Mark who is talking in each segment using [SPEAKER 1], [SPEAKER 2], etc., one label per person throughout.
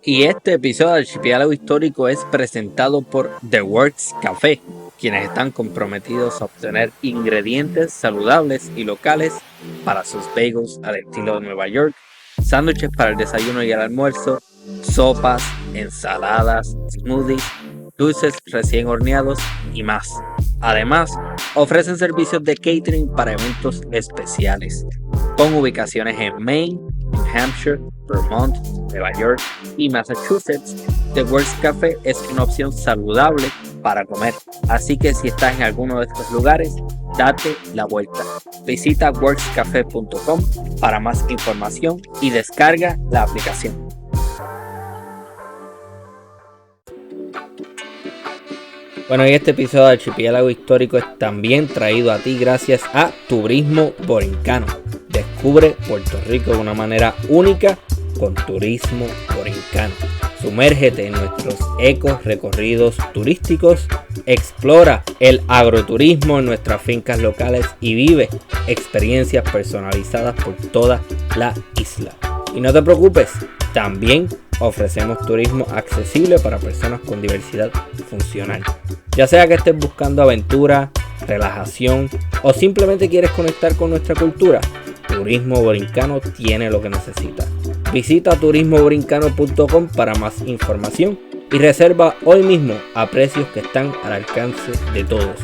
[SPEAKER 1] Y este episodio del Archipiélago Histórico es presentado por The Works Café, quienes están comprometidos a obtener ingredientes saludables y locales para sus bagels al estilo de Nueva York, sándwiches para el desayuno y el almuerzo, sopas, ensaladas, smoothies, dulces recién horneados y más. Además, ofrecen servicios de catering para eventos especiales, con ubicaciones en Maine, New Hampshire, Vermont, Nueva York y Massachusetts. The Works Café es una opción saludable para comer, así que si estás en alguno de estos lugares, date la vuelta. Visita workscafe.com para más información y descarga la aplicación. Bueno, y este episodio de Archipiélago Histórico es también traído a ti gracias a Turismo Borincano. Descubre Puerto Rico de una manera única con Turismo Borincano. Sumérgete en nuestros ecos recorridos turísticos, explora el agroturismo en nuestras fincas locales y vive experiencias personalizadas por toda la isla. Y no te preocupes, también ofrecemos turismo accesible para personas con diversidad funcional. Ya sea que estés buscando aventura, relajación o simplemente quieres conectar con nuestra cultura, Turismo Borincano tiene lo que necesitas. Visita turismoborincano.com para más información y reserva hoy mismo a precios que están al alcance de todos.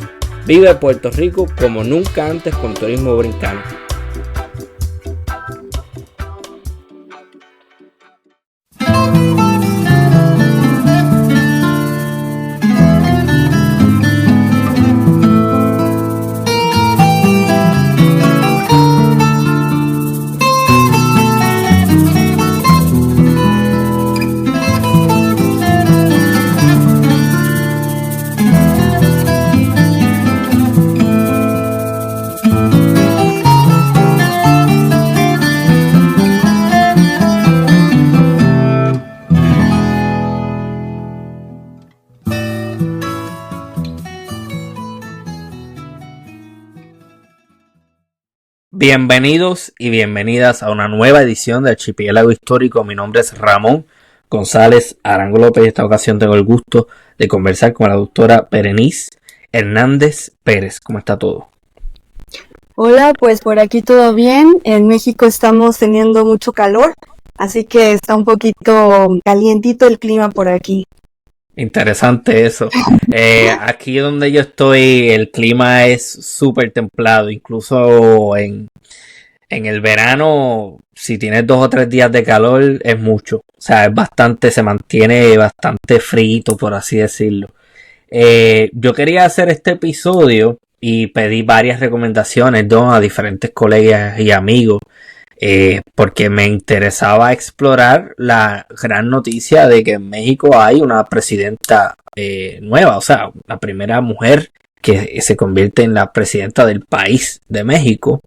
[SPEAKER 1] Vive Puerto Rico como nunca antes con Turismo Borincano. Bienvenidos y bienvenidas a una nueva edición de Archipiélago Histórico. Mi nombre es Ramón González Arango López y esta ocasión tengo el gusto de conversar con la doctora Berenice Hernández Pérez. ¿Cómo está todo?
[SPEAKER 2] Hola, pues por aquí todo bien. En México estamos teniendo mucho calor, así que está un poquito calientito el clima por aquí.
[SPEAKER 1] Interesante eso. Aquí donde yo estoy el clima es súper templado, incluso en el verano, si tienes 2 o 3 días de calor, es mucho. O sea, se mantiene bastante frito, por así decirlo. Yo quería hacer este episodio y pedí varias recomendaciones, ¿no?, a diferentes colegas y amigos, porque me interesaba explorar la gran noticia de que en México hay una presidenta nueva, o sea, la primera mujer que se convierte en la presidenta del país de México.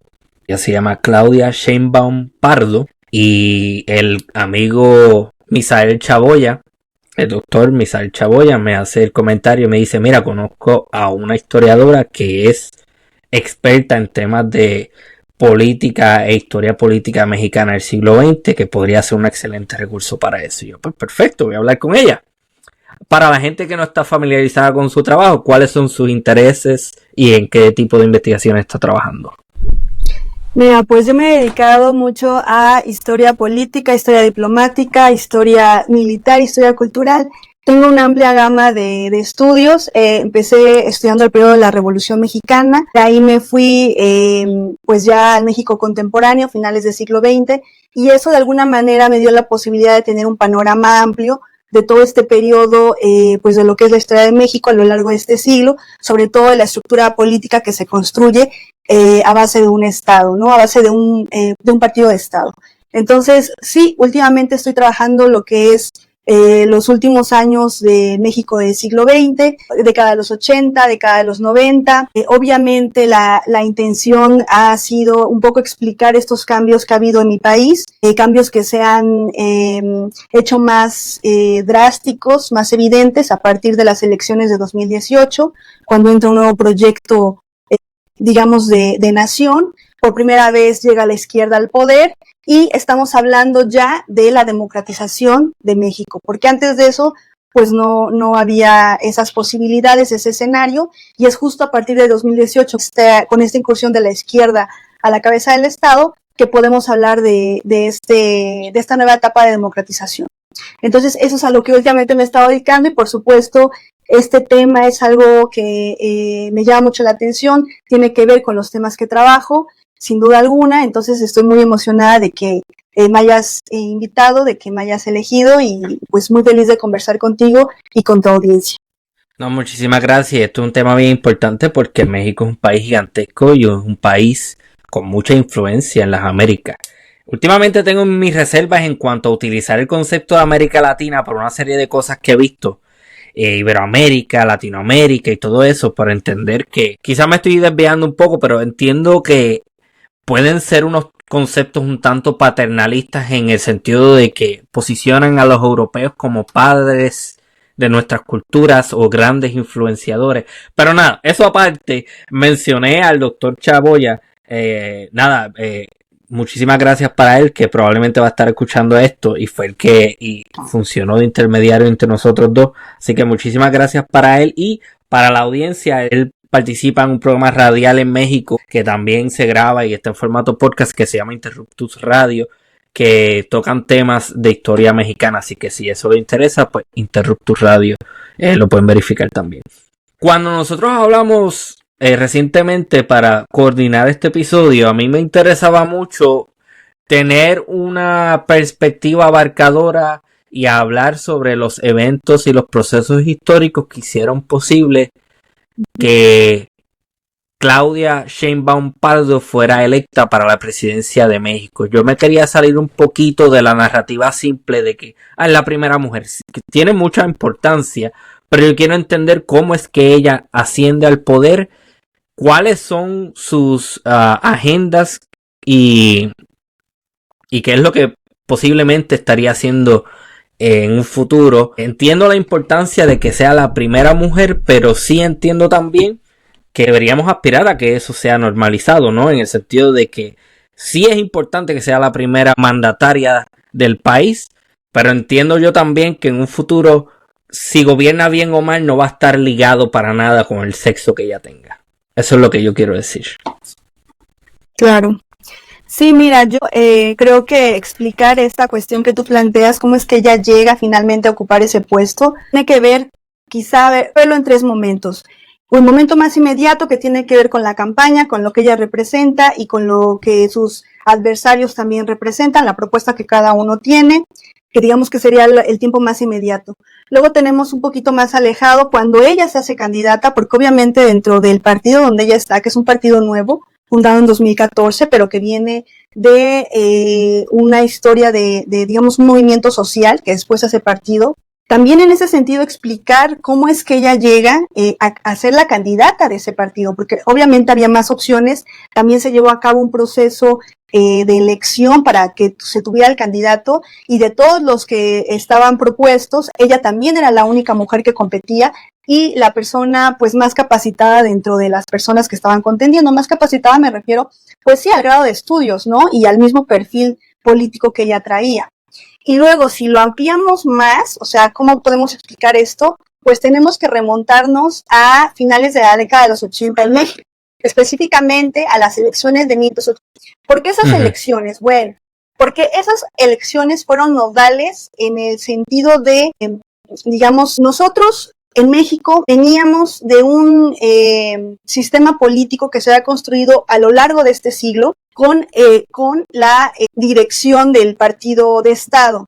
[SPEAKER 1] Ella se llama Claudia Sheinbaum Pardo y el amigo Misael Chaboya, el doctor Misael Chaboya, me hace el comentario y me dice: mira, conozco a una historiadora que es experta en temas de política e historia política mexicana del siglo XX, que podría ser un excelente recurso para eso. Y yo, pues perfecto, voy a hablar con ella. Para la gente que no está familiarizada con su trabajo, ¿cuáles son sus intereses y en qué tipo de investigación está trabajando?
[SPEAKER 2] Mira, pues yo me he dedicado mucho a historia política, historia diplomática, historia militar, historia cultural. Tengo una amplia gama de estudios. Empecé estudiando el periodo de la Revolución Mexicana. De ahí me fui pues ya al México contemporáneo, finales del siglo XX, y eso de alguna manera me dio la posibilidad de tener un panorama amplio de todo este periodo, pues de lo que es la historia de México a lo largo de este siglo, sobre todo de la estructura política que se construye a base de un Estado, ¿no? A base de un partido de Estado. Entonces, sí, últimamente estoy trabajando lo que es los últimos años de México del siglo XX, década de los 80, década de los 90. Obviamente la intención ha sido un poco explicar estos cambios que ha habido en mi país, cambios que se han hecho más drásticos, más evidentes a partir de las elecciones de 2018, cuando entra un nuevo proyecto, digamos, de nación. por primera vez llega la izquierda al poder y estamos hablando ya de la democratización de México, porque antes de eso pues no había esas posibilidades, ese escenario, y es justo a partir de 2018, con esta incursión de la izquierda a la cabeza del Estado, que podemos hablar de esta nueva etapa de democratización. Entonces, eso es a lo que últimamente me he estado dedicando y, por supuesto, este tema es algo que me llama mucho la atención, tiene que ver con los temas que trabajo, sin duda alguna, entonces estoy muy emocionada de que me hayas invitado, de que me hayas elegido y pues muy feliz de conversar contigo y con tu audiencia.
[SPEAKER 1] No, muchísimas gracias. Esto es un tema bien importante porque México es un país gigantesco y es un país con mucha influencia en las Américas. Últimamente tengo mis reservas en cuanto a utilizar el concepto de América Latina por una serie de cosas que he visto. Iberoamérica, Latinoamérica y todo eso, para entender que quizás me estoy desviando un poco, pero entiendo que pueden ser unos conceptos un tanto paternalistas en el sentido de que posicionan a los europeos como padres de nuestras culturas o grandes influenciadores. Pero nada, eso aparte, mencioné al doctor Chaboya. Muchísimas gracias para él, que probablemente va a estar escuchando esto y fue el que funcionó de intermediario entre nosotros dos. Así que muchísimas gracias para él y para la audiencia. Él participa en un programa radial en México que también se graba y está en formato podcast que se llama Interruptus Radio, que tocan temas de historia mexicana. Así que si eso les interesa, pues Interruptus Radio lo pueden verificar también. Cuando nosotros hablamos recientemente para coordinar este episodio, a mí me interesaba mucho tener una perspectiva abarcadora y hablar sobre los eventos y los procesos históricos que hicieron posible que Claudia Sheinbaum Pardo fuera electa para la presidencia de México. Yo me quería salir un poquito de la narrativa simple de que es la primera mujer, que tiene mucha importancia, pero yo quiero entender cómo es que ella asciende al poder, cuáles son sus agendas y qué es lo que posiblemente estaría haciendo en un futuro. Entiendo la importancia de que sea la primera mujer, pero sí entiendo también que deberíamos aspirar a que eso sea normalizado, ¿no? En el sentido de que sí es importante que sea la primera mandataria del país, pero entiendo yo también que en un futuro, si gobierna bien o mal, no va a estar ligado para nada con el sexo que ella tenga. Eso es lo que yo quiero decir.
[SPEAKER 2] Claro. Sí, mira, yo creo que explicar esta cuestión que tú planteas, cómo es que ella llega finalmente a ocupar ese puesto, tiene que ver, quizá verlo en tres momentos. Un momento más inmediato que tiene que ver con la campaña, con lo que ella representa y con lo que sus adversarios también representan, la propuesta que cada uno tiene, que digamos que sería el tiempo más inmediato. Luego tenemos un poquito más alejado cuando ella se hace candidata, porque obviamente dentro del partido donde ella está, que es un partido nuevo, fundado en 2014, pero que viene de una historia de, digamos, un movimiento social que después hace partido. También en ese sentido explicar cómo es que ella llega a ser la candidata de ese partido, porque obviamente había más opciones, también se llevó a cabo un proceso de elección para que se tuviera el candidato y de todos los que estaban propuestos, ella también era la única mujer que competía y la persona pues más capacitada dentro de las personas que estaban contendiendo. Más capacitada me refiero pues sí al grado de estudios, ¿no? Y al mismo perfil político que ella traía. Y luego, si lo ampliamos más, o sea, ¿cómo podemos explicar esto? Pues tenemos que remontarnos a finales de la década de los 80 en México, específicamente a las elecciones de 1980. ¿Por qué esas elecciones? Bueno, porque esas elecciones fueron nodales en el sentido de, digamos, nosotros en México veníamos de un sistema político que se ha construido a lo largo de este siglo, con la dirección del partido de Estado.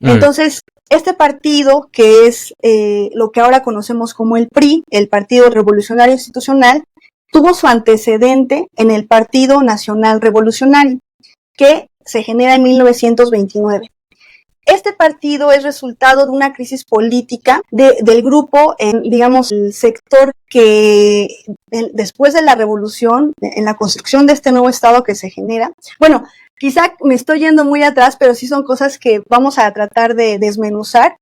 [SPEAKER 2] Entonces, este partido, que es lo que ahora conocemos como el PRI, el Partido Revolucionario Institucional, tuvo su antecedente en el Partido Nacional Revolucionario, que se genera en 1929. Este partido es resultado de una crisis política del grupo, digamos, el sector que después de la revolución, en la construcción de este nuevo Estado que se genera, bueno, quizá me estoy yendo muy atrás, pero sí son cosas que vamos a tratar de desmenuzar.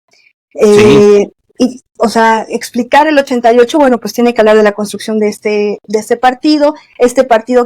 [SPEAKER 2] Sí. Y, o sea, explicar el 88, bueno, pues tiene que hablar de la construcción de este partido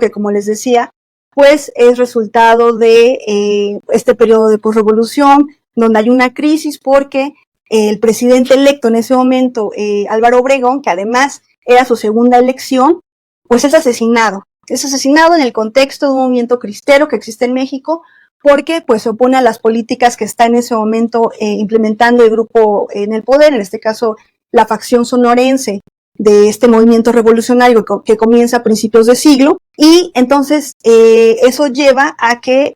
[SPEAKER 2] que, como les decía, pues es resultado de este periodo de posrevolución, donde hay una crisis porque el presidente electo en ese momento, Álvaro Obregón, que además era su segunda elección, pues es asesinado. Es asesinado en el contexto de un movimiento cristero que existe en México, porque pues se opone a las políticas que está en ese momento implementando el grupo en el poder, en este caso la facción sonorense de este movimiento revolucionario que comienza a principios de siglo, y entonces eso lleva a que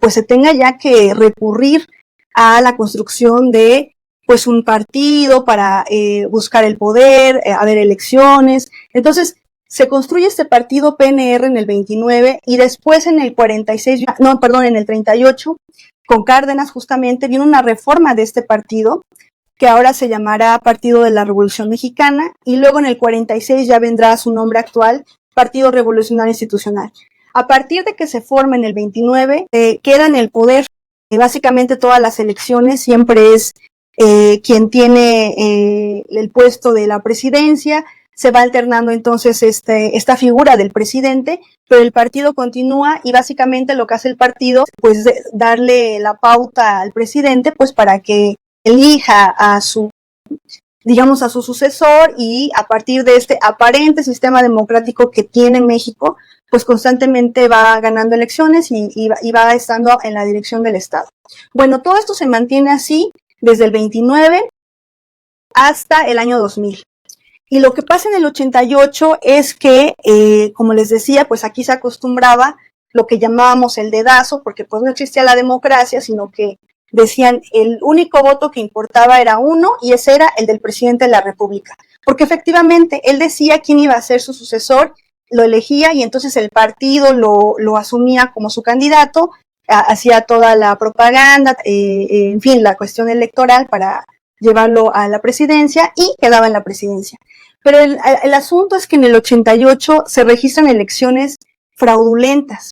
[SPEAKER 2] pues se tenga ya que recurrir a la construcción de pues un partido para buscar el poder, haber elecciones. Entonces se construye este partido PNR en el 29 y después en el 46, no, perdón, en el 38, con Cárdenas justamente, viene una reforma de este partido que ahora se llamará Partido de la Revolución Mexicana, y luego en el 46 ya vendrá su nombre actual, Partido Revolucionario Institucional. A partir de que se forma en el 29, queda en el poder, básicamente todas las elecciones siempre es quien tiene el puesto de la presidencia, se va alternando entonces esta figura del presidente, pero el partido continúa y básicamente lo que hace el partido, pues darle la pauta al presidente, pues para que elija a su, digamos, a su sucesor, y a partir de este aparente sistema democrático que tiene México, pues constantemente va ganando elecciones y va estando en la dirección del Estado. Bueno, todo esto se mantiene así desde el 29 hasta el año 2000. Y lo que pasa en el 88 es que, como les decía, pues aquí se acostumbraba lo que llamábamos el dedazo, porque pues no existía la democracia, sino que decían el único voto que importaba era uno, y ese era el del presidente de la República. Porque efectivamente él decía quién iba a ser su sucesor, lo elegía y entonces el partido lo asumía como su candidato, hacía toda la propaganda, en fin, la cuestión electoral para llevarlo a la presidencia y quedaba en la presidencia. Pero el asunto es que en el 88 se registran elecciones fraudulentas,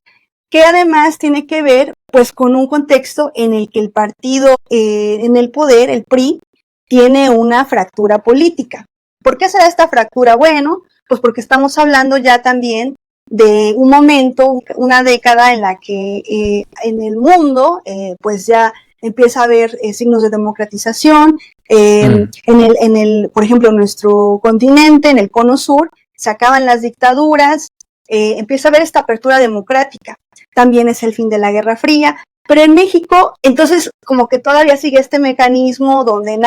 [SPEAKER 2] que además tiene que ver pues con un contexto en el que el partido en el poder, el PRI, tiene una fractura política. ¿Por qué se da esta fractura? Bueno, pues porque estamos hablando ya también de un momento, una década en la que en el mundo pues ya empieza a haber signos de democratización. Por ejemplo, en nuestro continente, en el cono sur, se acaban las dictaduras, empieza a haber esta apertura democrática. También es el fin de la Guerra Fría, pero en México, entonces, como que todavía sigue este mecanismo donde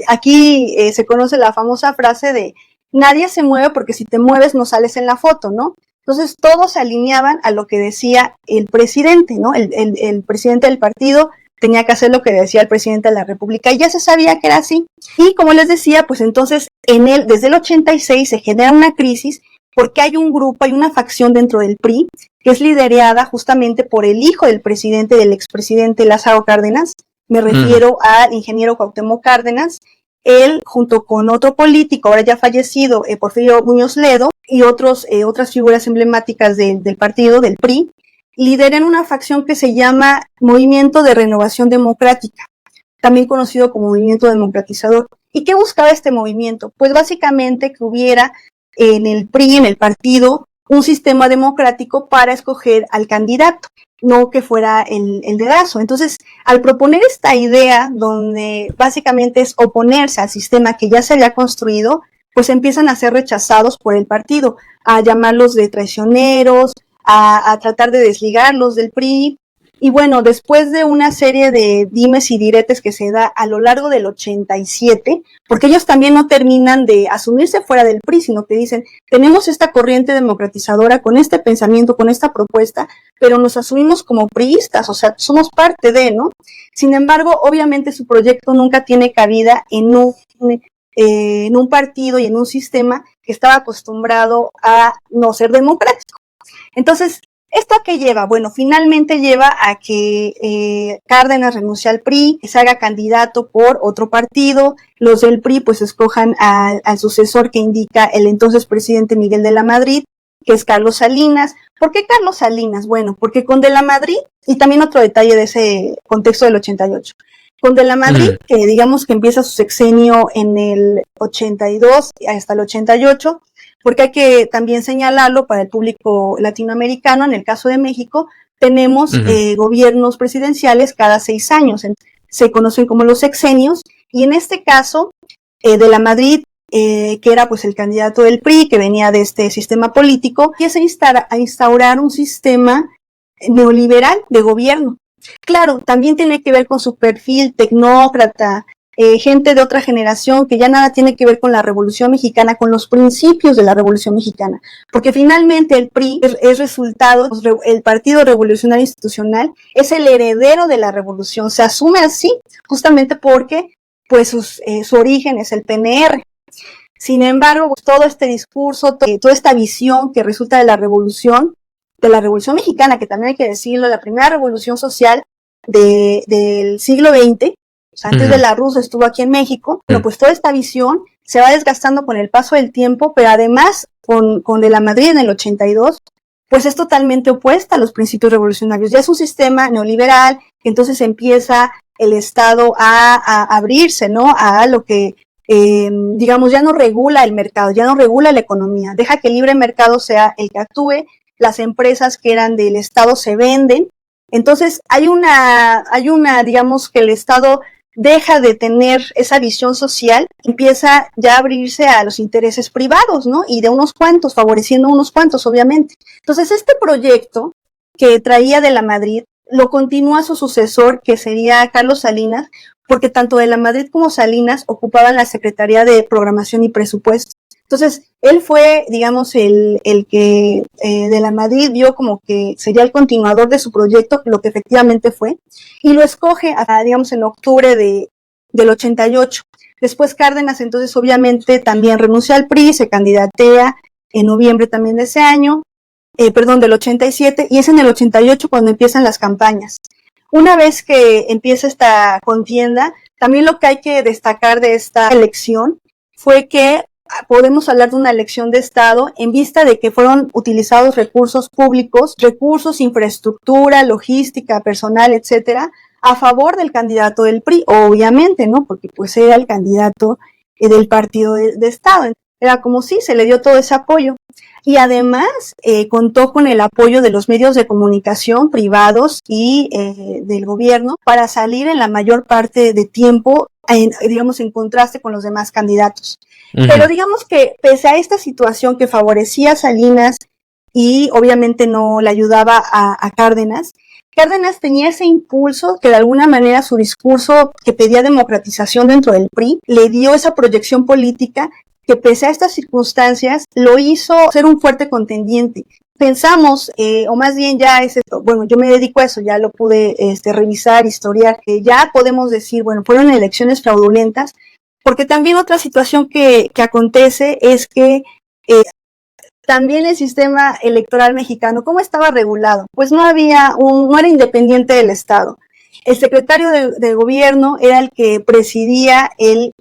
[SPEAKER 2] aquí se conoce la famosa frase de nadie se mueve porque si te mueves no sales en la foto, ¿no? Entonces todos se alineaban a lo que decía el presidente, ¿no? El presidente del partido tenía que hacer lo que decía el presidente de la República, y ya se sabía que era así. Y como les decía, pues entonces desde el 86 se genera una crisis porque hay un grupo, hay una facción dentro del PRI que es liderada justamente por el hijo del presidente, del expresidente Lázaro Cárdenas. Me refiero al ingeniero Cuauhtémoc Cárdenas. Él, junto con otro político, ahora ya fallecido, Porfirio Muñoz Ledo, y otras figuras emblemáticas del partido, del PRI, lideran una facción que se llama Movimiento de Renovación Democrática, también conocido como Movimiento Democratizador. ¿Y qué buscaba este movimiento? Pues básicamente que hubiera en el PRI, en el partido, un sistema democrático para escoger al candidato, no que fuera el dedazo. Entonces, al proponer esta idea, donde básicamente es oponerse al sistema que ya se había construido, pues empiezan a ser rechazados por el partido, a llamarlos de traicioneros, a tratar de desligarlos del PRI. Y bueno, después de una serie de dimes y diretes que se da a lo largo del 87, porque ellos también no terminan de asumirse fuera del PRI, sino que dicen, tenemos esta corriente democratizadora con este pensamiento, con esta propuesta, pero nos asumimos como priistas, o sea, somos parte de, ¿no? Sin embargo, obviamente su proyecto nunca tiene cabida en un partido y en un sistema que estaba acostumbrado a no ser democrático. Entonces, ¿esto a qué lleva? Bueno, finalmente lleva a que Cárdenas renuncie al PRI, que se haga candidato por otro partido, los del PRI pues escojan al sucesor que indica el entonces presidente Miguel de la Madrid, que es Carlos Salinas. ¿Por qué Carlos Salinas? Bueno, porque con de la Madrid, y también otro detalle de ese contexto del 88, con de la Madrid, que digamos que empieza su sexenio en el 82 hasta el 88, porque hay que también señalarlo para el público latinoamericano. En el caso de México, tenemos gobiernos presidenciales cada 6 años, se conocen como los sexenios, y en este caso, de la Madrid, que era pues el candidato del PRI, que venía de este sistema político, empieza a instaurar un sistema neoliberal de gobierno. Claro, también tiene que ver con su perfil tecnócrata, gente de otra generación que ya nada tiene que ver con la Revolución Mexicana, con los principios de la Revolución Mexicana, porque finalmente el PRI es resultado, el Partido Revolucionario Institucional es el heredero de la revolución, se asume así justamente porque pues su origen es el PNR. Sin embargo, pues, todo este discurso, toda esta visión que resulta de la Revolución Mexicana, que también hay que decirlo, la primera revolución social del siglo XX, o sea, antes de la rusa estuvo aquí en México, pero pues toda esta visión se va desgastando con el paso del tiempo, pero además con de la Madrid en el 82, pues es totalmente opuesta a los principios revolucionarios. Ya es un sistema neoliberal, entonces empieza el Estado a abrirse, ¿no? A lo que, digamos, ya no regula el mercado, ya no regula la economía, deja que el libre mercado sea el que actúe, las empresas que eran del Estado se venden. Entonces hay una, digamos, que el Estado deja de tener esa visión social, empieza ya a abrirse a los intereses privados, ¿no? Y de unos cuantos, favoreciendo a unos cuantos, obviamente. Entonces, este proyecto que traía de la Madrid lo continúa su sucesor, que sería Carlos Salinas, porque tanto de la Madrid como Salinas ocupaban la Secretaría de Programación y Presupuestos. Entonces, él fue, digamos, el que de la Madrid vio como que sería el continuador de su proyecto, lo que efectivamente fue, y lo escoge, digamos, en octubre del 88. Después Cárdenas, entonces, obviamente, también renuncia al PRI, se candidatea en noviembre también de ese año, del 87, y es en el 88 cuando empiezan las campañas. Una vez que empieza esta contienda, también lo que hay que destacar de esta elección fue que podemos hablar de una elección de Estado en vista de que fueron utilizados recursos públicos, recursos, infraestructura, logística, personal, etcétera, a favor del candidato del PRI, obviamente, ¿no? Porque pues era el candidato del partido de Estado. Era como si se le dio todo ese apoyo. Y además contó con el apoyo de los medios de comunicación privados y del gobierno para salir en la mayor parte de tiempo, digamos, en contraste con los demás candidatos. Pero digamos que pese a esta situación que favorecía a Salinas y obviamente no le ayudaba a Cárdenas, Cárdenas tenía ese impulso que de alguna manera su discurso que pedía democratización dentro del PRI le dio esa proyección política que pese a estas circunstancias lo hizo ser un fuerte contendiente. Pensamos, o más bien ya es esto, bueno, yo me dedico a eso, ya lo pude revisar, historiar, ya podemos decir, bueno, fueron elecciones fraudulentas, porque también otra situación que acontece es que también el sistema electoral mexicano, ¿cómo estaba regulado? Pues no era independiente del Estado. El secretario de gobierno era el que presidía el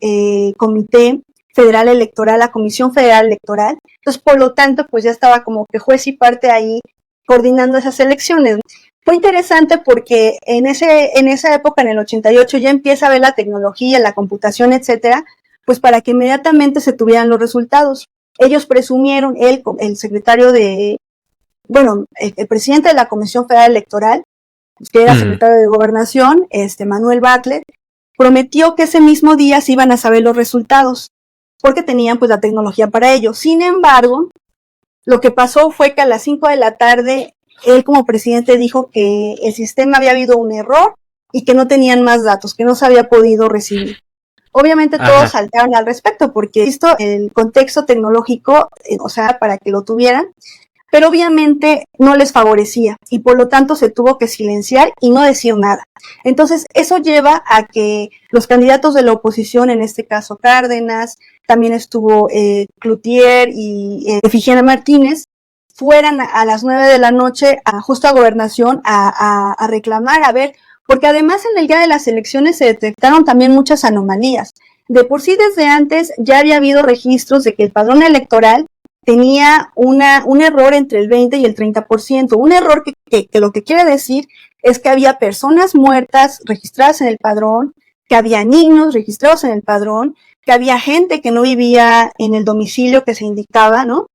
[SPEAKER 2] Comité Federal Electoral, la Comisión Federal Electoral. Entonces, por lo tanto, pues ya estaba como que juez y parte ahí coordinando esas elecciones. Fue interesante porque en esa época, en el 88, ya empieza a ver la tecnología, la computación, etcétera, pues para que inmediatamente se tuvieran los resultados. Ellos presumieron, el secretario el presidente de la Comisión Federal Electoral, que era secretario de Gobernación, Manuel Bartlett, prometió que ese mismo día se iban a saber los resultados, porque tenían pues la tecnología para ello. Sin embargo, lo que pasó fue que a las 5 de la tarde, él como presidente dijo que el sistema había habido un error y que no tenían más datos, que no se había podido recibir. Obviamente todos saltaron al respecto porque visto el contexto tecnológico, o sea, para que lo tuvieran, pero obviamente no les favorecía y por lo tanto se tuvo que silenciar y no decir nada. Entonces eso lleva a que los candidatos de la oposición, en este caso Cárdenas, también estuvo Cloutier y Efigenia Martínez, fueran a las 9 de la noche justo a Gobernación a reclamar, a ver, porque además en el día de las elecciones se detectaron también muchas anomalías. De por sí desde antes ya había habido registros de que el padrón electoral tenía un error entre el 20 y el 30%, un error que lo que quiere decir es que había personas muertas registradas en el padrón, que había niños registrados en el padrón, que había gente que no vivía en el domicilio que se indicaba, ¿no?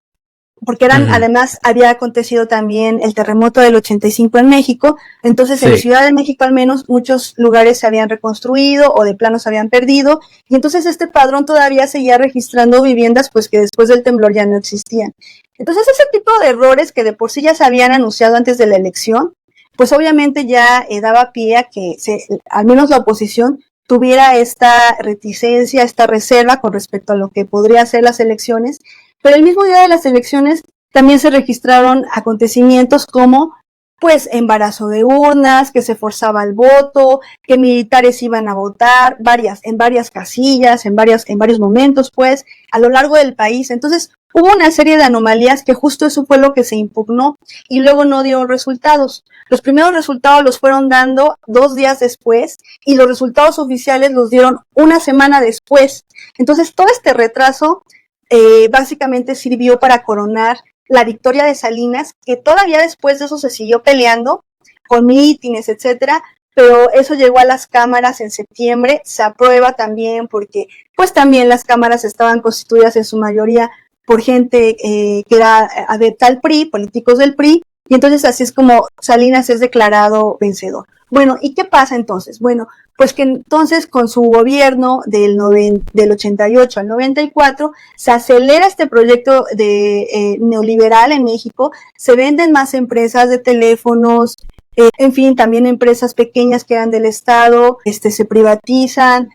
[SPEAKER 2] porque además había acontecido también el terremoto del 85 en México, entonces en Ciudad de México al menos muchos lugares se habían reconstruido o de plano se habían perdido, y entonces este padrón todavía seguía registrando viviendas pues que después del temblor ya no existían. Entonces ese tipo de errores que de por sí ya se habían anunciado antes de la elección, pues obviamente ya daba pie a que al menos la oposición tuviera esta reticencia, esta reserva con respecto a lo que podría ser las elecciones. Pero el mismo día de las elecciones también se registraron acontecimientos como pues embarazo de urnas, que se forzaba el voto, que militares iban a votar, en varias casillas, en varios momentos, pues, a lo largo del país. Entonces, hubo una serie de anomalías que justo eso fue lo que se impugnó y luego no dio resultados. Los primeros resultados los fueron dando 2 días después y los resultados oficiales los dieron una semana después. Entonces, todo este retraso básicamente sirvió para coronar la victoria de Salinas, que todavía después de eso se siguió peleando con mítines, etcétera, pero eso llegó a las cámaras en septiembre, se aprueba también porque pues también las cámaras estaban constituidas en su mayoría por gente que era adepta al PRI, políticos del PRI, y entonces así es como Salinas es declarado vencedor. Bueno, ¿y qué pasa entonces? Bueno, pues que entonces con su gobierno del 88 al 94 se acelera este proyecto de neoliberal en México, se venden más empresas de teléfonos, en fin, también empresas pequeñas que eran del Estado, se privatizan,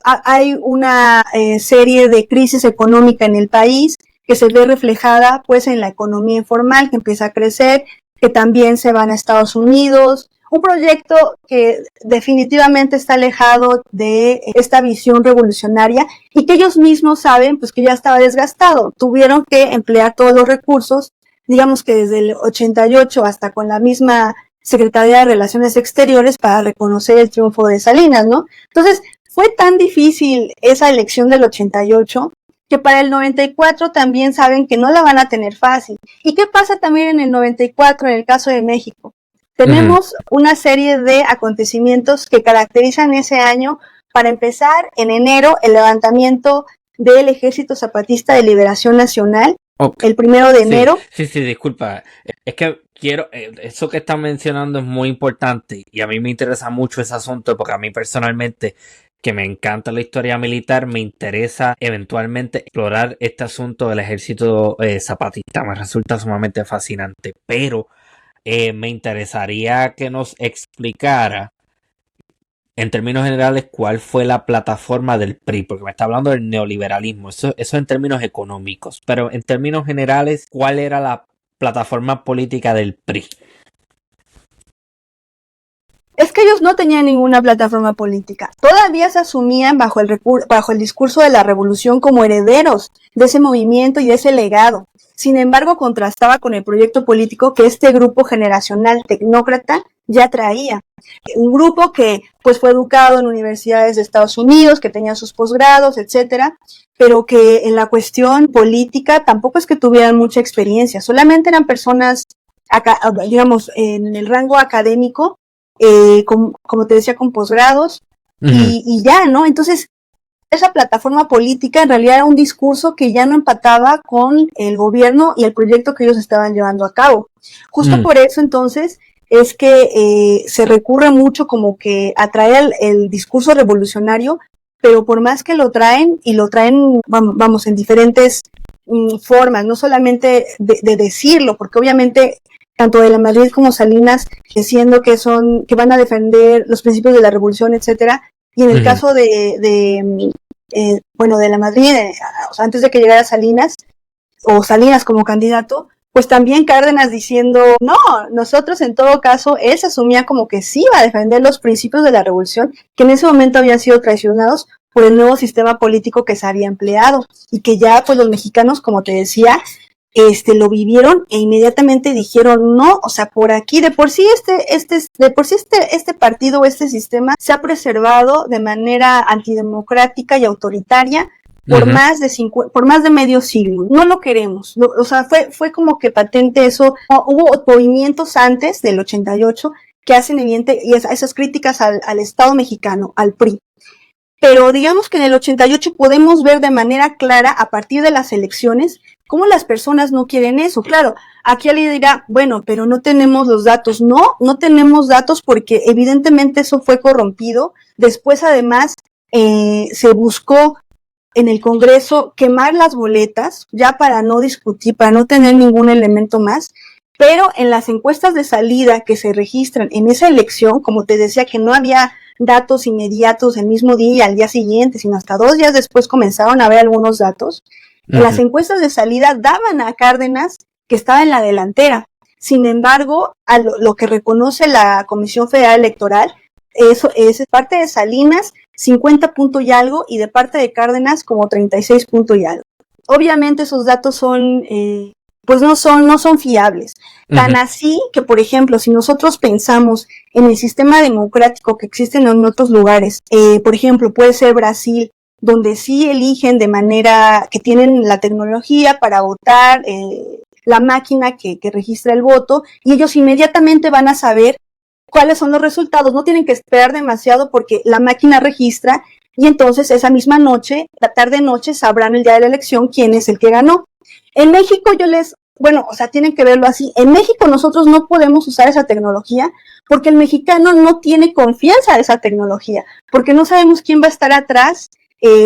[SPEAKER 2] hay una serie de crisis económica en el país que se ve reflejada pues en la economía informal que empieza a crecer, que también se van a Estados Unidos, un proyecto que definitivamente está alejado de esta visión revolucionaria y que ellos mismos saben pues que ya estaba desgastado, tuvieron que emplear todos los recursos, digamos que desde el 88 hasta con la misma Secretaría de Relaciones Exteriores para reconocer el triunfo de Salinas, ¿no? Entonces, fue tan difícil esa elección del 88 que para el 94 también saben que no la van a tener fácil. ¿Y qué pasa también en el 94 en el caso de México? Tenemos una serie de acontecimientos que caracterizan ese año. Para empezar, en enero, el levantamiento del Ejército Zapatista de Liberación Nacional, el 1 de enero.
[SPEAKER 1] Sí, disculpa. Es que quiero, eso que están mencionando es muy importante y a mí me interesa mucho ese asunto porque a mí personalmente, que me encanta la historia militar, me interesa eventualmente explorar este asunto del ejército zapatista. Me resulta sumamente fascinante, pero me interesaría que nos explicara en términos generales cuál fue la plataforma del PRI, porque me está hablando del neoliberalismo, eso en términos económicos, pero en términos generales, ¿cuál era la plataforma política del PRI?
[SPEAKER 2] Es que ellos no tenían ninguna plataforma política. Todavía se asumían bajo el discurso de la revolución como herederos de ese movimiento y de ese legado. Sin embargo, contrastaba con el proyecto político que este grupo generacional tecnócrata ya traía. Un grupo que pues fue educado en universidades de Estados Unidos, que tenía sus posgrados, etcétera, pero que en la cuestión política tampoco es que tuvieran mucha experiencia. Solamente eran personas, digamos, en el rango académico, como te decía, con posgrados, y ya, ¿no? Entonces, esa plataforma política en realidad era un discurso que ya no empataba con el gobierno y el proyecto que ellos estaban llevando a cabo. Justo por eso, entonces, es que se recurre mucho como que a traer el discurso revolucionario, pero por más que lo traen, y lo traen, vamos, en diferentes formas, no solamente de decirlo, porque obviamente tanto de la Madrid como Salinas, diciendo que van a defender los principios de la revolución, etcétera, y en el caso de la Madrid, o sea, antes de que llegara Salinas, o Salinas como candidato, pues también Cárdenas diciendo, no, nosotros en todo caso, él se asumía como que sí iba a defender los principios de la revolución, que en ese momento habían sido traicionados por el nuevo sistema político que se había empleado, y que ya pues los mexicanos, como te decía, lo vivieron e inmediatamente dijeron no, o sea, por aquí de por sí este partido, este sistema se ha preservado de manera antidemocrática y autoritaria por más de medio siglo. No lo queremos. O sea, fue como que patente eso. Hubo movimientos antes del 88 que hacen evidente esas críticas al Estado mexicano, al PRI. Pero digamos que en el 88 podemos ver de manera clara, a partir de las elecciones, ¿Cómo las personas no quieren eso? Claro, aquí alguien dirá, bueno, pero no tenemos los datos. No tenemos datos porque evidentemente eso fue corrompido. Después, además, se buscó en el Congreso quemar las boletas, ya para no discutir, para no tener ningún elemento más. Pero en las encuestas de salida que se registran en esa elección, como te decía, que no había datos inmediatos el mismo día y al día siguiente, sino hasta 2 días después comenzaron a haber algunos datos. En las encuestas de salida daban a Cárdenas que estaba en la delantera. Sin embargo, a lo que reconoce la Comisión Federal Electoral, eso es parte de Salinas, 50 punto y algo, y de parte de Cárdenas como 36 punto y algo. Obviamente esos datos son, pues no son fiables. Tan así que, por ejemplo, si nosotros pensamos en el sistema democrático que existe en otros lugares, por ejemplo, puede ser Brasil, donde sí eligen de manera que tienen la tecnología para votar, la máquina que registra el voto, y ellos inmediatamente van a saber cuáles son los resultados. No tienen que esperar demasiado porque la máquina registra, y entonces esa misma noche, la tarde-noche, sabrán el día de la elección quién es el que ganó. En México tienen que verlo así. En México nosotros no podemos usar esa tecnología porque el mexicano no tiene confianza en esa tecnología, porque no sabemos quién va a estar atrás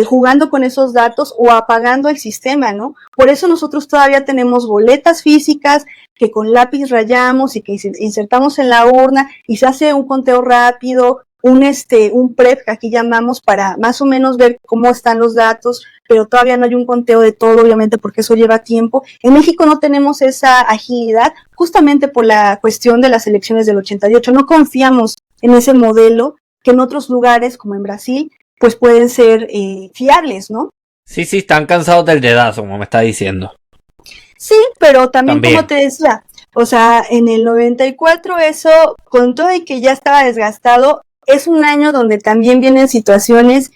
[SPEAKER 2] jugando con esos datos o apagando el sistema, ¿no? Por eso nosotros todavía tenemos boletas físicas que con lápiz rayamos y que insertamos en la urna y se hace un conteo rápido, un prep que aquí llamamos para más o menos ver cómo están los datos, pero todavía no hay un conteo de todo, obviamente, porque eso lleva tiempo. En México no tenemos esa agilidad, justamente por la cuestión de las elecciones del 88. No confiamos en ese modelo que en otros lugares, como en Brasil, pues pueden ser fiables, ¿no?
[SPEAKER 1] Sí, están cansados del dedazo, como me está diciendo.
[SPEAKER 2] Sí, pero también como te decía, o sea, en el 94 eso, con todo y que ya estaba desgastado, es un año donde también vienen situaciones,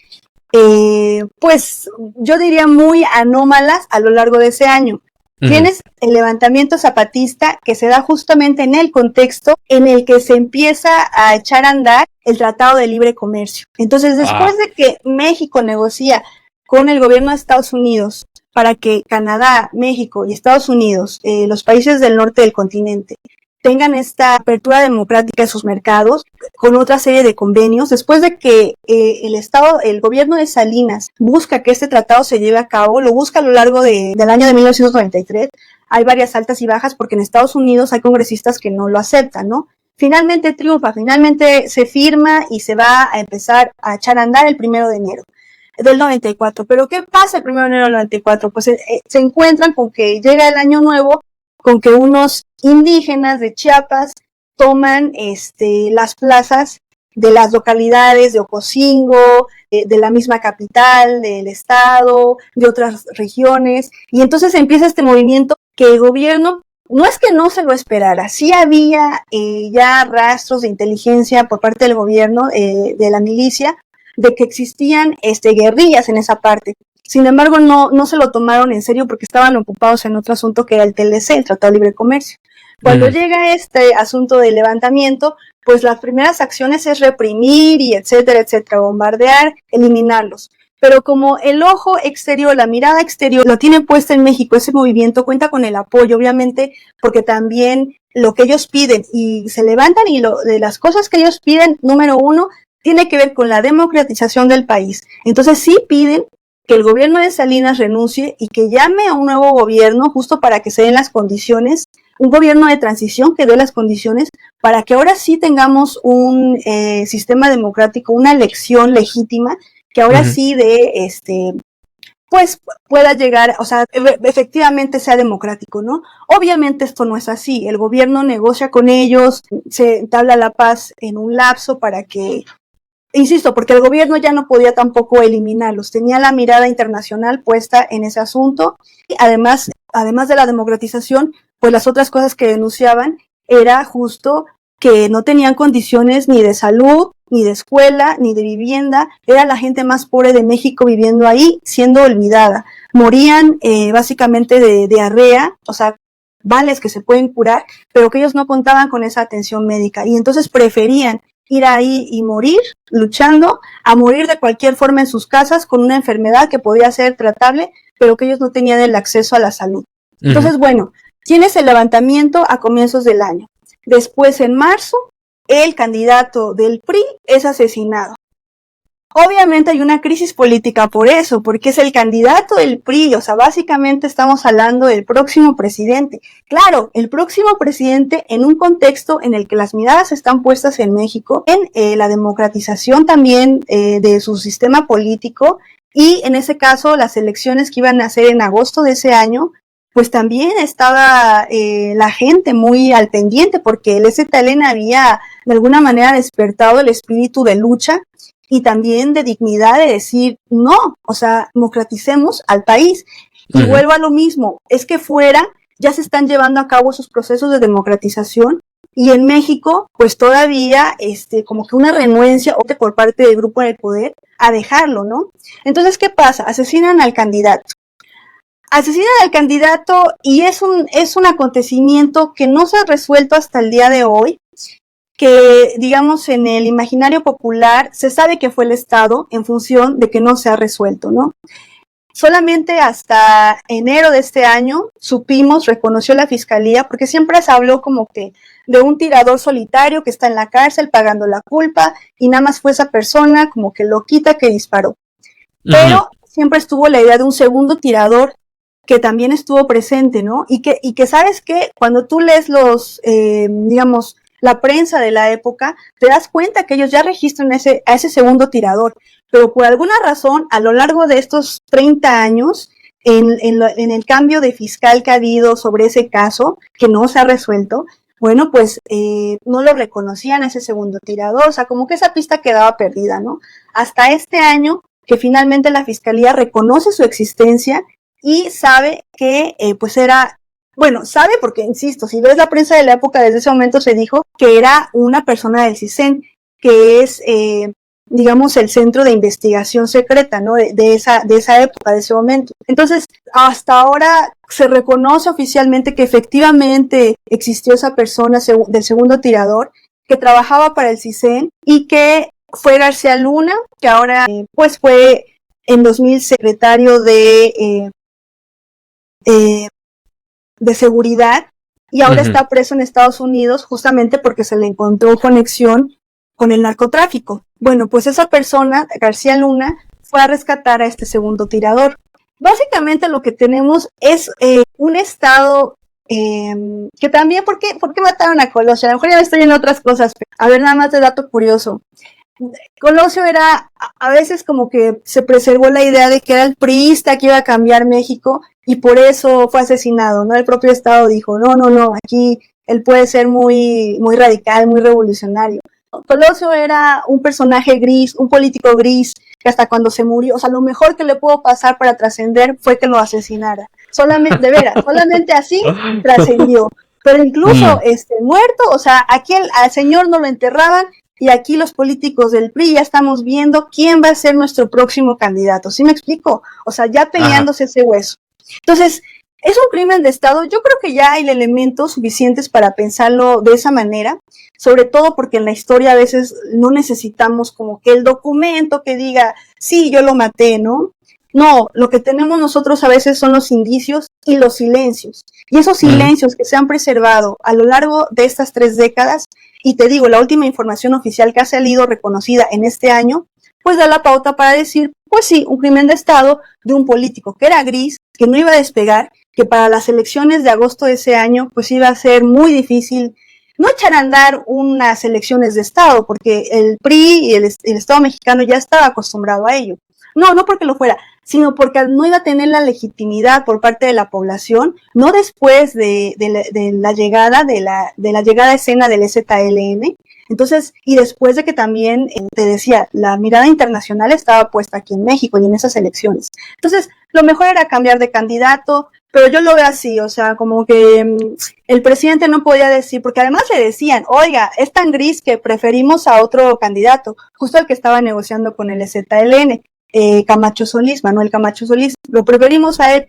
[SPEAKER 2] pues yo diría muy anómalas a lo largo de ese año. Tienes el levantamiento zapatista que se da justamente en el contexto en el que se empieza a echar a andar el Tratado de Libre Comercio. Entonces, después de que México negocia con el gobierno de Estados Unidos para que Canadá, México y Estados Unidos, los países del norte del continente, tengan esta apertura democrática de sus mercados con otra serie de convenios, después de que el gobierno de Salinas busca que este tratado se lleve a cabo, lo busca a lo largo del año de 1993, hay varias altas y bajas porque en Estados Unidos hay congresistas que no lo aceptan, ¿no? Finalmente triunfa, finalmente se firma y se va a empezar a echar a andar el 1 de enero del 94. ¿Pero qué pasa el 1 de enero del 94? Pues se encuentran con que llega el año nuevo, con que unos indígenas de Chiapas toman las plazas de las localidades de Ocosingo, de la misma capital, del estado, de otras regiones, y entonces empieza este movimiento que el gobierno, no es que no se lo esperara, sí había ya rastros de inteligencia por parte del gobierno, de la milicia, de que existían guerrillas en esa parte. Sin embargo, no se lo tomaron en serio porque estaban ocupados en otro asunto que era el TLC, el Tratado de Libre Comercio. Cuando llega este asunto del levantamiento, pues las primeras acciones es reprimir y etcétera, bombardear, eliminarlos. Pero como el ojo exterior, la mirada exterior lo tiene puesta en México, ese movimiento cuenta con el apoyo, obviamente, porque también lo que ellos piden y se levantan y de las cosas que ellos piden, número 1, tiene que ver con la democratización del país. Entonces sí piden que el gobierno de Salinas renuncie y que llame a un nuevo gobierno justo para que se den las condiciones, un gobierno de transición que dé las condiciones para que ahora sí tengamos un sistema democrático, una elección legítima, que ahora sí pues pueda llegar, o sea, efectivamente sea democrático, ¿no? Obviamente esto no es así, el gobierno negocia con ellos, se entabla la paz en un lapso para que, insisto, porque el gobierno ya no podía tampoco eliminarlos, tenía la mirada internacional puesta en ese asunto, y además de la democratización, pues las otras cosas que denunciaban era justo que no tenían condiciones ni de salud, ni de escuela, ni de vivienda, era la gente más pobre de México viviendo ahí, siendo olvidada. Morían básicamente de diarrea, o sea, males que se pueden curar, pero que ellos no contaban con esa atención médica y entonces preferían ir ahí y morir luchando a morir de cualquier forma en sus casas con una enfermedad que podía ser tratable, pero que ellos no tenían el acceso a la salud. Entonces, bueno, tienes el levantamiento a comienzos del año. Después, en marzo, el candidato del PRI es asesinado. Obviamente hay una crisis política por eso, porque es el candidato del PRI, o sea, básicamente estamos hablando del próximo presidente. Claro, el próximo presidente en un contexto en el que las miradas están puestas en México, en la democratización también de su sistema político, y en ese caso las elecciones que iban a hacer en agosto de ese año, pues también estaba la gente muy al pendiente, porque el EZLN había de alguna manera despertado el espíritu de lucha y también de dignidad de decir, no, o sea, democraticemos al país. Y vuelvo a lo mismo, es que fuera ya se están llevando a cabo esos procesos de democratización y en México, pues todavía, como que una renuencia por parte del grupo del poder a dejarlo, ¿no? Entonces, ¿qué pasa? Asesinan al candidato. Asesinan al candidato y es un acontecimiento que no se ha resuelto hasta el día de hoy, que, digamos, en el imaginario popular se sabe que fue el Estado en función de que no se ha resuelto, ¿no? Solamente hasta enero de este año reconoció la Fiscalía, porque siempre se habló como que de un tirador solitario que está en la cárcel pagando la culpa y nada más fue esa persona como que loquita que disparó. Pero siempre estuvo la idea de un segundo tirador que también estuvo presente, ¿no? Y que ¿sabes qué? Cuando tú lees digamos, la prensa de la época, te das cuenta que ellos ya registran a ese segundo tirador, pero por alguna razón, a lo largo de estos 30 años, en el cambio de fiscal que ha habido sobre ese caso, que no se ha resuelto, bueno, pues no lo reconocían a ese segundo tirador, o sea, como que esa pista quedaba perdida, ¿no? Hasta este año, que finalmente la Fiscalía reconoce su existencia y sabe que, pues era... Bueno, sabe porque, insisto, si ves la prensa de la época, desde ese momento se dijo que era una persona del CISEN, que es, digamos, el centro de investigación secreta, ¿no? De esa época, de ese momento. Entonces, hasta ahora se reconoce oficialmente que efectivamente existió esa persona del segundo tirador, que trabajaba para el CISEN y que fue García Luna, que ahora, pues fue en 2000 secretario de seguridad y ahora está preso en Estados Unidos justamente porque se le encontró conexión con el narcotráfico. Bueno, pues esa persona, García Luna, fue a rescatar a este segundo tirador. Básicamente lo que tenemos es un estado que también, ¿por qué mataron a Colosio? A lo mejor ya me estoy en otras cosas, pero a ver, nada más de dato curioso. Colosio era, a veces como que se preservó la idea de que era el priista que iba a cambiar México y por eso fue asesinado, ¿no? El propio Estado dijo, no, aquí él puede ser muy, muy radical, muy revolucionario. Colosio era un personaje gris, un político gris, que hasta cuando se murió, o sea, lo mejor que le pudo pasar para trascender fue que lo asesinara. Solamente, de veras, solamente así trascendió. Pero incluso muerto, o sea, aquí al señor no lo enterraban. Y aquí los políticos del PRI ya estamos viendo quién va a ser nuestro próximo candidato. ¿Sí me explico? O sea, ya peleándose ese hueso. Entonces, es un crimen de Estado. Yo creo que ya hay elementos suficientes para pensarlo de esa manera, sobre todo porque en la historia a veces no necesitamos como que el documento que diga, sí, yo lo maté, ¿no? No, lo que tenemos nosotros a veces son los indicios y los silencios. Y esos silencios que se han preservado a lo largo de estas 3 décadas, y te digo, la última información oficial que ha salido reconocida en este año, pues da la pauta para decir, pues sí, un crimen de Estado de un político que era gris, que no iba a despegar, que para las elecciones de agosto de ese año, pues iba a ser muy difícil no echar a andar unas elecciones de Estado, porque el PRI y el Estado mexicano ya estaba acostumbrado a ello. No porque lo fuera, sino porque no iba a tener la legitimidad por parte de la población, no después de la llegada a escena del EZLN. Entonces, y después de que también, te decía, la mirada internacional estaba puesta aquí en México y en esas elecciones. Entonces, lo mejor era cambiar de candidato, pero yo lo veo así, o sea, como que el presidente no podía decir, porque además le decían, oiga, es tan gris que preferimos a otro candidato, justo el que estaba negociando con el EZLN. Camacho Solís, Manuel Camacho Solís, lo preferimos a él,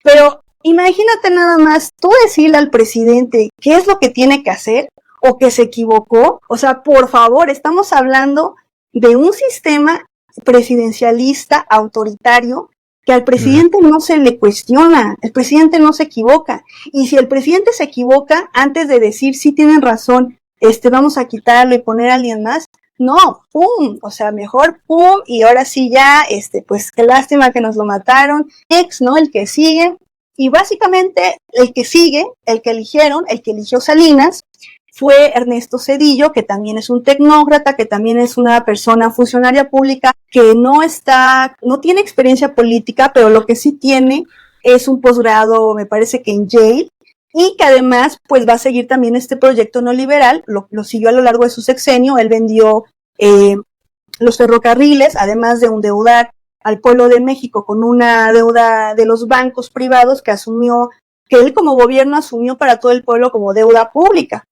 [SPEAKER 2] pero imagínate nada más tú decirle al presidente qué es lo que tiene que hacer o que se equivocó, o sea, por favor, estamos hablando de un sistema presidencialista autoritario que al presidente no se le cuestiona, el presidente no se equivoca. Y si el presidente se equivoca, antes de decir sí tienen razón, vamos a quitarlo y poner a alguien más, no, pum, o sea, mejor pum, y ahora sí ya, pues qué lástima que nos lo mataron, ¿no? El que sigue, y básicamente el que sigue, el que eligieron, el que eligió Salinas, fue Ernesto Zedillo, que también es un tecnócrata, que también es una persona funcionaria pública, que no tiene experiencia política, pero lo que sí tiene es un posgrado, me parece que en Yale, y que además pues va a seguir también este proyecto neoliberal, lo siguió a lo largo de su sexenio. Él vendió los ferrocarriles, además de endeudar al pueblo de México con una deuda de los bancos privados que él como gobierno asumió para todo el pueblo como deuda pública.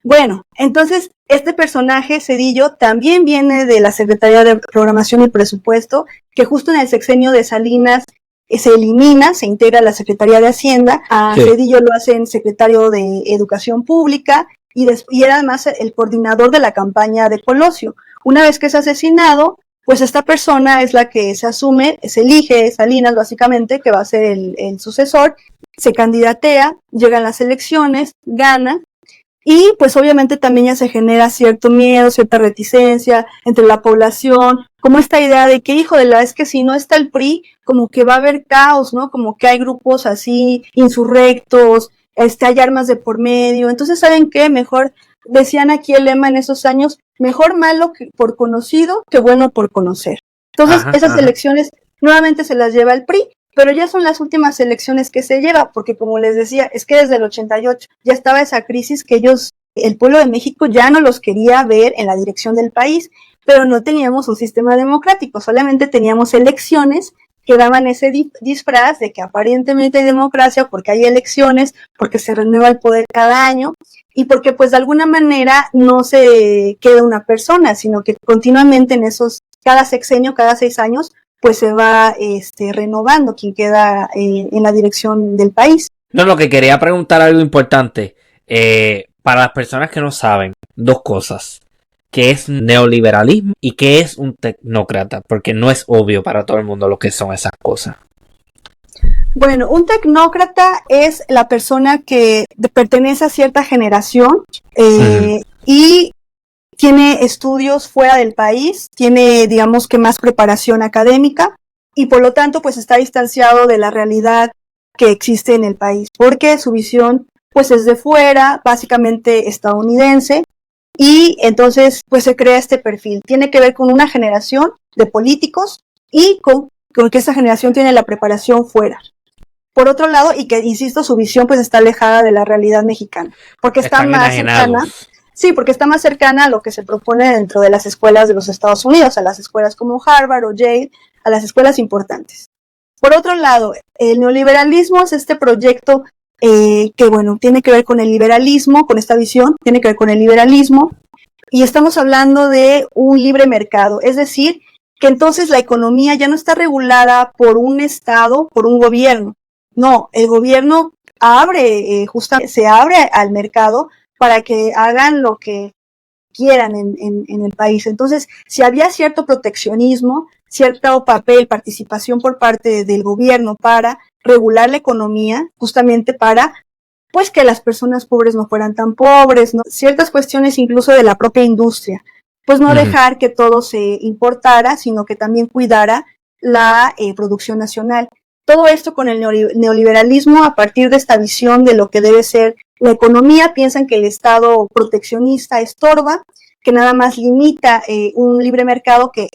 [SPEAKER 2] Bueno, entonces este personaje, Zedillo, también viene de la Secretaría de Programación y Presupuesto, que justo en el sexenio de Salinas se elimina, se integra a la Secretaría de Hacienda, a Zedillo lo hacen secretario de Educación Pública y era además el coordinador de la campaña de Colosio. Una vez que es asesinado, pues esta persona es la que se elige Salinas básicamente, que va a ser el sucesor, se candidatea, llegan las elecciones, gana, y pues obviamente también ya se genera cierto miedo, cierta reticencia entre la población, como esta idea de que, es que si no está el PRI, como que va a haber caos, ¿no? Como que hay grupos así insurrectos, hay armas de por medio. Entonces, ¿saben qué? Mejor, decían aquí el lema en esos años, mejor malo por conocido que bueno por conocer. Entonces, esas elecciones nuevamente se las lleva el PRI, pero ya son las últimas elecciones que se lleva, porque como les decía, es que desde el 88 ya estaba esa crisis que el pueblo de México ya no los quería ver en la dirección del país, pero no teníamos un sistema democrático, solamente teníamos elecciones que daban ese disfraz de que aparentemente hay democracia porque hay elecciones, porque se renueva el poder cada año y porque pues de alguna manera no se queda una persona, sino que continuamente cada sexenio, cada 6 años, pues se va renovando quien queda en la dirección del país.
[SPEAKER 1] No, lo que quería preguntar algo importante. Para las personas que no saben, 2 cosas. ¿Qué es neoliberalismo y qué es un tecnócrata? Porque no es obvio para todo el mundo lo que son esas cosas.
[SPEAKER 2] Bueno, un tecnócrata es la persona que pertenece a cierta generación y tiene estudios fuera del país, tiene, digamos que más preparación académica y por lo tanto pues está distanciado de la realidad que existe en el país, porque su visión pues es de fuera, básicamente estadounidense, y entonces pues se crea este perfil. Tiene que ver con una generación de políticos y con que esa generación tiene la preparación fuera. Por otro lado, y que, insisto, su visión pues está alejada de la realidad mexicana, porque está más cercana. Sí, porque está más cercana a lo que se propone dentro de las escuelas de los Estados Unidos, a las escuelas como Harvard o Yale, a las escuelas importantes. Por otro lado, el neoliberalismo es este proyecto que, bueno, tiene que ver con el liberalismo, con esta visión, tiene que ver con el liberalismo, y estamos hablando de un libre mercado, es decir, que entonces la economía ya no está regulada por un Estado, por un gobierno. No, el gobierno justamente se abre al mercado para que hagan lo que quieran en el país. Entonces, si había cierto proteccionismo, cierto participación por parte del gobierno para regular la economía, justamente para pues que las personas pobres no fueran tan pobres, ¿no? Ciertas cuestiones incluso de la propia industria, pues no dejar que todo se importara, sino que también cuidara la producción nacional. Todo esto con el neoliberalismo a partir de esta visión de lo que debe ser la economía. Piensan que el Estado proteccionista estorba, que nada más limita un libre mercado, que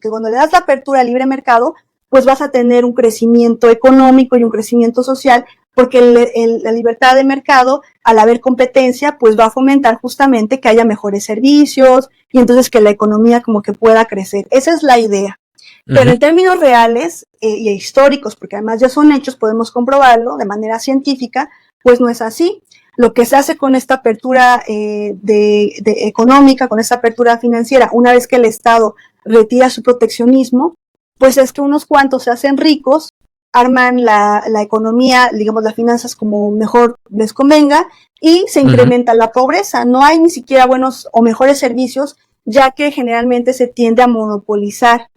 [SPEAKER 2] cuando le das la apertura al libre mercado, pues vas a tener un crecimiento económico y un crecimiento social, porque la libertad de mercado, al haber competencia, pues va a fomentar justamente que haya mejores servicios y entonces que la economía como que pueda crecer. Esa es la idea. Pero en términos reales y históricos, porque además ya son hechos, podemos comprobarlo de manera científica, pues no es así. Lo que se hace con esta apertura económica, con esta apertura financiera, una vez que el Estado retira su proteccionismo, pues es que unos cuantos se hacen ricos, arman la economía, digamos las finanzas como mejor les convenga y se incrementa la pobreza. No hay ni siquiera buenos o mejores servicios, ya que generalmente se tiende a monopolizar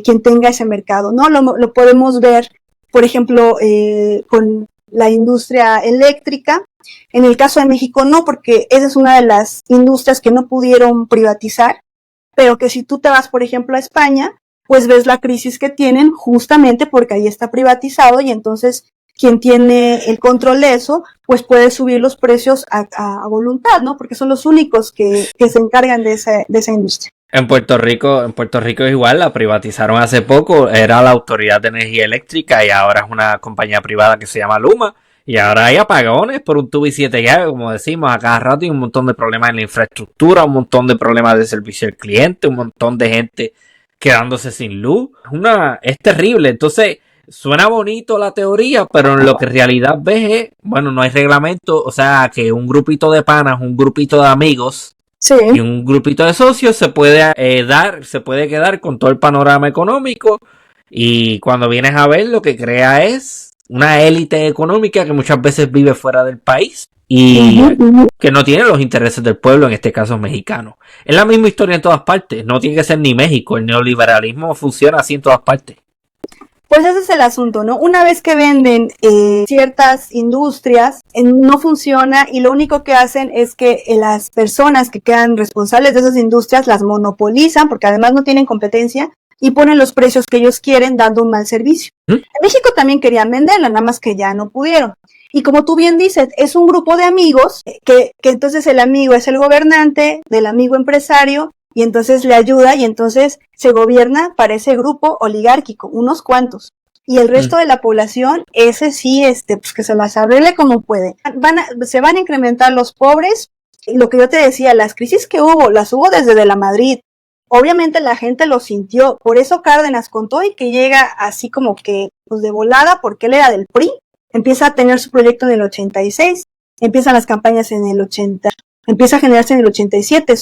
[SPEAKER 2] quien tenga ese mercado, ¿no? Lo podemos ver, por ejemplo, con la industria eléctrica. En el caso de México no, porque esa es una de las industrias que no pudieron privatizar, pero que si tú te vas, por ejemplo, a España, pues ves la crisis que tienen justamente porque ahí está privatizado y entonces quien tiene el control de eso, pues puede subir los precios a voluntad, ¿no? Porque son los únicos que se encargan de esa industria.
[SPEAKER 1] En Puerto Rico es igual, la privatizaron hace poco, era la Autoridad de Energía Eléctrica y ahora es una compañía privada que se llama Luma. Y ahora hay apagones por un tubo y siete llaves, como decimos, a cada rato y un montón de problemas en la infraestructura, un montón de problemas de servicio al cliente, un montón de gente quedándose sin luz. Es terrible. Entonces, suena bonito la teoría, pero en lo que en realidad ves es, bueno, no hay reglamento, o sea, que un grupito de panas, un grupito de amigos
[SPEAKER 2] sí,
[SPEAKER 1] y un grupito de socios se puede quedar con todo el panorama económico y cuando vienes a ver lo que crea es una élite económica que muchas veces vive fuera del país y que no tiene los intereses del pueblo, en este caso mexicano. Es la misma historia en todas partes, no tiene que ser ni México, el neoliberalismo funciona así en todas partes.
[SPEAKER 2] Pues ese es el asunto, ¿no? Una vez que venden ciertas industrias, no funciona y lo único que hacen es que las personas que quedan responsables de esas industrias las monopolizan porque además no tienen competencia y ponen los precios que ellos quieren dando un mal servicio. En México también querían venderla, nada más que ya no pudieron. Y como tú bien dices, es un grupo de amigos que entonces el amigo es el gobernante del amigo empresario y entonces le ayuda y entonces se gobierna para ese grupo oligárquico, unos cuantos. Y el resto de la población, ese sí, pues que se las arregle como puede. Se van a incrementar los pobres y lo que yo te decía, las crisis que hubo, las hubo desde de la Madrid. Obviamente la gente lo sintió, por eso Cárdenas contó y que llega así como que pues de volada porque él era del PRI, empieza a tener su proyecto en el 86, empiezan las campañas en el 80, empieza a generarse en el 87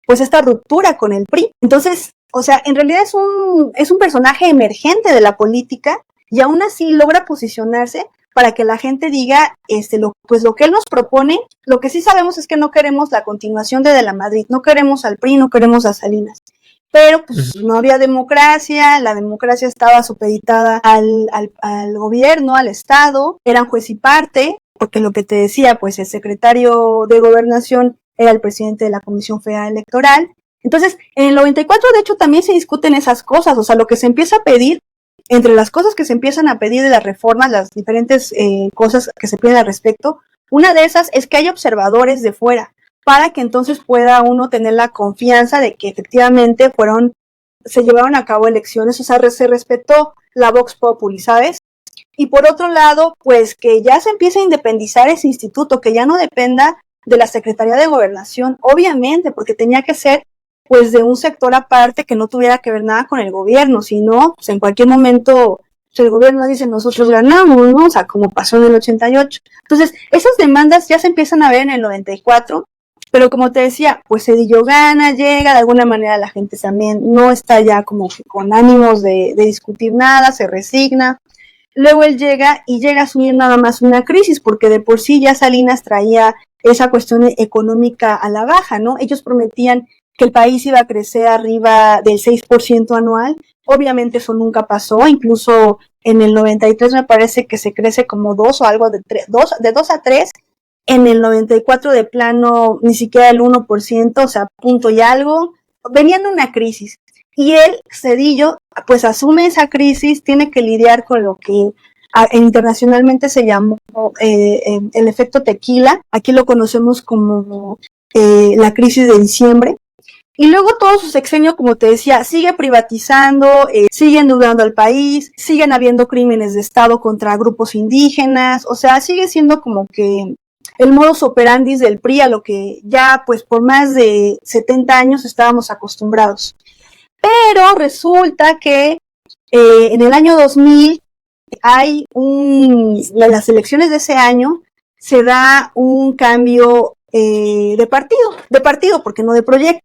[SPEAKER 2] pues esta ruptura con el PRI. Entonces, o sea, en realidad es un personaje emergente de la política y aún así logra posicionarse para que la gente diga, pues lo que él nos propone, lo que sí sabemos es que no queremos la continuación de la Madrid, no queremos al PRI, no queremos a Salinas. Pero pues no había democracia, la democracia estaba supeditada al gobierno, al Estado, eran juez y parte, porque lo que te decía, pues el secretario de Gobernación era el presidente de la Comisión Federal Electoral. Entonces, en el 94, de hecho, también se discuten esas cosas, o sea, lo que se empieza a pedir, entre las cosas que se empiezan a pedir de las reformas, las diferentes cosas que se piden al respecto, una de esas es que haya observadores de fuera, para que entonces pueda uno tener la confianza de que efectivamente se llevaron a cabo elecciones, o sea, se respetó la Vox Populi, ¿sabes? Y por otro lado, pues que ya se empiece a independizar ese instituto, que ya no dependa de la Secretaría de Gobernación, obviamente, porque tenía que ser pues de un sector aparte que no tuviera que ver nada con el gobierno, sino pues en cualquier momento pues, el gobierno dice nosotros ganamos, ¿no? O sea, como pasó en el 88. Entonces, esas demandas ya se empiezan a ver en el 94, pero como te decía, pues Zedillo gana, llega, de alguna manera la gente también no está ya como con ánimos de discutir nada, se resigna. Luego él llega a asumir nada más una crisis, porque de por sí ya Salinas traía esa cuestión económica a la baja, ¿no? Ellos prometían que el país iba a crecer arriba del 6% anual. Obviamente eso nunca pasó, incluso en el 93 me parece que se crece como 2 o algo de 2 a 3. En el 94 de plano ni siquiera el 1%, o sea, punto y algo. Venían de una crisis. Y él, Zedillo, pues asume esa crisis, tiene que lidiar con lo que internacionalmente se llamó el efecto tequila. Aquí lo conocemos como la crisis de diciembre. Y luego todo su sexenio, como te decía, sigue privatizando, sigue endeudando al país, siguen habiendo crímenes de Estado contra grupos indígenas, o sea, sigue siendo como que el modus operandi del PRI a lo que ya pues por más de 70 años estábamos acostumbrados. Pero resulta que en el año 2000 las elecciones de ese año se da un cambio de partido, porque no de proyecto.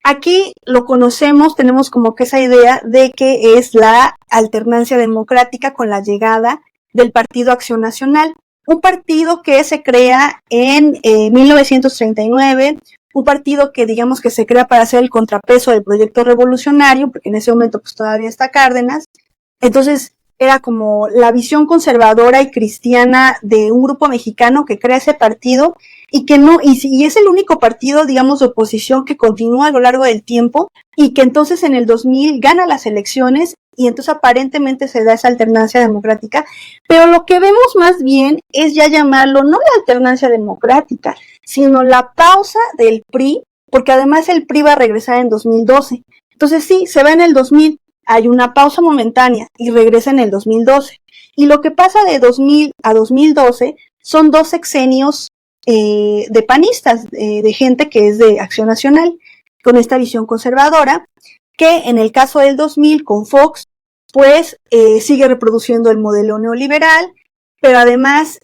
[SPEAKER 2] Aquí lo conocemos, tenemos como que esa idea de que es la alternancia democrática con la llegada del Partido Acción Nacional, un partido que se crea en 1939 un partido que digamos que se crea para hacer el contrapeso del proyecto revolucionario, porque en ese momento pues todavía está Cárdenas. Entonces era como la visión conservadora y cristiana de un grupo mexicano que crea ese partido y que no, y es el único partido, digamos, de oposición que continúa a lo largo del tiempo y que entonces en el 2000 gana las elecciones y entonces aparentemente se da esa alternancia democrática, pero lo que vemos más bien es ya llamarlo no la alternancia democrática, sino la pausa del PRI, porque además el PRI va a regresar en 2012. Entonces sí, se va en el 2000, hay una pausa momentánea y regresa en el 2012. Y lo que pasa de 2000 a 2012 son 2 sexenios de panistas, de gente que es de Acción Nacional, con esta visión conservadora, que en el caso del 2000 con Fox, pues sigue reproduciendo el modelo neoliberal, pero además,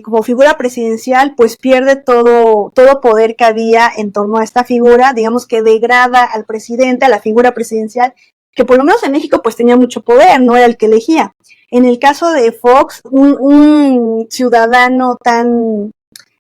[SPEAKER 2] como figura presidencial, pues pierde todo poder que había en torno a esta figura, digamos que degrada al presidente, a la figura presidencial, que por lo menos en México pues tenía mucho poder, no era el que elegía. En el caso de Fox, un ciudadano tan...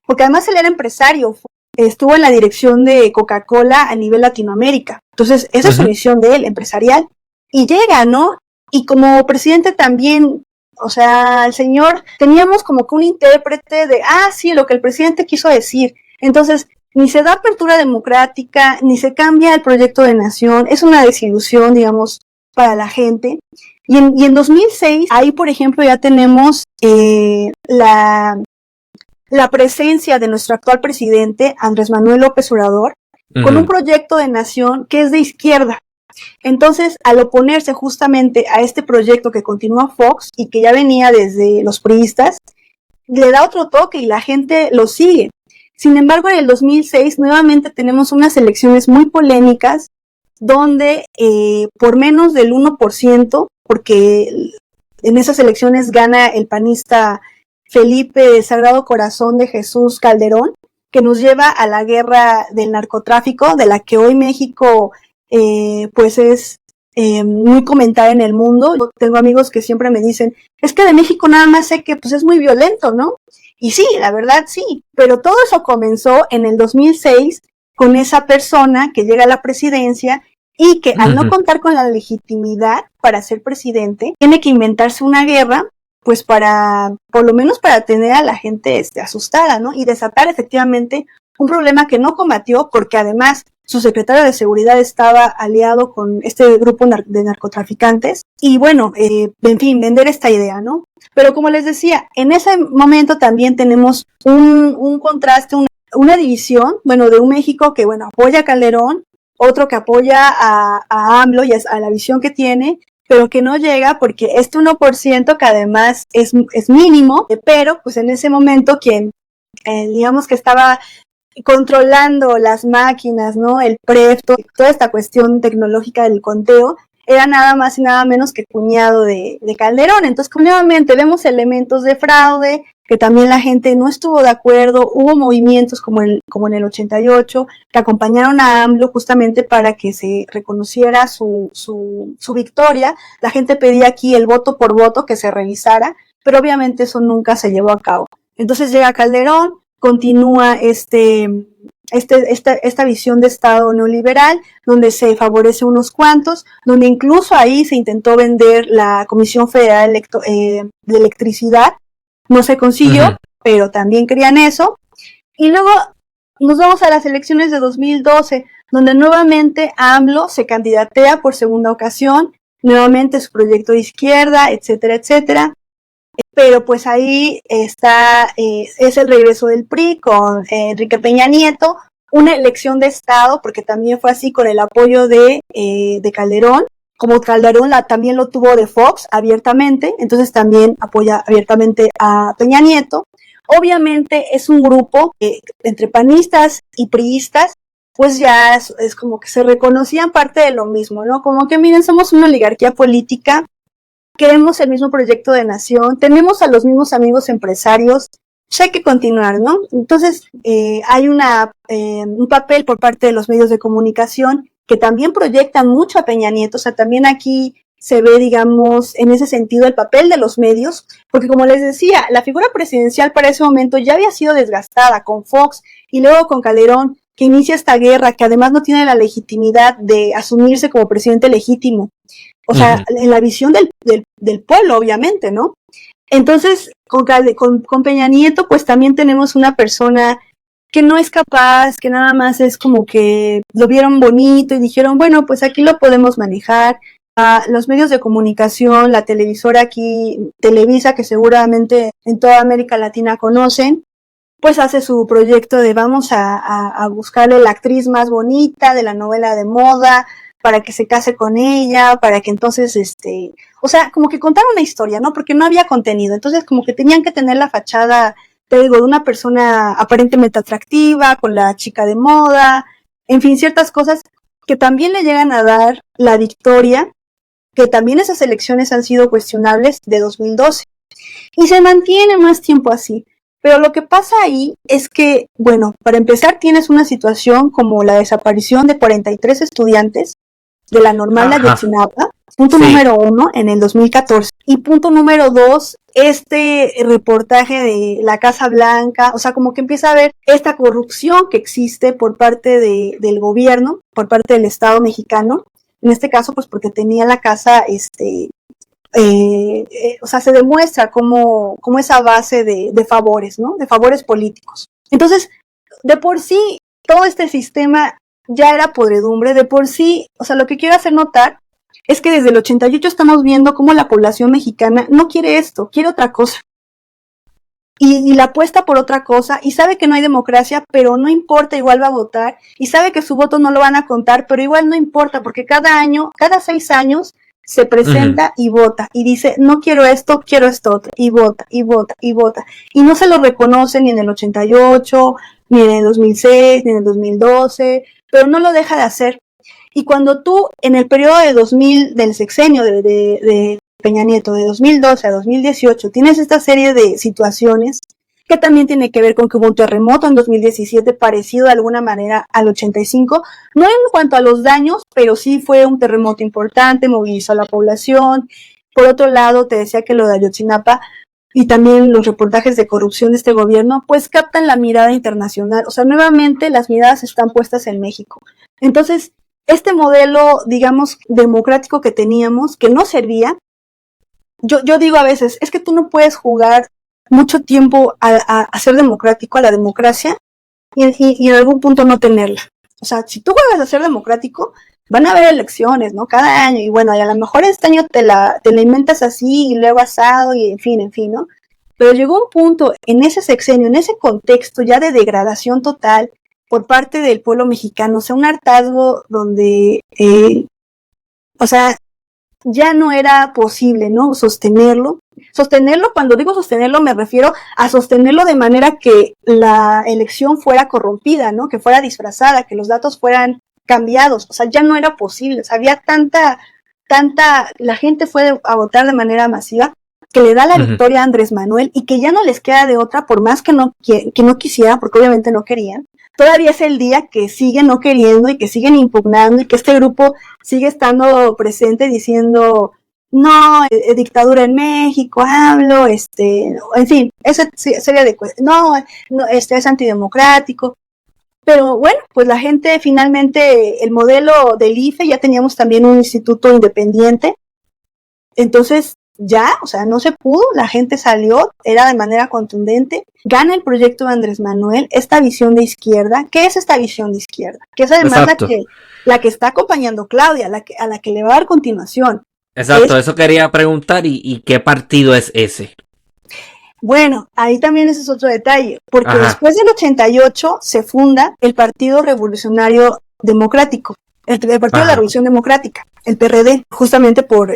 [SPEAKER 2] porque además él era empresario, estuvo en la dirección de Coca-Cola a nivel Latinoamérica. Entonces, esa es su visión de él, empresarial. Y llega, ¿no? Y como presidente también, o sea, el señor, teníamos como que un intérprete de, sí, lo que el presidente quiso decir. Entonces, ni se da apertura democrática, ni se cambia el proyecto de nación, es una desilusión, digamos, para la gente. Y en 2006, ahí, por ejemplo, ya tenemos la presencia de nuestro actual presidente, Andrés Manuel López Obrador, con un proyecto de nación que es de izquierda. Entonces, al oponerse justamente a este proyecto que continúa Fox y que ya venía desde los priistas, le da otro toque y la gente lo sigue. Sin embargo, en el 2006 nuevamente tenemos unas elecciones muy polémicas donde por menos del 1%, porque en esas elecciones gana el panista Felipe Sagrado Corazón de Jesús Calderón, que nos lleva a la guerra del narcotráfico, de la que hoy México pues es muy comentada en el mundo. Yo tengo amigos que siempre me dicen, es que de México nada más sé que pues es muy violento, ¿no? Y sí, la verdad sí, pero todo eso comenzó en el 2006 con esa persona que llega a la presidencia y que al no contar con la legitimidad para ser presidente, tiene que inventarse una guerra, pues para, por lo menos para tener a la gente asustada, ¿no? Y desatar efectivamente un problema que no combatió, porque además su secretario de seguridad estaba aliado con este grupo de narcotraficantes, y bueno, en fin, vender esta idea, ¿no? Pero como les decía, en ese momento también tenemos un contraste, una división, bueno, de un México que, bueno, apoya a Calderón, otro que apoya a AMLO y a la visión que tiene, pero que no llega porque este 1% que además es mínimo, pero pues en ese momento quien, digamos que estaba controlando las máquinas, ¿no? El PREP, toda esta cuestión tecnológica del conteo, era nada más y nada menos que cuñado de Calderón. Entonces, nuevamente vemos elementos de fraude, que también la gente no estuvo de acuerdo, hubo movimientos como en el 88, que acompañaron a AMLO justamente para que se reconociera su victoria. La gente pedía aquí el voto por voto, que se revisara, pero obviamente eso nunca se llevó a cabo. Entonces llega Calderón, continúa esta visión de Estado neoliberal, donde se favorece unos cuantos, donde incluso ahí se intentó vender la Comisión Federal de Electricidad, no se consiguió, pero también querían eso. Y luego nos vamos a las elecciones de 2012, donde nuevamente AMLO se candidatea por segunda ocasión, nuevamente su proyecto de izquierda, etcétera, etcétera. Pero pues ahí está, es el regreso del PRI con Enrique Peña Nieto, una elección de Estado, porque también fue así con el apoyo de Calderón, como Calderón también lo tuvo de Fox abiertamente, entonces también apoya abiertamente a Peña Nieto. Obviamente es un grupo entre panistas y priistas, pues ya es como que se reconocían parte de lo mismo, ¿no? Como que miren, somos una oligarquía política, queremos el mismo proyecto de nación, tenemos a los mismos amigos empresarios, pues hay que continuar, ¿no? Entonces hay un papel por parte de los medios de comunicación que también proyectan mucho a Peña Nieto, o sea, también aquí se ve, digamos, en ese sentido el papel de los medios, porque como les decía, la figura presidencial para ese momento ya había sido desgastada con Fox y luego con Calderón, que inicia esta guerra, que además no tiene la legitimidad de asumirse como presidente legítimo. O sea, en la visión del pueblo, obviamente, ¿no? Entonces, con Peña Nieto, pues también tenemos una persona que no es capaz, que nada más es como que lo vieron bonito y dijeron, bueno, pues aquí lo podemos manejar. Los medios de comunicación, la televisora aquí, Televisa, que seguramente en toda América Latina conocen, pues hace su proyecto de vamos a buscarle la actriz más bonita de la novela de moda para que se case con ella, para que entonces, o sea, como que contar una historia, ¿no? Porque no había contenido, entonces como que tenían que tener la fachada, te digo, de una persona aparentemente atractiva, con la chica de moda, en fin, ciertas cosas que también le llegan a dar la victoria, que también esas elecciones han sido cuestionables de 2012. Y se mantiene más tiempo así. Pero lo que pasa ahí es que, bueno, para empezar tienes una situación como la desaparición de 43 estudiantes de la normal de Ayotzinapa, punto número 1, en el 2014. Y punto número 2, este reportaje de la Casa Blanca, o sea, como que empieza a haber esta corrupción que existe por parte del gobierno, por parte del Estado mexicano, en este caso, pues porque tenía la casa, o sea, se demuestra como esa base de favores, ¿no? De favores políticos. Entonces, de por sí, todo este sistema ya era podredumbre, de por sí, o sea, lo que quiero hacer notar es que desde el 88 estamos viendo cómo la población mexicana no quiere esto, quiere otra cosa. Y la apuesta por otra cosa, y sabe que no hay democracia, pero no importa, igual va a votar, y sabe que su voto no lo van a contar, pero igual no importa, porque cada año, cada 6 años, se presenta y vota, y dice, no quiero esto otro, y vota, y vota, y vota. Y no se lo reconoce ni en el 88, ni en el 2006, ni en el 2012, pero no lo deja de hacer. Y cuando tú, en el periodo de 2000, del sexenio de Peña Nieto, de 2012 a 2018, tienes esta serie de situaciones que también tiene que ver con que hubo un terremoto en 2017 parecido de alguna manera al 85, no en cuanto a los daños, pero sí fue un terremoto importante, movilizó a la población. Por otro lado, te decía que lo de Ayotzinapa y también los reportajes de corrupción de este gobierno, pues captan la mirada internacional. O sea, nuevamente las miradas están puestas en México. Entonces, este modelo, digamos, democrático que teníamos, que no servía, yo digo a veces, es que tú no puedes jugar mucho tiempo a ser democrático, a la democracia, y en algún punto no tenerla. O sea, si tú juegas a ser democrático, van a haber elecciones, ¿no? Cada año, y bueno, y a lo mejor este año te la inventas así, y luego asado, y en fin, ¿no? Pero llegó un punto en ese sexenio, en ese contexto ya de degradación total por parte del pueblo mexicano, o sea, un hartazgo donde, o sea, ya no era posible, ¿no? Sostenerlo, cuando digo sostenerlo me refiero a sostenerlo de manera que la elección fuera corrompida, ¿no? Que fuera disfrazada, que los datos fueran cambiados, o sea, ya no era posible, o sea, había tanta, la gente fue a votar de manera masiva que le da la victoria a Andrés Manuel y que ya no les queda de otra, por más que no quisieran, porque obviamente no querían. Todavía es el día que siguen no queriendo y que siguen impugnando y que este grupo sigue estando presente diciendo, no, dictadura en México, hablo, en fin, eso sería de no, es antidemocrático. Pero bueno, pues la gente finalmente, el modelo del IFE, ya teníamos también un instituto independiente, entonces ya, o sea, no se pudo, la gente salió, era de manera contundente, gana el proyecto de Andrés Manuel, esta visión de izquierda. ¿Qué es esta visión de izquierda? Que es además la que está acompañando Claudia, a la que le va a dar continuación.
[SPEAKER 1] Exacto, eso quería preguntar, ¿y qué partido es ese?
[SPEAKER 2] Bueno, ahí también ese es otro detalle, porque después del 88 se funda el Partido Revolucionario Democrático, el Partido de la Revolución Democrática, el PRD, justamente por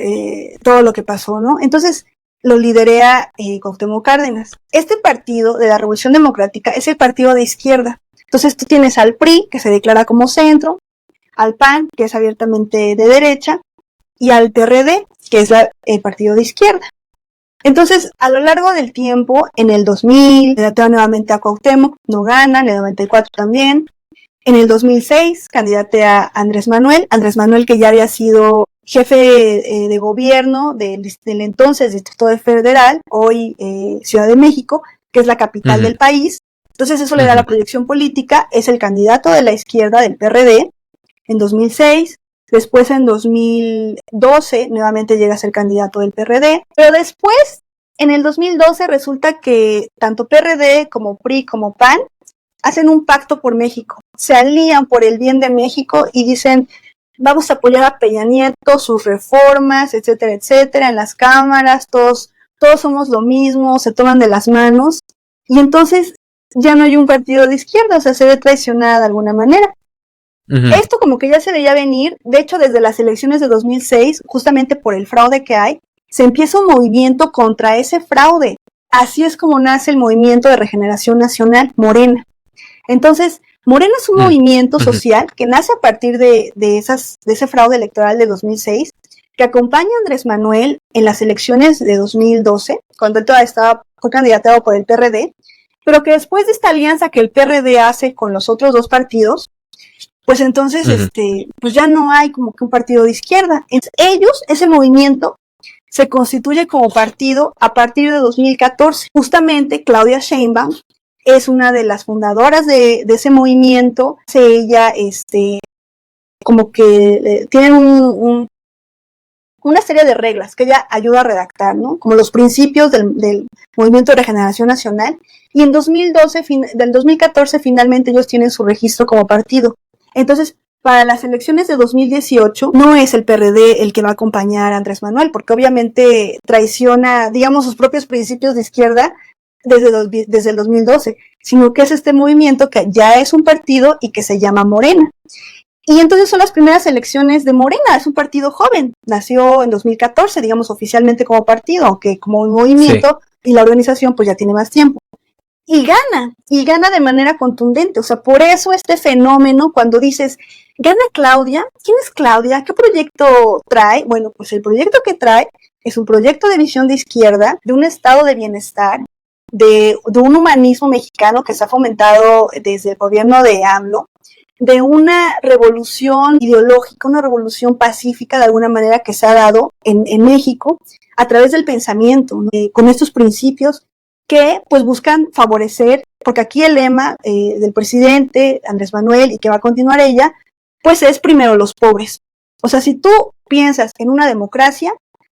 [SPEAKER 2] todo lo que pasó, ¿no? Entonces lo liderea Cuauhtémoc Cárdenas. Este partido de la Revolución Democrática es el partido de izquierda. Entonces tú tienes al PRI, que se declara como centro, al PAN, que es abiertamente de derecha, y al PRD, que es el partido de izquierda. Entonces, a lo largo del tiempo, en el 2000, candidatea nuevamente a Cuauhtémoc, no gana, en el 94 también. En el 2006, candidatea a Andrés Manuel que ya había sido jefe de gobierno del entonces Distrito Federal, hoy Ciudad de México, que es la capital del país. Entonces eso le da la proyección política, es el candidato de la izquierda del PRD en 2006, después en 2012 nuevamente llega a ser candidato del PRD, pero después en el 2012 resulta que tanto PRD como PRI como PAN hacen un pacto por México, se alían por el bien de México y dicen vamos a apoyar a Peña Nieto, sus reformas, etcétera, etcétera, en las cámaras, todos somos lo mismo, se toman de las manos y entonces ya no hay un partido de izquierda, o sea, se ve traicionada de alguna manera. Esto como que ya se veía venir, de hecho desde las elecciones de 2006, justamente por el fraude que hay, se empieza un movimiento contra ese fraude. Así es como nace el Movimiento de Regeneración Nacional, Morena. Entonces, Morena es un movimiento social que nace a partir de ese fraude electoral de 2006, que acompaña a Andrés Manuel en las elecciones de 2012, cuando él todavía fue candidato por el PRD, pero que después de esta alianza que el PRD hace con los otros dos partidos, pues entonces pues ya no hay como que un partido de izquierda. Ellos, ese movimiento, se constituye como partido a partir de 2014. Justamente Claudia Sheinbaum es una de las fundadoras de ese movimiento. Ella, como que tienen una serie de reglas que ella ayuda a redactar, ¿no? Como los principios del Movimiento de Regeneración Nacional. Y en 2014 finalmente ellos tienen su registro como partido. Entonces, para las elecciones de 2018, no es el PRD el que va a acompañar a Andrés Manuel, porque obviamente traiciona, digamos, sus propios principios de izquierda desde el 2012, sino que es este movimiento que ya es un partido y que se llama Morena. Y entonces son las primeras elecciones de Morena, es un partido joven, nació en 2014, digamos, oficialmente como partido, aunque como un movimiento y la organización pues ya tiene más tiempo. Y gana de manera contundente, o sea, por eso este fenómeno, cuando dices, gana Claudia, ¿quién es Claudia? ¿Qué proyecto trae? Bueno, pues el proyecto que trae es un proyecto de visión de izquierda, de un estado de bienestar, de un humanismo mexicano que se ha fomentado desde el gobierno de AMLO, de una revolución ideológica, una revolución pacífica de alguna manera que se ha dado en México a través del pensamiento, ¿no? Con estos principios que pues buscan favorecer, porque aquí el lema del presidente Andrés Manuel y que va a continuar ella, pues es primero los pobres. O sea, si tú piensas en una democracia,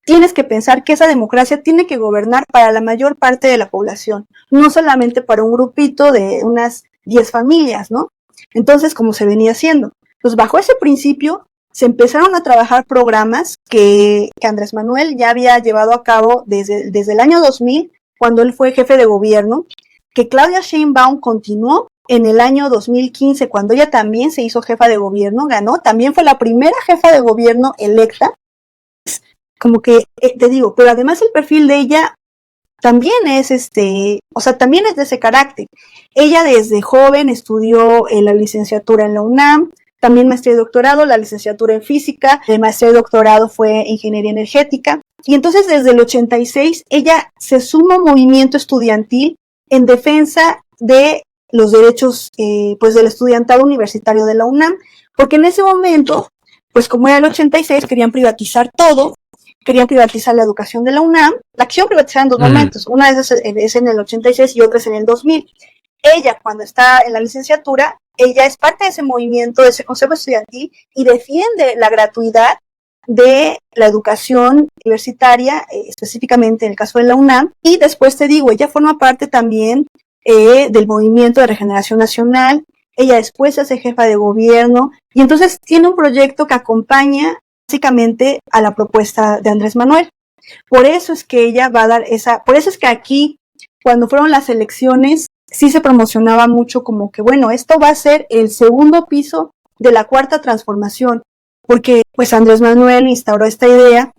[SPEAKER 2] tienes que pensar que esa democracia tiene que gobernar para la mayor parte de la población, no solamente para un grupito de unas 10 familias, ¿no? Entonces, como se venía haciendo. Pues bajo ese principio se empezaron a trabajar programas que Andrés Manuel ya había llevado a cabo desde el año 2000, cuando él fue jefe de gobierno, que Claudia Sheinbaum continuó en el año 2015, cuando ella también se hizo jefa de gobierno, ganó, también fue la primera jefa de gobierno electa. Como que, te digo, pero además el perfil de ella también es o sea, también es de ese carácter. Ella desde joven estudió la licenciatura en la UNAM, también maestría y doctorado, la licenciatura en física, el maestría y doctorado fue ingeniería energética. Y entonces desde el 86 ella se suma a un movimiento estudiantil en defensa de los derechos pues del estudiantado universitario de la UNAM, porque en ese momento, pues como era el 86, querían privatizar todo, querían privatizar la educación de la UNAM, la quisieron privatizar en dos momentos, una es en el 86 y otra es en el 2000. Ella, cuando está en la licenciatura, ella es parte de ese movimiento, de ese consejo estudiantil y defiende la gratuidad de la educación universitaria, específicamente en el caso de la UNAM, y después te digo, ella forma parte también del Movimiento de Regeneración Nacional, ella después se hace jefa de gobierno, y entonces tiene un proyecto que acompaña básicamente a la propuesta de Andrés Manuel. Por eso es que ella va a dar por eso es que aquí, cuando fueron las elecciones, sí se promocionaba mucho como que, bueno, esto va a ser el segundo piso de la cuarta transformación, porque pues Andrés Manuel instauró esta idea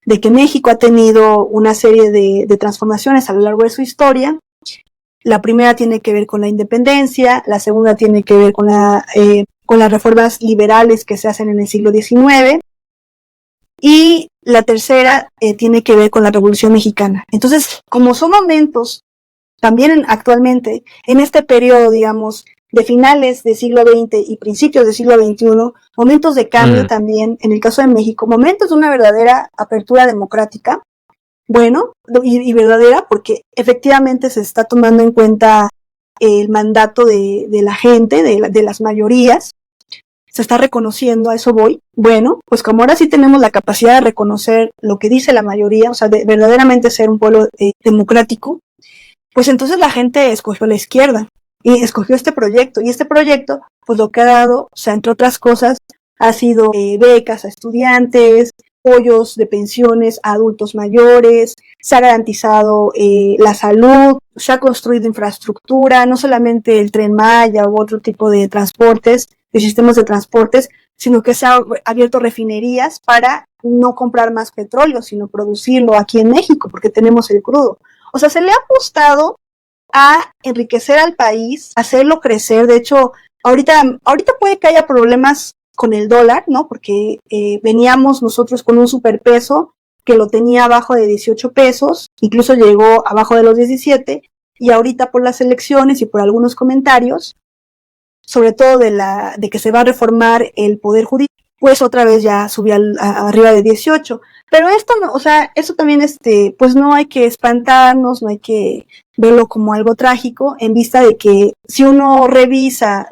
[SPEAKER 2] de que México ha tenido una serie de transformaciones a lo largo de su historia. La primera tiene que ver con la independencia, la segunda tiene que ver con las reformas liberales que se hacen en el siglo XIX, y la tercera tiene que ver con la Revolución Mexicana. Entonces, como son momentos también actualmente, en este periodo, digamos, de finales del siglo XX y principios del siglo XXI, momentos de cambio también, en el caso de México, momentos de una verdadera apertura democrática, bueno, y verdadera porque efectivamente se está tomando en cuenta el mandato de la gente, de las mayorías, se está reconociendo, a eso voy. Bueno, pues como ahora sí tenemos la capacidad de reconocer lo que dice la mayoría, o sea, de verdaderamente ser un pueblo democrático, pues entonces la gente escogió la izquierda y escogió este proyecto. Y este proyecto, pues lo que ha dado, o sea, entre otras cosas, ha sido becas a estudiantes, apoyos de pensiones a adultos mayores, se ha garantizado la salud, se ha construido infraestructura, no solamente el Tren Maya u otro tipo de transportes, de sistemas de transportes, sino que se ha abierto refinerías para no comprar más petróleo, sino producirlo aquí en México, porque tenemos el crudo. O sea, se le ha apostado a enriquecer al país, hacerlo crecer. De hecho, ahorita puede que haya problemas con el dólar, ¿no? Porque veníamos nosotros con un superpeso que lo tenía abajo de 18 pesos, incluso llegó abajo de los 17, y ahorita por las elecciones y por algunos comentarios, sobre todo de que se va a reformar el Poder Judicial, pues otra vez ya subió arriba de 18. Pero esto no, o sea, eso también, pues no hay que espantarnos, no hay que verlo como algo trágico, en vista de que si uno revisa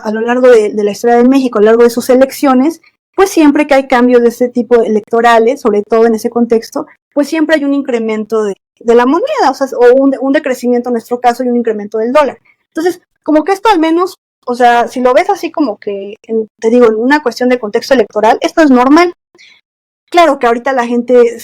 [SPEAKER 2] a lo largo de la historia de México, a lo largo de sus elecciones, pues siempre que hay cambios de este tipo electorales, sobre todo en ese contexto, pues siempre hay un incremento de la moneda, o sea, o un decrecimiento en nuestro caso y un incremento del dólar. Entonces, como que esto al menos, o sea, si lo ves así como que, te digo, en una cuestión de contexto electoral, esto es normal. Claro que ahorita la gente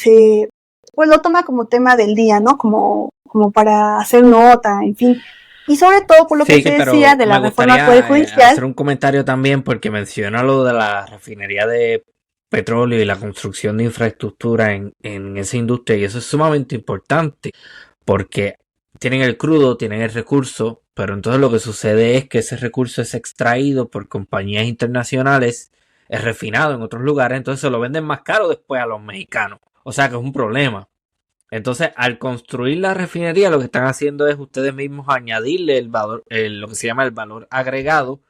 [SPEAKER 2] pues lo toma como tema del día, ¿no? Como para hacer nota, en fin. Y sobre todo por lo que se decía de la reforma al Poder Judicial.
[SPEAKER 1] Hacer un comentario también porque menciona lo de la refinería de petróleo y la construcción de infraestructura en esa industria, y eso es sumamente importante porque tienen el crudo, tienen el recurso, pero entonces lo que sucede es que ese recurso es extraído por compañías internacionales, es refinado en otros lugares, entonces se lo venden más caro después a los mexicanos. O sea que es un problema. Entonces, al construir la refinería, lo que están haciendo es ustedes mismos añadirle el valor, lo que se llama el valor agregado,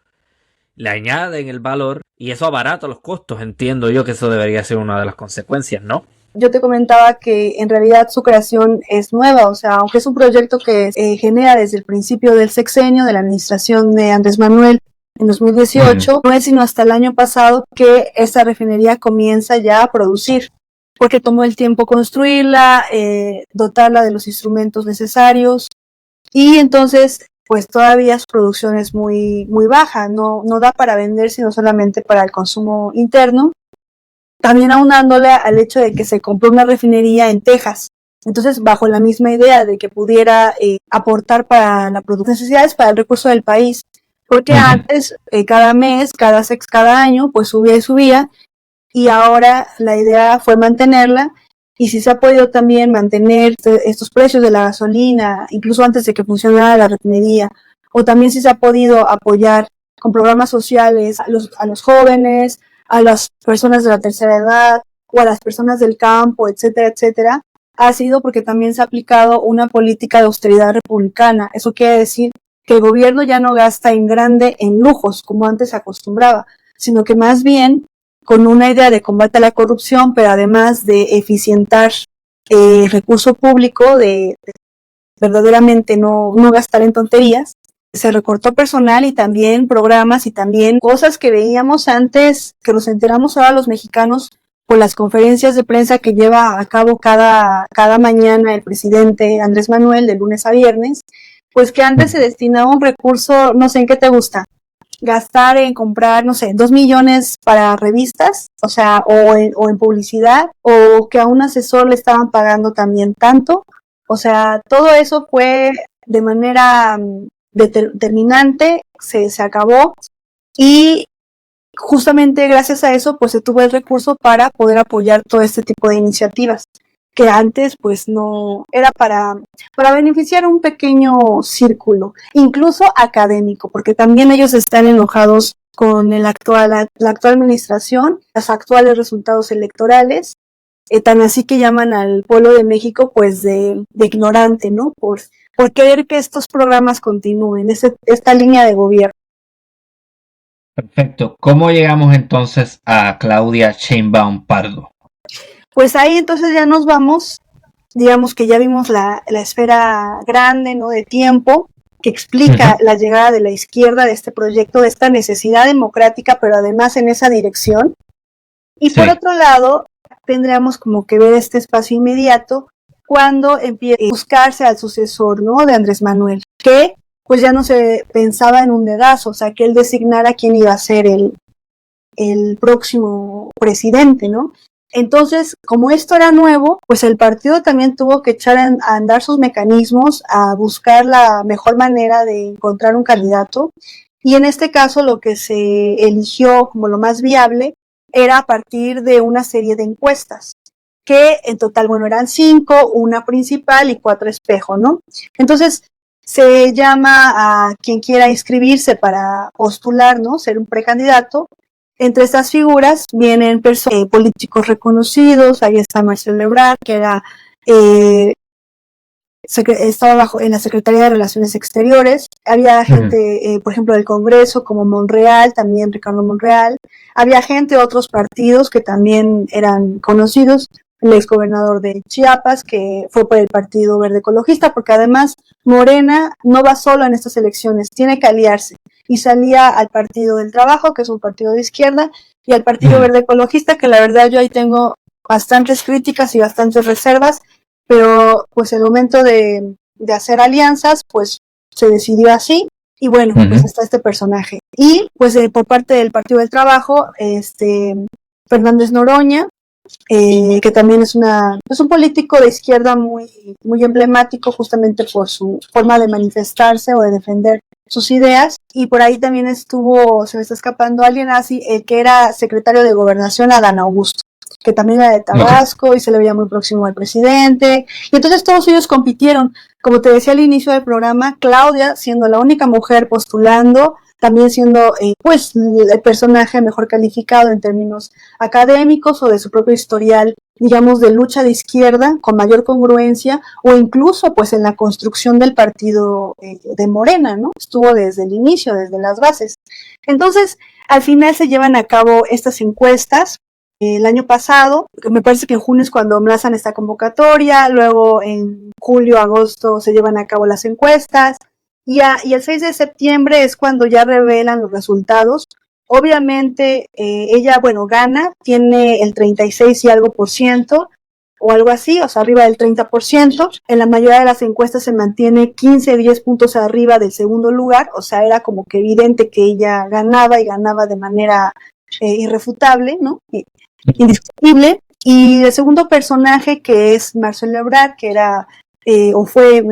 [SPEAKER 1] le añaden el valor y eso abarata los costos. Entiendo yo que eso debería ser una de las consecuencias, ¿no?
[SPEAKER 2] Yo te comentaba que en realidad su creación es nueva, o sea, aunque es un proyecto que genera desde el principio del sexenio de la administración de Andrés Manuel en 2018, no es sino hasta el año pasado que esta refinería comienza ya a producir, porque tomó el tiempo construirla, dotarla de los instrumentos necesarios, y entonces pues todavía su producción es muy, muy baja, no da para vender, sino solamente para el consumo interno. También aunándole al hecho de que se compró una refinería en Texas. Entonces, bajo la misma idea de que pudiera aportar para la producción de necesidades, para el recurso del país. Porque antes, cada mes, cada año, pues subía y subía. Y ahora la idea fue mantenerla. Y si se ha podido también mantener estos precios de la gasolina, incluso antes de que funcionara la refinería, o también si se ha podido apoyar con programas sociales a los jóvenes, a las personas de la tercera edad o a las personas del campo, etcétera, etcétera, ha sido porque también se ha aplicado una política de austeridad republicana. Eso quiere decir que el gobierno ya no gasta en grande en lujos como antes se acostumbraba, sino que más bien con una idea de combate a la corrupción, pero además de eficientar recurso público, de verdaderamente no gastar en tonterías, se recortó personal y también programas y también cosas que veíamos antes, que nos enteramos ahora los mexicanos por las conferencias de prensa que lleva a cabo cada mañana el presidente Andrés Manuel de lunes a viernes, pues que antes se destinaba un recurso, no sé en qué te gusta, gastar en comprar, no sé, 2 millones para revistas, o sea, o en publicidad, o que a un asesor le estaban pagando también tanto, o sea, todo eso fue de manera determinante, se acabó, y justamente gracias a eso pues se tuvo el recurso para poder apoyar todo este tipo de iniciativas que antes pues no era para beneficiar a un pequeño círculo, incluso académico, porque también ellos están enojados con la actual administración, los actuales resultados electorales, tan así que llaman al pueblo de México pues de ignorante, ¿no? Por querer que estos programas continúen, esta línea de gobierno.
[SPEAKER 1] Perfecto. ¿Cómo llegamos entonces a Claudia Sheinbaum Pardo?
[SPEAKER 2] Pues ahí entonces ya nos vamos, digamos que ya vimos la esfera grande, ¿no? De tiempo, que explica la llegada de la izquierda de este proyecto, de esta necesidad democrática, pero además en esa dirección. Y por otro lado, tendríamos como que ver este espacio inmediato cuando empieza a buscarse al sucesor, ¿no?, de Andrés Manuel, que pues ya no se pensaba en un dedazo, o sea, que él designara quién iba a ser el próximo presidente, ¿no? Entonces, como esto era nuevo, pues el partido también tuvo que echar a andar sus mecanismos a buscar la mejor manera de encontrar un candidato, y en este caso lo que se eligió como lo más viable era a partir de una serie de encuestas, que en total, bueno, eran 5, una principal y 4 espejo, ¿no? Entonces, se llama a quien quiera inscribirse para postular, ¿no?, ser un precandidato. Entre estas figuras vienen políticos reconocidos. Ahí está Marcelo Ebrard, que era estaba en la Secretaría de Relaciones Exteriores. Había gente, por ejemplo, del Congreso, como Monreal, también Ricardo Monreal. Había gente de otros partidos que también eran conocidos. El exgobernador de Chiapas, que fue por el Partido Verde Ecologista, porque además Morena no va solo en estas elecciones, tiene que aliarse. Y salía al Partido del Trabajo, que es un partido de izquierda, y al Partido Verde Ecologista, que la verdad yo ahí tengo bastantes críticas y bastantes reservas, pero pues el momento de hacer alianzas, pues se decidió así, y bueno, pues está este personaje. Y pues por parte del Partido del Trabajo, Fernández Noroña, que también es un político de izquierda muy, muy emblemático, justamente por su forma de manifestarse o de defender sus ideas. Y por ahí también se me está escapando alguien así, el que era secretario de Gobernación, Adán Augusto, que también era de Tabasco y se le veía muy próximo al presidente. Y entonces todos ellos compitieron. Como te decía al inicio del programa, Claudia, siendo la única mujer postulando, también siendo pues el personaje mejor calificado en términos académicos o de su propio historial, digamos, de lucha de izquierda con mayor congruencia, o incluso pues en la construcción del partido de Morena, ¿no? Estuvo desde el inicio, desde las bases. Entonces, al final se llevan a cabo estas encuestas. El año pasado, me parece que en junio es cuando lanzan esta convocatoria, luego en julio, agosto se llevan a cabo las encuestas, y el 6 de septiembre es cuando ya revelan los resultados. Obviamente ella, bueno, gana, tiene el 36 y algo por ciento, o algo así, o sea, arriba del 30%. En la mayoría de las encuestas se mantiene 15, 10 puntos arriba del segundo lugar, o sea, era como que evidente que ella ganaba, y ganaba de manera irrefutable, ¿no? Indiscutible. Y el segundo personaje, que es Marcelo Ebrard, que era o fue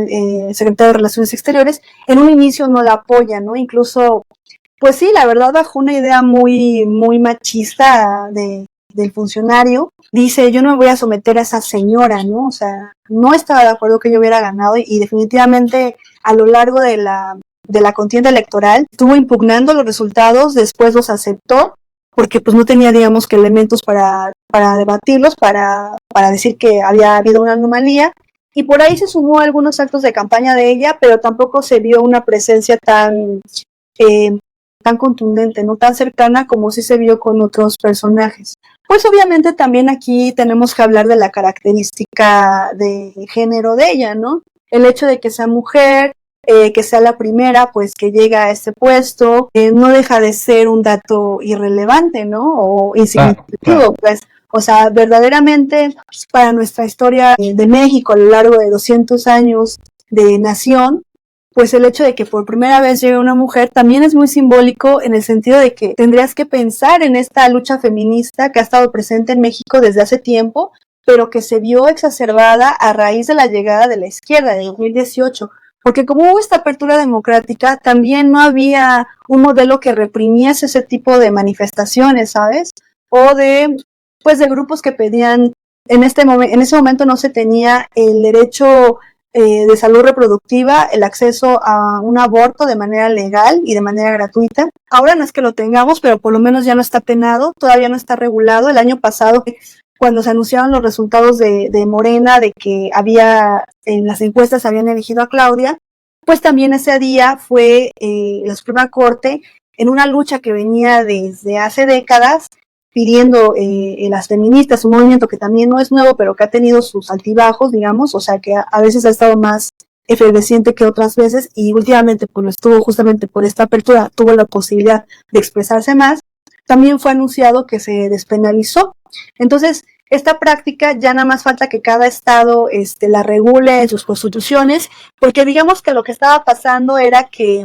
[SPEAKER 2] secretario de Relaciones Exteriores, en un inicio no la apoya, ¿no? Incluso, pues sí, la verdad, bajo una idea muy, muy machista del funcionario, dice: yo no me voy a someter a esa señora, ¿no? O sea, no estaba de acuerdo que yo hubiera ganado, y definitivamente a lo largo de la contienda electoral estuvo impugnando los resultados, después los aceptó, porque pues no tenía, digamos, que elementos para debatirlos, para decir que había habido una anomalía. Y por ahí se sumó a algunos actos de campaña de ella, pero tampoco se vio una presencia tan contundente, no tan cercana como sí se vio con otros personajes. Pues obviamente también aquí tenemos que hablar de la característica de género de ella, ¿no? El hecho de que sea mujer, que sea la primera, pues, que llega a este puesto, no deja de ser un dato irrelevante, ¿no? O insignificativo, pues. O sea, verdaderamente para nuestra historia de México a lo largo de 200 años de nación, pues el hecho de que por primera vez llegue una mujer también es muy simbólico, en el sentido de que tendrías que pensar en esta lucha feminista que ha estado presente en México desde hace tiempo, pero que se vio exacerbada a raíz de la llegada de la izquierda de 2018. Porque como hubo esta apertura democrática, también no había un modelo que reprimiese ese tipo de manifestaciones, ¿sabes? O de grupos que pedían, en ese momento no se tenía el derecho de salud reproductiva, el acceso a un aborto de manera legal y de manera gratuita. Ahora no es que lo tengamos, pero por lo menos ya no está penado, todavía no está regulado. El año pasado, cuando se anunciaron los resultados de Morena, de que en las encuestas habían elegido a Claudia, pues también ese día fue la Suprema Corte, en una lucha que venía desde hace décadas, pidiendo las feministas, un movimiento que también no es nuevo, pero que ha tenido sus altibajos, digamos, o sea, que a veces ha estado más efervesciente que otras veces, y últimamente cuando estuvo justamente por esta apertura, tuvo la posibilidad de expresarse más, también fue anunciado que se despenalizó. Entonces, esta práctica ya nada más falta que cada estado la regule en sus constituciones, porque digamos que lo que estaba pasando era que,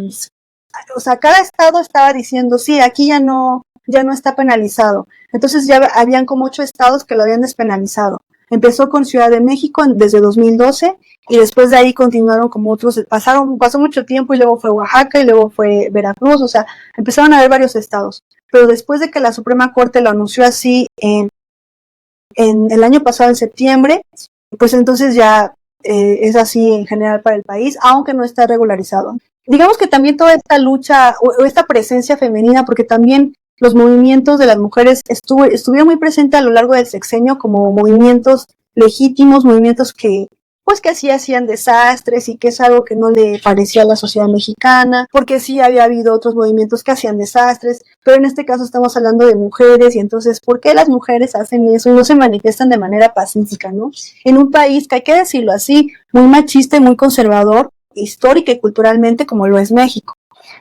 [SPEAKER 2] o sea, cada estado estaba diciendo, sí, aquí ya no está penalizado. Entonces ya habían como 8 estados que lo habían despenalizado. Empezó con Ciudad de México desde 2012 y después de ahí continuaron como otros, pasó mucho tiempo y luego fue Oaxaca y luego fue Veracruz, o sea, empezaron a haber varios estados. Pero después de que la Suprema Corte lo anunció así en el año pasado, en septiembre, pues entonces ya es así en general para el país, aunque no está regularizado. Digamos que también toda esta lucha o esta presencia femenina, porque también los movimientos de las mujeres estuvieron muy presentes a lo largo del sexenio como movimientos legítimos, movimientos que pues que sí hacían desastres y que es algo que no le parecía a la sociedad mexicana, porque sí había habido otros movimientos que hacían desastres, pero en este caso estamos hablando de mujeres y entonces, ¿por qué las mujeres hacen eso y no se manifiestan de manera pacífica, no? En un país que hay que decirlo así, muy machista y muy conservador, histórica y culturalmente como lo es México.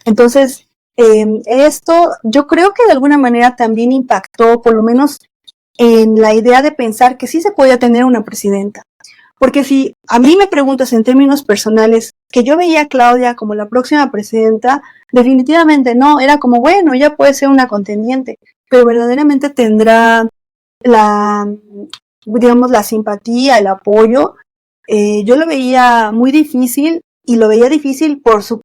[SPEAKER 2] Entonces, esto yo creo que de alguna manera también impactó, por lo menos en la idea de pensar que sí se podía tener una presidenta. Porque si a mí me preguntas en términos personales que yo veía a Claudia como la próxima presidenta, definitivamente no, era como, bueno, ella puede ser una contendiente, pero verdaderamente tendrá digamos, la simpatía, el apoyo. Yo lo veía muy difícil y lo veía difícil por su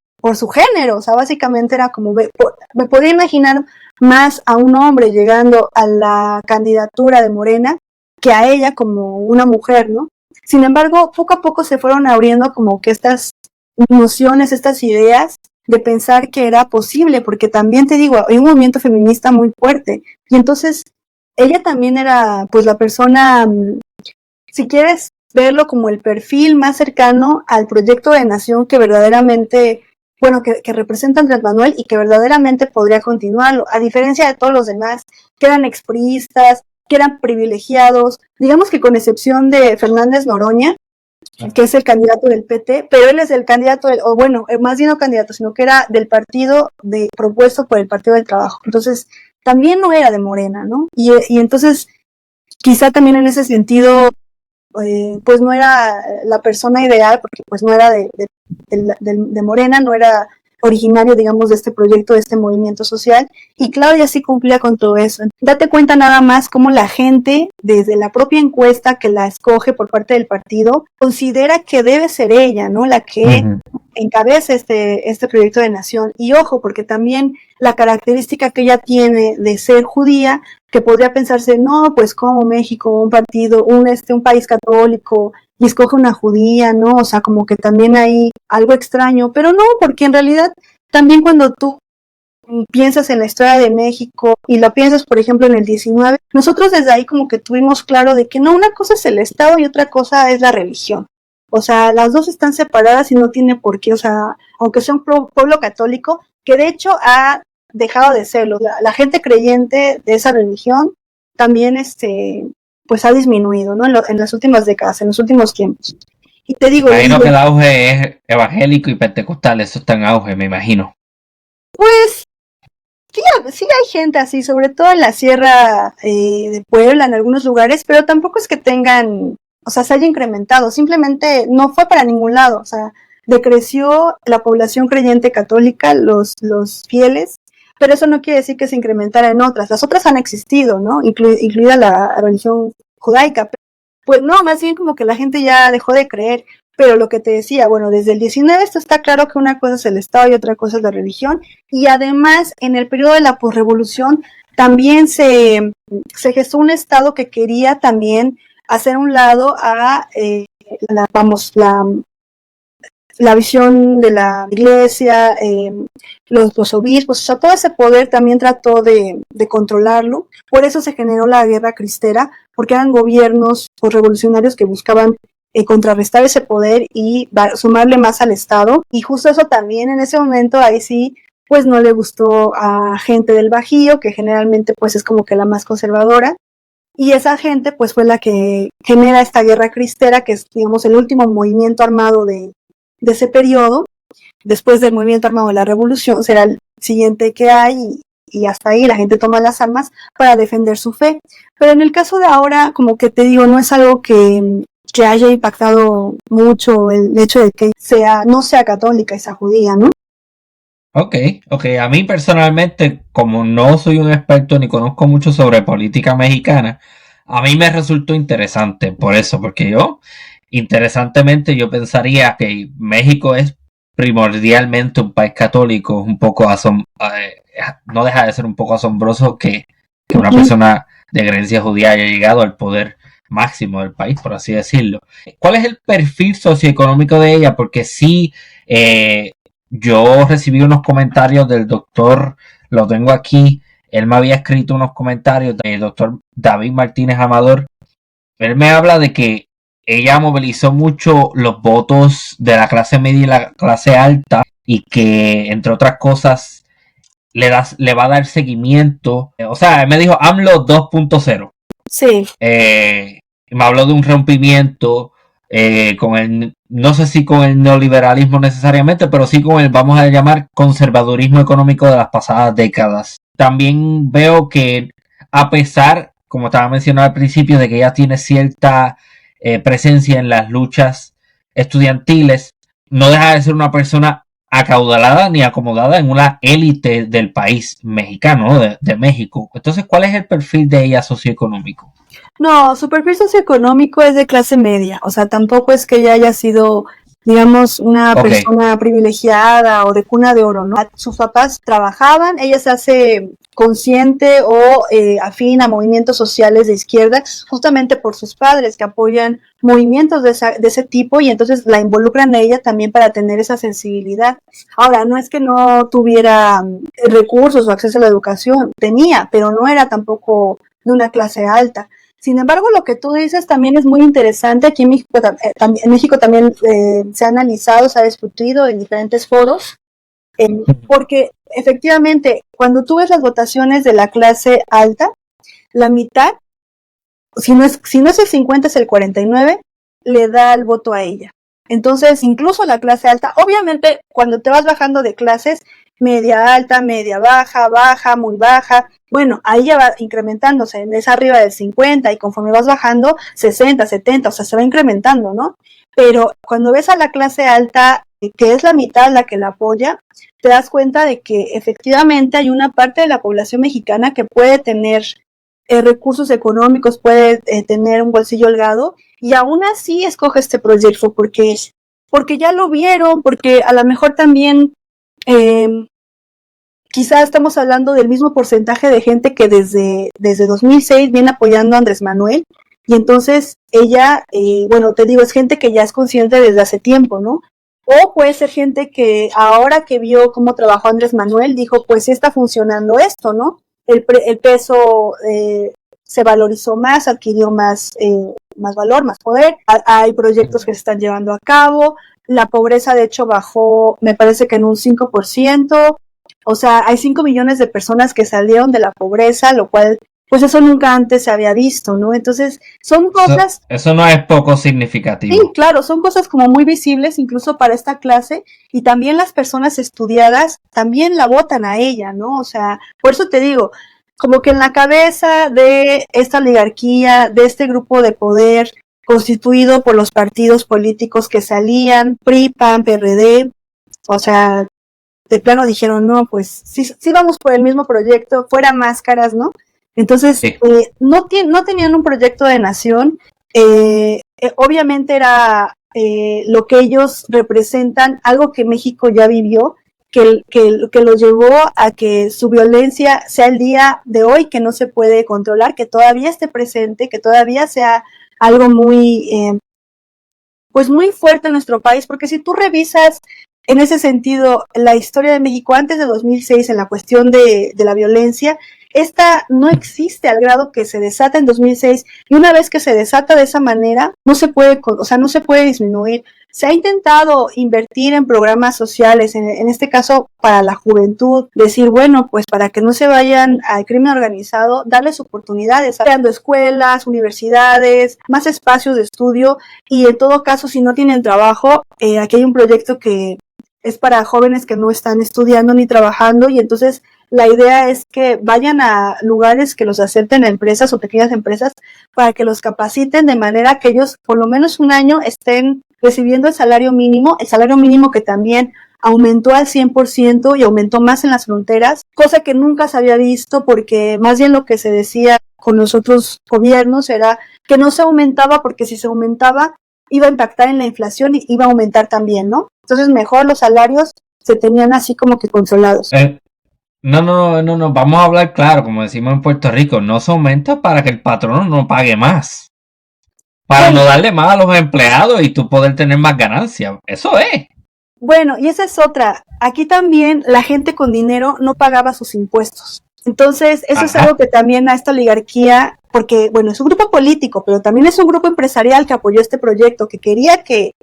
[SPEAKER 2] género, o sea, básicamente era como, me podía imaginar más a un hombre llegando a la candidatura de Morena que a ella como una mujer, ¿no? Sin embargo, poco a poco se fueron abriendo como que estas nociones, estas ideas de pensar que era posible, porque también te digo, hay un movimiento feminista muy fuerte, y entonces ella también era pues la persona, si quieres verlo como el perfil más cercano al proyecto de nación que verdaderamente, bueno, que representa Andrés Manuel y que verdaderamente podría continuarlo, a diferencia de todos los demás, que eran expriistas, que eran privilegiados, digamos que con excepción de Fernández Noroña, que es el candidato del PT, pero él es el candidato, o bueno, más bien no candidato, sino que era del partido propuesto por el Partido del Trabajo. Entonces, también no era de Morena, ¿no? Y entonces, quizá también en ese sentido, pues no era la persona ideal, porque pues no era de Morena, no era originario, digamos, de este proyecto, de este movimiento social, y Claudia sí cumplía con todo eso. Date cuenta nada más cómo la gente, desde la propia encuesta que la escoge por parte del partido, considera que debe ser ella, ¿no? La que encabece este proyecto de nación. Y ojo, porque también la característica que ella tiene de ser judía, que podría pensarse, no, pues como México, un partido, un país católico, y escoge una judía, ¿no? O sea, como que también hay algo extraño, pero no, porque en realidad también cuando tú piensas en la historia de México y lo piensas, por ejemplo, en el 19, nosotros desde ahí como que tuvimos claro de que no, una cosa es el Estado y otra cosa es la religión. O sea, las dos están separadas y no tiene por qué, o sea, aunque sea un pueblo católico, que de hecho ha dejado de serlo. La gente creyente de esa religión también pues ha disminuido, ¿no? En las últimas décadas, en los últimos tiempos. Y te digo,
[SPEAKER 3] imagino que el auge es evangélico y pentecostal, eso está en auge, me imagino.
[SPEAKER 2] Pues sí hay gente así, sobre todo en la sierra de Puebla, en algunos lugares, pero tampoco es que tengan, o sea, se haya incrementado, simplemente no fue para ningún lado, o sea, decreció la población creyente católica, los fieles, pero eso no quiere decir que se incrementara en otras. Las otras han existido, ¿no? Incluida la religión judaica. Pues no, más bien como que la gente ya dejó de creer. Pero lo que te decía, bueno, desde el 19 esto está claro que una cosa es el Estado y otra cosa es la religión. Y además, en el periodo de la posrevolución, también se gestó un Estado que quería también hacer un lado a la visión de la iglesia, los obispos, o sea, todo ese poder también trató de controlarlo. Por eso se generó la guerra cristera, porque eran gobiernos revolucionarios que buscaban contrarrestar ese poder y sumarle más al Estado. Y justo eso también en ese momento, ahí sí, pues no le gustó a gente del Bajío, que generalmente pues es como que la más conservadora. Y esa gente pues fue la que genera esta guerra cristera, que es, digamos, el último movimiento armado de de ese periodo, después del movimiento armado de la revolución, será el siguiente que hay y hasta ahí la gente toma las armas para defender su fe. Pero en el caso de ahora, como que te digo, no es algo que haya impactado mucho el hecho de que no sea católica y sea judía, ¿no?
[SPEAKER 3] Ok. A mí personalmente, como no soy un experto ni conozco mucho sobre política mexicana, a mí me resultó interesante por eso, porque interesantemente, yo pensaría que México es primordialmente un país católico, un poco no deja de ser un poco asombroso que una persona de creencia judía haya llegado al poder máximo del país, por así decirlo. ¿Cuál es el perfil socioeconómico de ella? Porque sí, yo recibí unos comentarios del doctor, lo tengo aquí, él me había escrito unos comentarios del doctor David Martínez Amador. Él me habla de que ella movilizó mucho los votos de la clase media y la clase alta y que, entre otras cosas, le va a dar seguimiento. O sea, él me dijo AMLO 2.0.
[SPEAKER 2] Sí.
[SPEAKER 3] Me habló de un rompimiento no sé si con el neoliberalismo necesariamente, pero sí con el, vamos a llamar, conservadurismo económico de las pasadas décadas. También veo que, a pesar, como estaba mencionando al principio, de que ella tiene cierta presencia en las luchas estudiantiles, no deja de ser una persona acaudalada ni acomodada en una élite del país mexicano, ¿no? de México. Entonces, ¿cuál es el perfil de ella socioeconómico?
[SPEAKER 2] No, su perfil socioeconómico es de clase media, o sea, tampoco es que ella haya sido, digamos, una persona privilegiada o de cuna de oro, ¿no? Sus papás trabajaban, ella se hace consciente o afín a movimientos sociales de izquierda, justamente por sus padres que apoyan movimientos de ese tipo y entonces la involucran a ella también para tener esa sensibilidad. Ahora, no es que no tuviera recursos o acceso a la educación, tenía, pero no era tampoco de una clase alta. Sin embargo, lo que tú dices también es muy interesante. Aquí en México también se ha analizado, se ha discutido en diferentes foros, porque efectivamente, cuando tú ves las votaciones de la clase alta, la mitad, si no es el 50, es el 49, le da el voto a ella. Entonces, incluso la clase alta, obviamente, cuando te vas bajando de clases, media alta, media baja, baja, muy baja, bueno, ahí ya va incrementándose, es arriba del 50 y conforme vas bajando, 60, 70, o sea, se va incrementando, ¿no? Pero cuando ves a la clase alta, que es la mitad la que la apoya, te das cuenta de que efectivamente hay una parte de la población mexicana que puede tener recursos económicos, puede tener un bolsillo holgado y aún así escoge este proyecto porque ya lo vieron, porque a lo mejor también quizás estamos hablando del mismo porcentaje de gente que desde 2006 viene apoyando a Andrés Manuel y entonces ella, bueno, te digo, es gente que ya es consciente desde hace tiempo, ¿no? O puede ser gente que ahora que vio cómo trabajó Andrés Manuel dijo, pues sí está funcionando esto, ¿no? El peso se valorizó más, adquirió más valor, más poder. Hay proyectos que se están llevando a cabo. La pobreza, de hecho, bajó, me parece que en un 5%. O sea, hay 5 millones de personas que salieron de la pobreza, lo cual, pues eso nunca antes se había visto, ¿no? Entonces, son cosas...
[SPEAKER 3] Eso no es poco significativo.
[SPEAKER 2] Sí, claro, son cosas como muy visibles incluso para esta clase y también las personas estudiadas también la votan a ella, ¿no? O sea, por eso te digo, como que en la cabeza de esta oligarquía, de este grupo de poder constituido por los partidos políticos que salían, PRI, PAN, PRD, o sea, de plano dijeron, no, pues sí vamos por el mismo proyecto, fuera máscaras, ¿no? Entonces, sí. No tenían un proyecto de nación, obviamente era lo que ellos representan, algo que México ya vivió, que lo llevó a que su violencia sea el día de hoy, que no se puede controlar, que todavía esté presente, que todavía sea algo muy, pues muy fuerte en nuestro país, porque si tú revisas en ese sentido la historia de México antes de 2006 en la cuestión de la violencia, esta no existe al grado que se desata en 2006, y una vez que se desata de esa manera, no se puede disminuir. Se ha intentado invertir en programas sociales, en este caso para la juventud, decir, bueno, pues para que no se vayan al crimen organizado, darles oportunidades, creando escuelas, universidades, más espacios de estudio, y en todo caso, si no tienen trabajo, aquí hay un proyecto que es para jóvenes que no están estudiando ni trabajando, y entonces la idea es que vayan a lugares que los acepten, empresas o pequeñas empresas, para que los capaciten de manera que ellos por lo menos un año estén recibiendo el salario mínimo que también aumentó al 100% y aumentó más en las fronteras, cosa que nunca se había visto, porque más bien lo que se decía con los otros gobiernos era que no se aumentaba, porque si se aumentaba iba a impactar en la inflación y iba a aumentar también, ¿no? Entonces mejor los salarios se tenían así como que controlados.
[SPEAKER 3] No, vamos a hablar claro, como decimos en Puerto Rico, no se aumenta para que el patrono no pague más, para no darle más a los empleados y tú poder tener más ganancias, eso es.
[SPEAKER 2] Bueno, y esa es otra, aquí también la gente con dinero no pagaba sus impuestos, entonces eso es algo que también a esta oligarquía, porque bueno, es un grupo político, pero también es un grupo empresarial que apoyó este proyecto, que quería que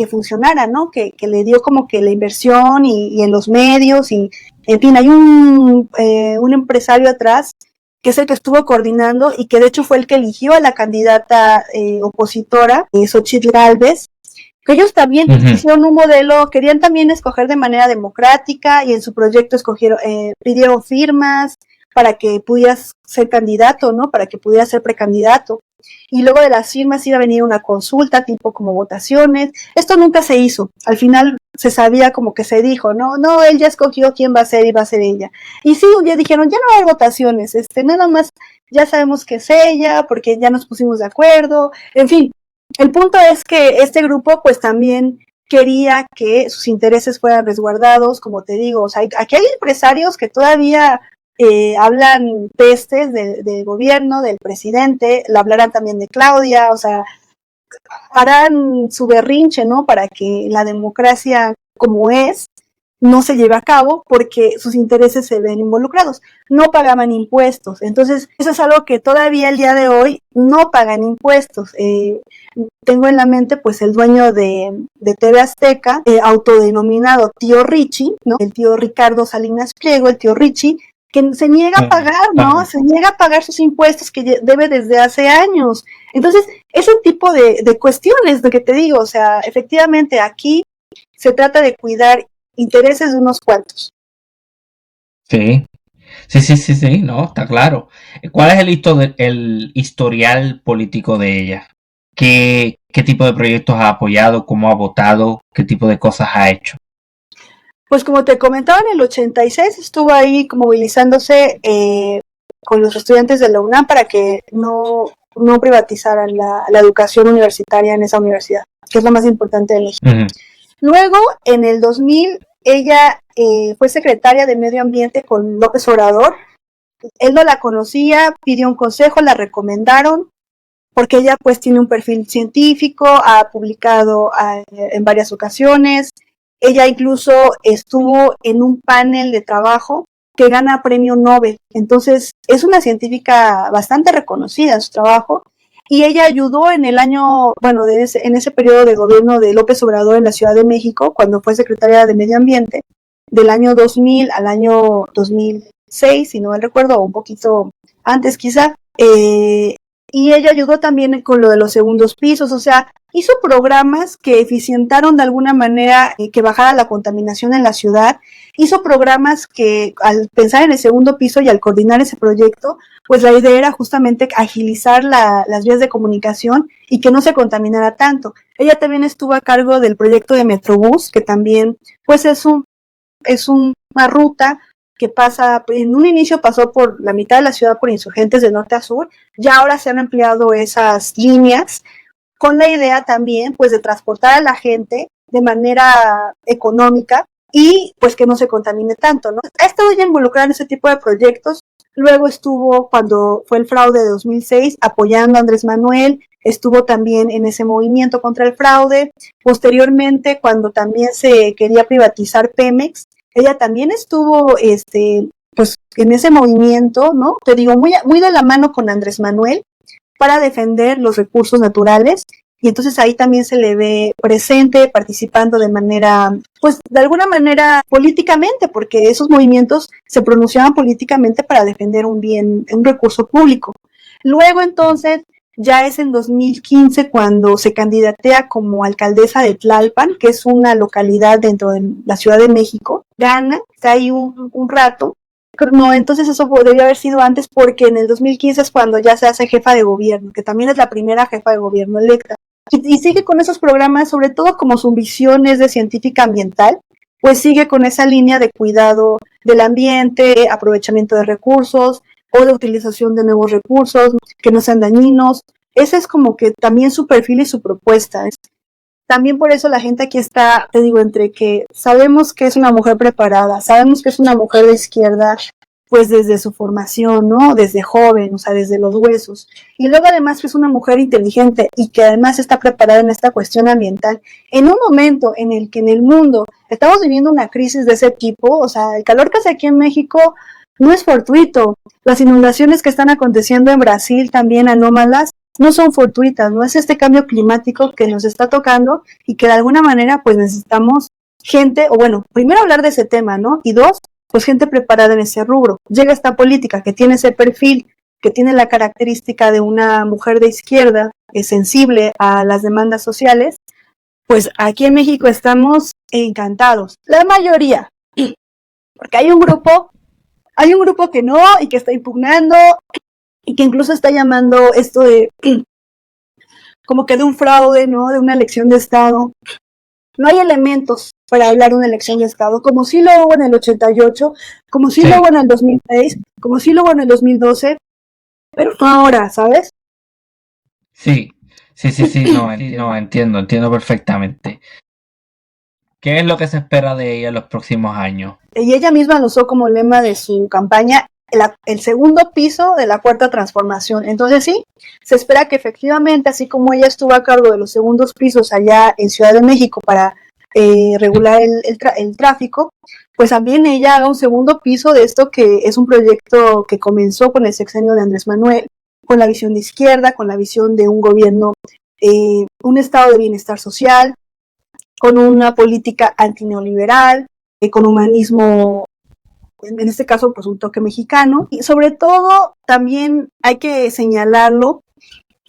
[SPEAKER 2] funcionara, ¿no? Que le dio como que la inversión y en los medios, y en fin, hay un empresario atrás que es el que estuvo coordinando y que de hecho fue el que eligió a la candidata opositora, Xochitl Gálvez, que ellos también hicieron un modelo, querían también escoger de manera democrática, y en su proyecto pidieron firmas para que pudieras ser candidato, ¿no? Para que pudieras ser precandidato. Y luego de las firmas iba a venir una consulta, tipo como votaciones. Esto nunca se hizo. Al final se sabía, como que se dijo, no, él ya escogió quién va a ser y va a ser ella. Y sí, ya dijeron, ya no va a haber votaciones, nada más ya sabemos que es ella, porque ya nos pusimos de acuerdo. En fin, el punto es que este grupo pues también quería que sus intereses fueran resguardados, como te digo. O sea, aquí hay empresarios que todavía hablan pestes del gobierno, del presidente, le hablarán también de Claudia, o sea, harán su berrinche, ¿no? Para que la democracia como es no se lleve a cabo, porque sus intereses se ven involucrados. No pagaban impuestos, entonces eso es algo que todavía el día de hoy no pagan impuestos. Tengo en la mente pues el dueño de TV Azteca, autodenominado tío Richie, ¿no? El tío Ricardo Salinas Pliego, el tío Richie, que se niega a pagar, ¿no? Se niega a pagar sus impuestos que debe desde hace años. Entonces, ese tipo de cuestiones, de que te digo, o sea, efectivamente aquí se trata de cuidar intereses de unos cuantos.
[SPEAKER 3] Sí, no, está claro. ¿Cuál es el historial político de ella? ¿Qué tipo de proyectos ha apoyado? ¿Cómo ha votado? ¿Qué tipo de cosas ha hecho?
[SPEAKER 2] Pues como te comentaba, en el 86 estuvo ahí movilizándose con los estudiantes de la UNAM para que no privatizaran la educación universitaria en esa universidad, que es lo más importante de México. Luego, en el 2000, ella fue secretaria de Medio Ambiente con López Obrador. Él no la conocía, pidió un consejo, la recomendaron, porque ella pues tiene un perfil científico, ha publicado en varias ocasiones. Ella incluso estuvo en un panel de trabajo que gana premio Nobel. Entonces, es una científica bastante reconocida en su trabajo. Y ella ayudó en el año, bueno, en ese periodo de gobierno de López Obrador en la Ciudad de México, cuando fue secretaria de Medio Ambiente, del año 2000 al año 2006, si no mal recuerdo, o un poquito antes quizá. Y ella ayudó también con lo de los segundos pisos, o sea, hizo programas que eficientaron de alguna manera que bajara la contaminación en la ciudad, hizo programas que al pensar en el segundo piso y al coordinar ese proyecto, pues la idea era justamente agilizar las vías de comunicación y que no se contaminara tanto. Ella también estuvo a cargo del proyecto de Metrobús, que también pues es una ruta que pasa, en un inicio pasó por la mitad de la ciudad por insurgentes de norte a sur, ya ahora se han ampliado esas líneas con la idea también pues de transportar a la gente de manera económica y pues que no se contamine tanto, ¿no? Ha estado ya involucrada en ese tipo de proyectos. Luego estuvo, cuando fue el fraude de 2006, apoyando a Andrés Manuel, estuvo también en ese movimiento contra el fraude. Posteriormente, cuando también se quería privatizar Pemex, ella también estuvo pues en ese movimiento, ¿no? Te digo, muy de la mano con Andrés Manuel para defender los recursos naturales, y entonces ahí también se le ve presente, participando de manera, pues de alguna manera políticamente, porque esos movimientos se pronunciaban políticamente para defender un bien, un recurso público. Luego entonces, ya es en 2015 cuando se candidatea como alcaldesa de Tlalpan, que es una localidad dentro de la Ciudad de México, gana, está ahí un rato. No, entonces eso podría haber sido antes, porque en el 2015 es cuando ya se hace jefa de gobierno, que también es la primera jefa de gobierno electa. Y sigue con esos programas, sobre todo como su visión es de científica ambiental, pues sigue con esa línea de cuidado del ambiente, aprovechamiento de recursos o de utilización de nuevos recursos que no sean dañinos. Ese es como que también su perfil y su propuesta. También por eso la gente aquí está, te digo, entre que sabemos que es una mujer preparada, sabemos que es una mujer de izquierda, pues desde su formación, ¿no? Desde joven, o sea, desde los huesos. Y luego además que es una mujer inteligente y que además está preparada en esta cuestión ambiental. En un momento en el que en el mundo estamos viviendo una crisis de ese tipo, o sea, el calor que hace aquí en México no es fortuito. Las inundaciones que están aconteciendo en Brasil, también anómalas, no son fortuitas, no es este cambio climático que nos está tocando y que de alguna manera pues necesitamos gente, o bueno, primero hablar de ese tema, ¿no? Y dos, pues gente preparada en ese rubro. Llega esta política que tiene ese perfil, que tiene la característica de una mujer de izquierda, sensible a las demandas sociales, pues aquí en México estamos encantados. La mayoría, porque hay un grupo que no y que está impugnando y que incluso está llamando esto de como que de un fraude, ¿no? De una elección de Estado. No hay elementos para hablar de una elección de Estado, como sí lo hubo en el 88, como sí lo hubo en el 2006, como sí lo hubo en el 2012, pero no ahora, ¿sabes?
[SPEAKER 3] Sí, no, entiendo perfectamente. ¿Qué es lo que se espera de ella en los próximos años?
[SPEAKER 2] Y ella misma lo usó como lema de su campaña, el segundo piso de la cuarta transformación. Entonces sí, se espera que efectivamente, así como ella estuvo a cargo de los segundos pisos allá en Ciudad de México para regular el tráfico, pues también ella haga un segundo piso de esto, que es un proyecto que comenzó con el sexenio de Andrés Manuel, con la visión de izquierda, con la visión de un gobierno, un estado de bienestar social, con una política antineoliberal, con humanismo, en este caso pues un toque mexicano, y sobre todo también hay que señalarlo,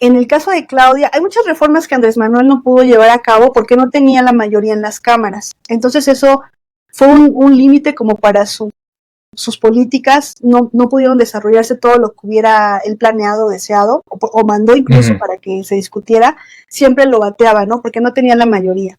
[SPEAKER 2] en el caso de Claudia, hay muchas reformas que Andrés Manuel no pudo llevar a cabo porque no tenía la mayoría en las cámaras. Entonces eso fue un límite como para sus políticas, no pudieron desarrollarse todo lo que hubiera él planeado, deseado, o mandó incluso para que se discutiera, siempre lo bateaba, ¿no? Porque no tenía la mayoría.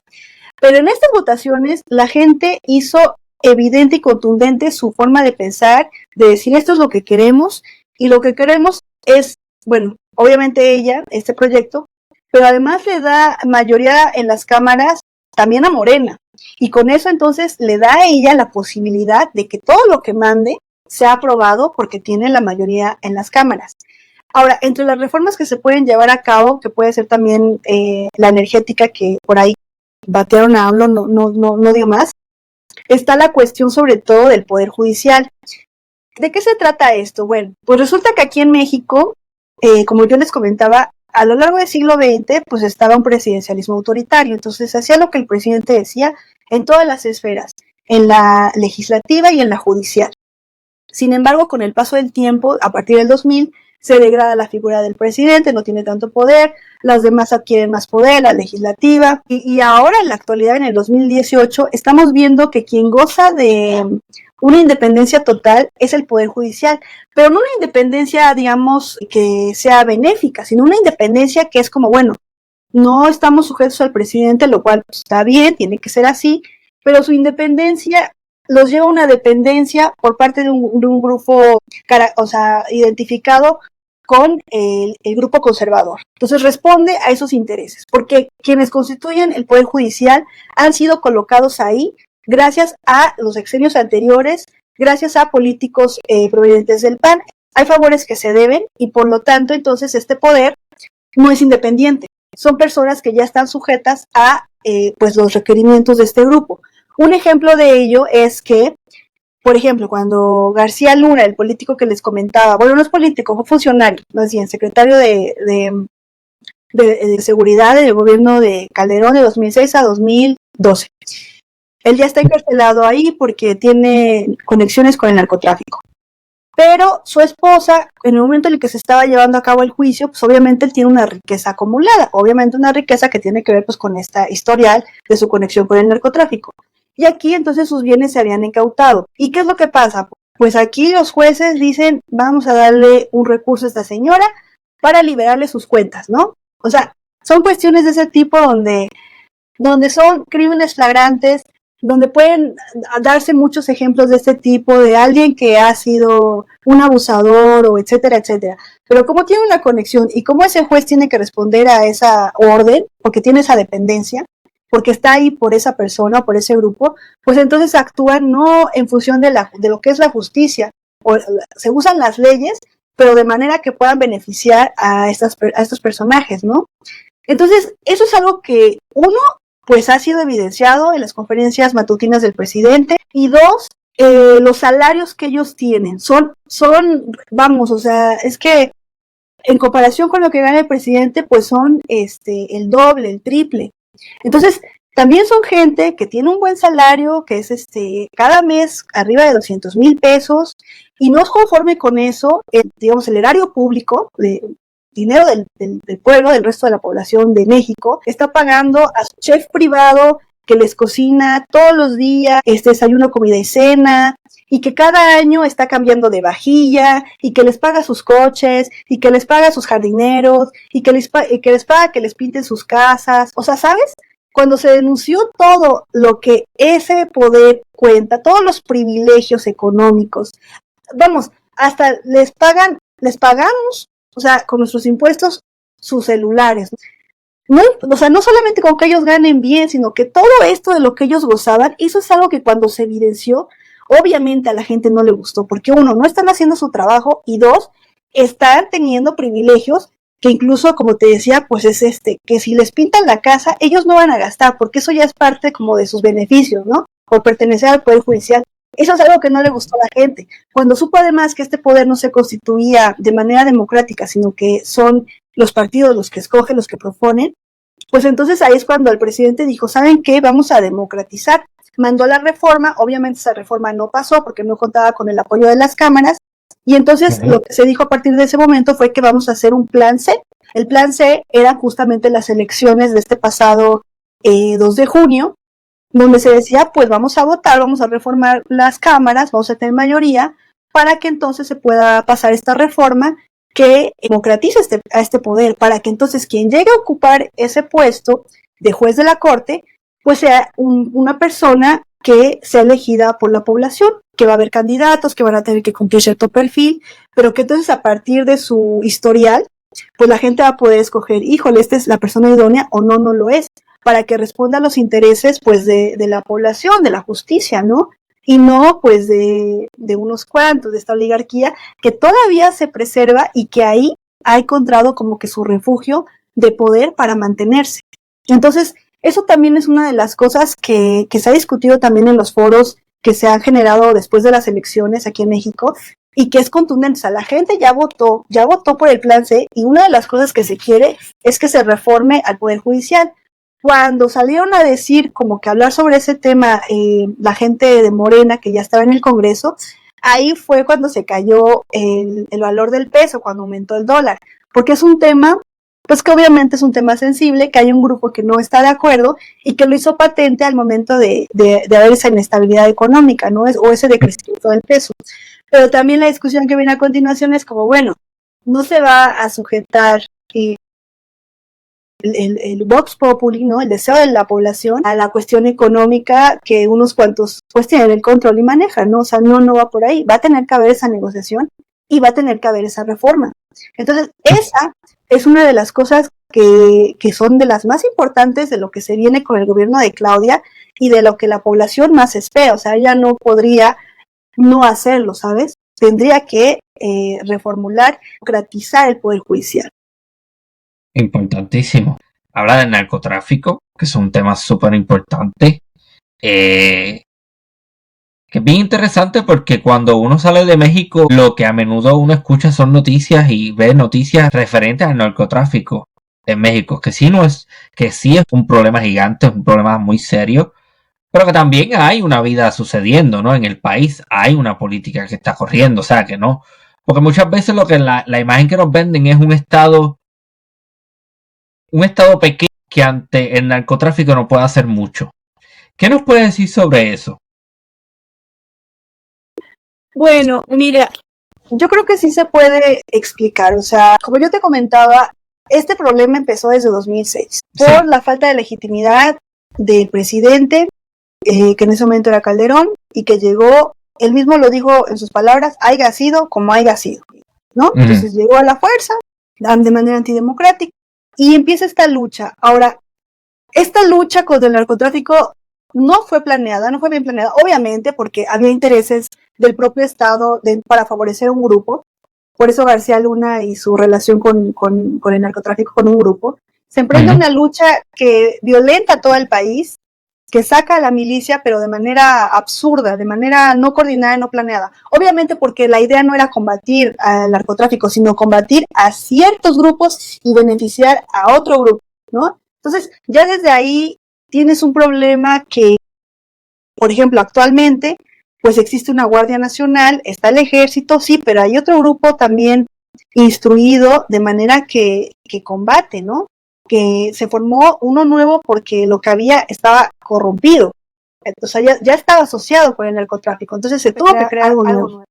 [SPEAKER 2] Pero en estas votaciones la gente hizo evidente y contundente su forma de pensar, de decir esto es lo que queremos, y lo que queremos es, bueno, obviamente ella, este proyecto, pero además le da mayoría en las cámaras también a Morena, y con eso entonces le da a ella la posibilidad de que todo lo que mande sea aprobado porque tiene la mayoría en las cámaras. Ahora, entre las reformas que se pueden llevar a cabo, que puede ser también la energética, que por ahí batearon a AMLO, no digo más, está la cuestión sobre todo del Poder Judicial. ¿De qué se trata esto? Bueno, pues resulta que aquí en México, como yo les comentaba, a lo largo del siglo XX, pues estaba un presidencialismo autoritario, entonces hacía lo que el presidente decía en todas las esferas, en la legislativa y en la judicial. Sin embargo, con el paso del tiempo, a partir del 2000, se degrada la figura del presidente, no tiene tanto poder, las demás adquieren más poder, la legislativa, y ahora en la actualidad, en el 2018, estamos viendo que quien goza de una independencia total es el Poder Judicial, pero no una independencia, digamos, que sea benéfica, sino una independencia que es como, bueno, no estamos sujetos al presidente, lo cual está bien, tiene que ser así, pero su independencia los lleva a una dependencia por parte de un grupo, o sea, identificado con el grupo conservador. Entonces responde a esos intereses, porque quienes constituyen el Poder Judicial han sido colocados ahí gracias a los sexenios anteriores, gracias a políticos provenientes del PAN. Hay favores que se deben y por lo tanto entonces este poder no es independiente. Son personas que ya están sujetas a pues los requerimientos de este grupo. Un ejemplo de ello es que Por ejemplo, cuando García Luna, el político que les comentaba, bueno, no es político, fue funcionario, más bien secretario de seguridad del gobierno de Calderón de 2006 a 2012. Él ya está encarcelado ahí porque tiene conexiones con el narcotráfico. Pero su esposa, en el momento en el que se estaba llevando a cabo el juicio, pues obviamente él tiene una riqueza acumulada, obviamente una riqueza que tiene que ver pues con esta historial de su conexión con el narcotráfico. Y aquí entonces sus bienes se habían incautado. ¿Y qué es lo que pasa? Pues aquí los jueces dicen, vamos a darle un recurso a esta señora para liberarle sus cuentas, ¿no? O sea, son cuestiones de ese tipo donde son crímenes flagrantes, donde pueden darse muchos ejemplos de este tipo, de alguien que ha sido un abusador o etcétera, etcétera. Pero como tiene una conexión y como ese juez tiene que responder a esa orden, porque tiene esa dependencia, porque está ahí por esa persona o por ese grupo, pues entonces actúan no en función de lo que es la justicia, o se usan las leyes, pero de manera que puedan beneficiar a estos personajes, ¿no? Entonces, eso es algo que, uno, pues ha sido evidenciado en las conferencias matutinas del presidente, y dos, los salarios que ellos tienen son, vamos, o sea, es que en comparación con lo que gana el presidente, pues son el doble, el triple. Entonces, también son gente que tiene un buen salario, que es cada mes arriba de 200,000 pesos, y no es conforme con eso, digamos, el erario público, dinero del pueblo, del resto de la población de México, está pagando a su chef privado que les cocina todos los días, desayuno, comida y cena, y que cada año está cambiando de vajilla, y que les paga sus coches, y que les paga sus jardineros, y que les paga que les pinten sus casas. O sea, ¿sabes? Cuando se denunció todo lo que ese poder cuenta, todos los privilegios económicos, vamos, hasta les pagamos, o sea, con nuestros impuestos, sus celulares. No, o sea, no solamente con que ellos ganen bien, sino que todo esto de lo que ellos gozaban, eso es algo que cuando se evidenció, obviamente a la gente no le gustó, porque uno, no están haciendo su trabajo, y dos, están teniendo privilegios que incluso, como te decía, pues es que si les pintan la casa, ellos no van a gastar, porque eso ya es parte como de sus beneficios, ¿no? Por pertenecer al Poder Judicial. Eso es algo que no le gustó a la gente. Cuando supo además que este poder no se constituía de manera democrática, sino que son los partidos los que escogen, los que proponen, pues entonces ahí es cuando el presidente dijo, ¿saben qué? Vamos a democratizar. Mandó la reforma, obviamente esa reforma no pasó porque no contaba con el apoyo de las cámaras, y entonces lo que se dijo a partir de ese momento fue que vamos a hacer un plan C. El plan C eran justamente las elecciones de este pasado 2 de junio, donde se decía, pues vamos a votar, vamos a reformar las cámaras, vamos a tener mayoría, para que entonces se pueda pasar esta reforma que democratice a este poder, para que entonces quien llegue a ocupar ese puesto de juez de la corte, pues sea una persona que sea elegida por la población, que va a haber candidatos que van a tener que cumplir cierto perfil, pero que entonces a partir de su historial, pues la gente va a poder escoger, híjole, esta es la persona idónea o no lo es, para que responda a los intereses pues de la población, de la justicia, ¿no? Y no pues de unos cuantos, de esta oligarquía que todavía se preserva y que ahí ha encontrado como que su refugio de poder para mantenerse. Entonces, eso también es una de las cosas que se ha discutido también en los foros que se han generado después de las elecciones aquí en México, y que es contundente. O sea, la gente ya votó por el plan C, y una de las cosas que se quiere es que se reforme al Poder Judicial. Cuando salieron a decir, como que hablar sobre ese tema, la gente de Morena que ya estaba en el Congreso, ahí fue cuando se cayó el valor del peso, cuando aumentó el dólar, porque es un tema, pues que obviamente es un tema sensible, que hay un grupo que no está de acuerdo y que lo hizo patente al momento de haber esa inestabilidad económica, ¿no? O ese decrecimiento del peso. Pero también la discusión que viene a continuación es como, bueno, no se va a sujetar el vox populi, ¿no? El deseo de la población a la cuestión económica que unos cuantos pues tienen el control y manejan, ¿no? O sea, no va por ahí. Va a tener que haber esa negociación y va a tener que haber esa reforma. Entonces, esa es una de las cosas que son de las más importantes de lo que se viene con el gobierno de Claudia y de lo que la población más espera. O sea, ella no podría no hacerlo, ¿sabes? Tendría que reformular, democratizar el Poder Judicial.
[SPEAKER 3] Importantísimo. Habla del narcotráfico, que es un tema súper importante, que Que es bien interesante porque cuando uno sale de México, lo que a menudo uno escucha son noticias y ve noticias referentes al narcotráfico en México, que sí es un problema gigante, es un problema muy serio, pero que también hay una vida sucediendo, ¿no? En el país hay una política que está corriendo, o sea que no. Porque muchas veces lo que la imagen que nos venden es un estado pequeño que ante el narcotráfico no puede hacer mucho. ¿Qué nos puede decir sobre eso?
[SPEAKER 2] Bueno, mira, yo creo que sí se puede explicar. O sea, como yo te comentaba, este problema empezó desde 2006 por
[SPEAKER 3] Sí.
[SPEAKER 2] la falta de legitimidad del presidente, que en ese momento era Calderón, y que llegó, él mismo lo dijo en sus palabras, haya sido como haya sido, ¿no? Entonces llegó a la fuerza, de manera antidemocrática, y empieza esta lucha. Ahora, esta lucha contra el narcotráfico no fue planeada, no fue bien planeada, obviamente porque había intereses del propio Estado para favorecer un grupo. Por eso García Luna y su relación con el narcotráfico, con un grupo, se emprende una lucha que violenta todo el país, que saca a la milicia, pero de manera absurda, de manera no coordinada y no planeada. Obviamente porque la idea no era combatir al narcotráfico, sino combatir a ciertos grupos y beneficiar a otro grupo, ¿no? Entonces, ya desde ahí tienes un problema que, por ejemplo, actualmente, pues existe una Guardia Nacional, está el Ejército, sí, pero hay otro grupo también instruido de manera que combate, ¿no? Que se formó uno nuevo porque lo que había estaba corrompido. Entonces ya estaba asociado con el narcotráfico, entonces se tuvo que crear algo nuevo.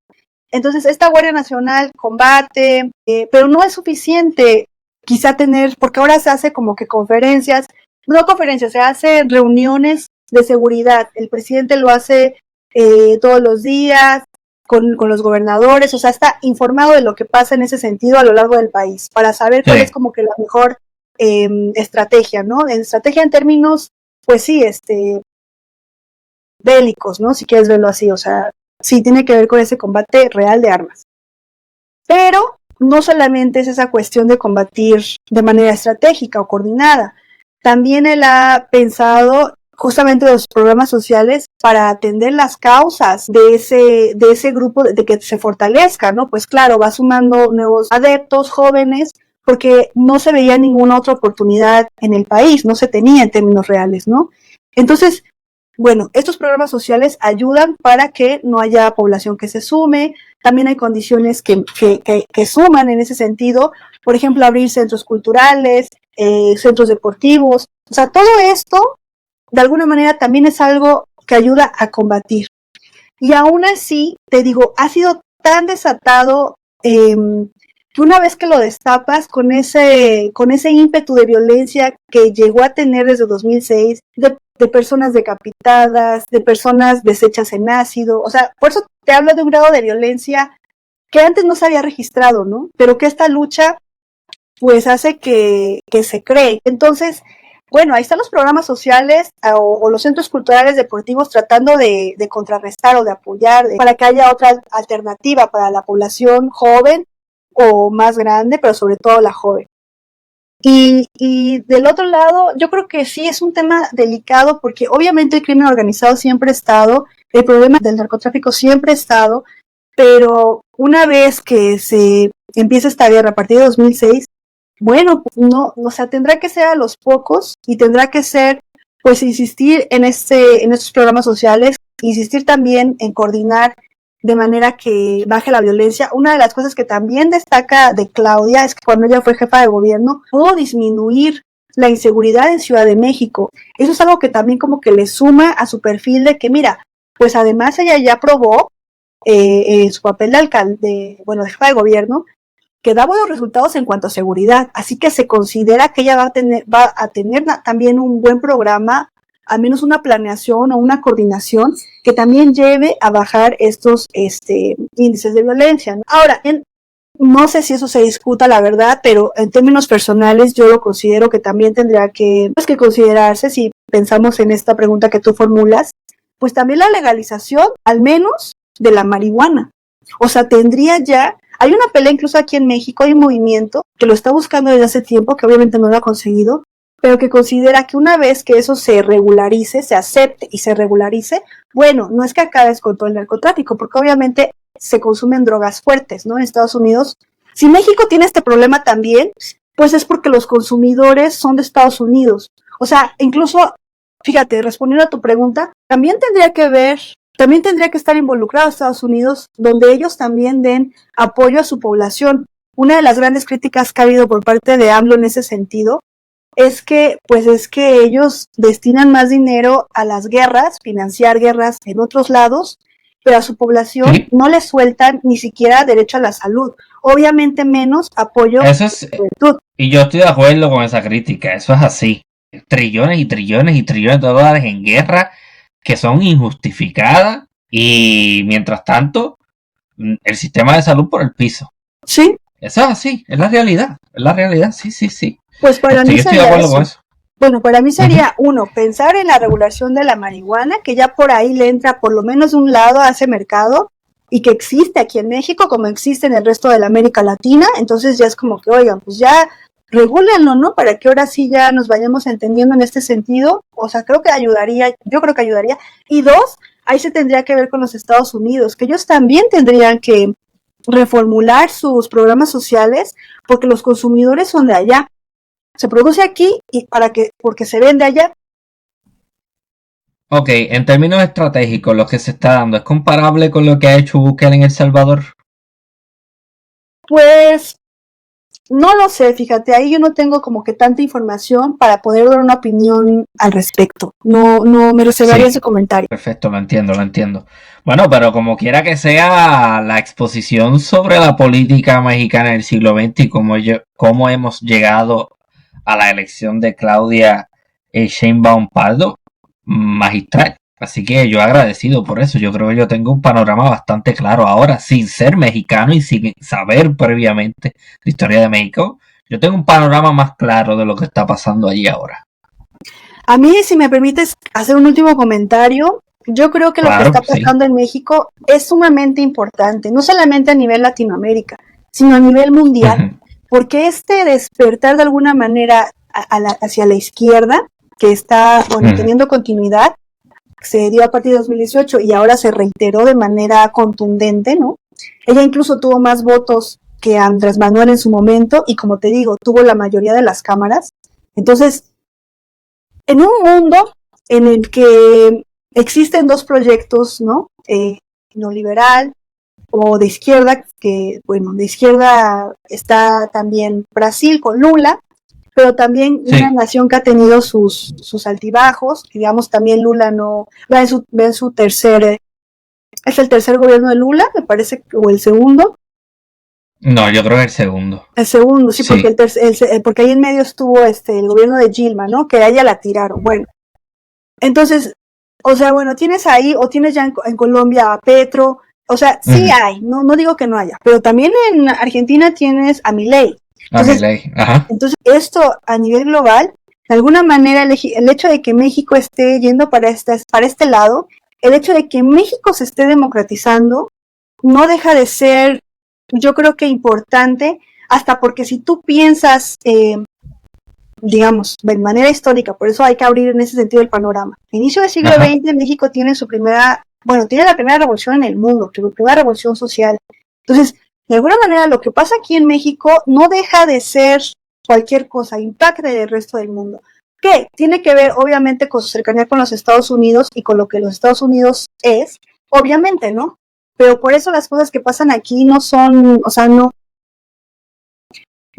[SPEAKER 2] Entonces esta Guardia Nacional combate, pero no es suficiente quizá tener, porque ahora se hace como que se hacen reuniones de seguridad, el presidente lo hace todos los días, con los gobernadores, o sea, está informado de lo que pasa en ese sentido a lo largo del país, para saber cuál es como que la mejor estrategia, ¿no? Estrategia en términos, pues sí, bélicos, ¿no? Si quieres verlo así, o sea, sí tiene que ver con ese combate real de armas. Pero no solamente es esa cuestión de combatir de manera estratégica o coordinada, también él ha pensado justamente los programas sociales para atender las causas de ese grupo, de que se fortalezca, ¿no? Pues claro, va sumando nuevos adeptos, jóvenes, porque no se veía ninguna otra oportunidad en el país, no se tenía en términos reales, ¿no? Entonces, bueno, estos programas sociales ayudan para que no haya población que se sume, también hay condiciones que suman en ese sentido, por ejemplo, abrir centros culturales, centros deportivos, o sea, todo esto de alguna manera también es algo que ayuda a combatir. Y aún así, te digo, ha sido tan desatado que una vez que lo destapas con ese ímpetu de violencia que llegó a tener desde 2006, de personas decapitadas, de personas deshechas en ácido, o sea, por eso te hablo de un grado de violencia que antes no se había registrado, ¿no? Pero que esta lucha pues hace que se cree. Entonces, bueno, ahí están los programas sociales o los centros culturales deportivos tratando de contrarrestar o de apoyar para que haya otra alternativa para la población joven o más grande, pero sobre todo la joven. Y del otro lado, yo creo que sí es un tema delicado porque obviamente el crimen organizado siempre ha estado, el problema del narcotráfico siempre ha estado, pero una vez que se empieza esta guerra a partir de 2006, bueno, no, o sea, tendrá que ser a los pocos y tendrá que ser, pues, insistir en estos programas sociales, insistir también en coordinar de manera que baje la violencia. Una de las cosas que también destaca de Claudia es que cuando ella fue jefa de gobierno pudo disminuir la inseguridad en Ciudad de México. Eso es algo que también como que le suma a su perfil de que, mira, pues además ella ya probó su papel de alcalde, bueno, de jefa de gobierno, que da buenos resultados en cuanto a seguridad, así que se considera que ella va a tener también un buen programa, al menos una planeación o una coordinación que también lleve a bajar estos índices de violencia, ¿no? Ahora, no sé si eso se discuta, la verdad, pero en términos personales yo lo considero que también tendría que considerarse, si pensamos en esta pregunta que tú formulas, pues también la legalización, al menos, de la marihuana. O sea, hay una pelea incluso aquí en México, hay un movimiento que lo está buscando desde hace tiempo, que obviamente no lo ha conseguido, pero que considera que una vez que eso se regularice, se acepte y se regularice, bueno, no es que acabes con todo el narcotráfico, porque obviamente se consumen drogas fuertes, ¿no? En Estados Unidos. Si México tiene este problema también, pues es porque los consumidores son de Estados Unidos. O sea, incluso, fíjate, respondiendo a tu pregunta, también tendría que estar involucrado Estados Unidos, donde ellos también den apoyo a su población. Una de las grandes críticas que ha habido por parte de AMLO en ese sentido es que ellos destinan más dinero a las guerras, financiar guerras en otros lados, pero a su población no le sueltan ni siquiera derecho a la salud. Obviamente menos apoyo a la juventud.
[SPEAKER 3] Y yo estoy de acuerdo con esa crítica, eso es así. Trillones y trillones y trillones de dólares en guerra que son injustificadas y mientras tanto el sistema de salud por el piso.
[SPEAKER 2] Sí.
[SPEAKER 3] Eso es así, es la realidad, sí.
[SPEAKER 2] Pues para mí
[SPEAKER 3] yo estoy de acuerdo con eso.
[SPEAKER 2] Bueno, para mí sería, uno, pensar en la regulación de la marihuana, que ya por ahí le entra por lo menos de un lado a ese mercado y que existe aquí en México como existe en el resto de la América Latina, entonces ya es como que, oigan, pues ya regúlenlo, ¿no? Para que ahora sí ya nos vayamos entendiendo en este sentido. O sea, yo creo que ayudaría. Y dos, ahí se tendría que ver con los Estados Unidos, que ellos también tendrían que reformular sus programas sociales porque los consumidores son de allá. Se produce aquí y porque se vende allá.
[SPEAKER 3] Ok, en términos estratégicos, lo que se está dando, ¿es comparable con lo que ha hecho Bukele en El Salvador?
[SPEAKER 2] Pues no lo sé, fíjate, ahí yo no tengo como que tanta información para poder dar una opinión al respecto. No me reservaría ese comentario.
[SPEAKER 3] Perfecto, lo entiendo. Bueno, pero como quiera que sea, la exposición sobre la política mexicana del siglo XX y cómo hemos llegado a la elección de Claudia Sheinbaum Pardo, magistral. Así que yo agradecido por eso. Yo creo que yo tengo un panorama bastante claro ahora, sin ser mexicano y sin saber previamente la historia de México. Yo tengo un panorama más claro de lo que está pasando allí ahora.
[SPEAKER 2] A mí, si me permites hacer un último comentario, yo creo que lo que está pasando en México es sumamente importante, no solamente a nivel Latinoamérica, sino a nivel mundial, porque este despertar de alguna manera hacia la izquierda, que está teniendo continuidad, se dio a partir de 2018 y ahora se reiteró de manera contundente, ¿no? Ella incluso tuvo más votos que Andrés Manuel en su momento y, como te digo, tuvo la mayoría de las cámaras. Entonces, en un mundo en el que existen dos proyectos, ¿no? Neoliberal o de izquierda, que, bueno, de izquierda está también Brasil con Lula, pero también una nación que ha tenido sus altibajos, digamos, también Lula no, va en su tercer, es el tercer gobierno de Lula, me parece, o el segundo.
[SPEAKER 3] No, yo creo que el segundo.
[SPEAKER 2] El segundo, sí. Porque ahí en medio estuvo el gobierno de Dilma, ¿no? Que a ella la tiraron, bueno. Entonces, o sea, bueno, tienes ahí, o tienes ya en Colombia a Petro, o sea, sí hay, no digo que no haya, pero también en Argentina tienes a Milei. Entonces, esto a nivel global, de alguna manera, el hecho de que México esté yendo para este lado, el hecho de que México se esté democratizando, no deja de ser, yo creo que importante, hasta porque si tú piensas, digamos, de manera histórica, por eso hay que abrir en ese sentido el panorama. A inicio del siglo XX, México tiene tiene la primera revolución en el mundo, la primera revolución social. Entonces, de alguna manera, lo que pasa aquí en México no deja de ser cualquier cosa, impacta en el resto del mundo. Que tiene que ver, obviamente, con su cercanía con los Estados Unidos y con lo que los Estados Unidos es, obviamente, ¿no? Pero por eso las cosas que pasan aquí no son, o sea, no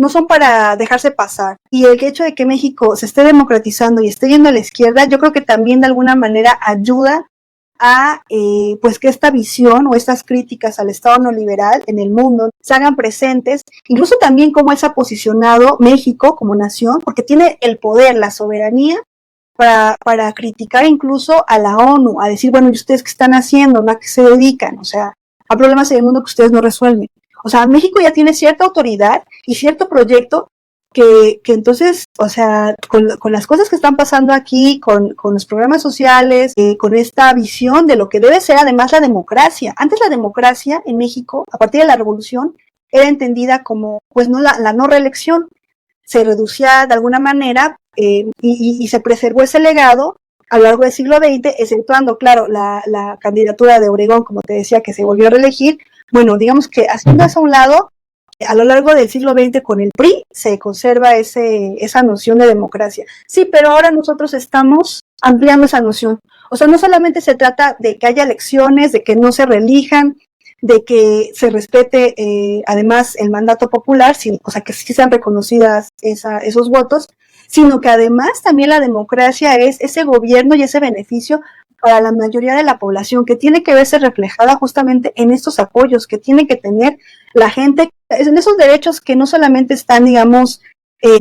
[SPEAKER 2] son para dejarse pasar. Y el hecho de que México se esté democratizando y esté yendo a la izquierda, yo creo que también de alguna manera ayuda a pues que esta visión o estas críticas al Estado neoliberal en el mundo se hagan presentes, incluso también cómo se ha posicionado México como nación, porque tiene el poder, la soberanía para criticar incluso a la ONU, a decir, bueno, ¿y ustedes qué están haciendo? ¿No? ¿A qué se dedican? O sea, a problemas en el mundo que ustedes no resuelven. O sea, México ya tiene cierta autoridad y cierto proyecto que entonces, o sea, con las cosas que están pasando aquí, con los programas sociales, con esta visión de lo que debe ser además la democracia. Antes la democracia en México, a partir de la revolución, era entendida como, pues no la no reelección. se reducía de alguna manera y se preservó ese legado a lo largo del siglo XX, exceptuando, claro, la candidatura de Obregón, como te decía, que se volvió a reelegir. Bueno, digamos que haciendo eso a un lado, a lo largo del siglo XX con el PRI se conserva esa noción de democracia. Sí, pero ahora nosotros estamos ampliando esa noción. O sea, no solamente se trata de que haya elecciones, de que no se reelijan, de que se respete además el mandato popular, o sea, que sí sean reconocidas esos votos, sino que además también la democracia es ese gobierno y ese beneficio para la mayoría de la población, que tiene que verse reflejada justamente en estos apoyos que tiene que tener la gente, en esos derechos que no solamente están, digamos,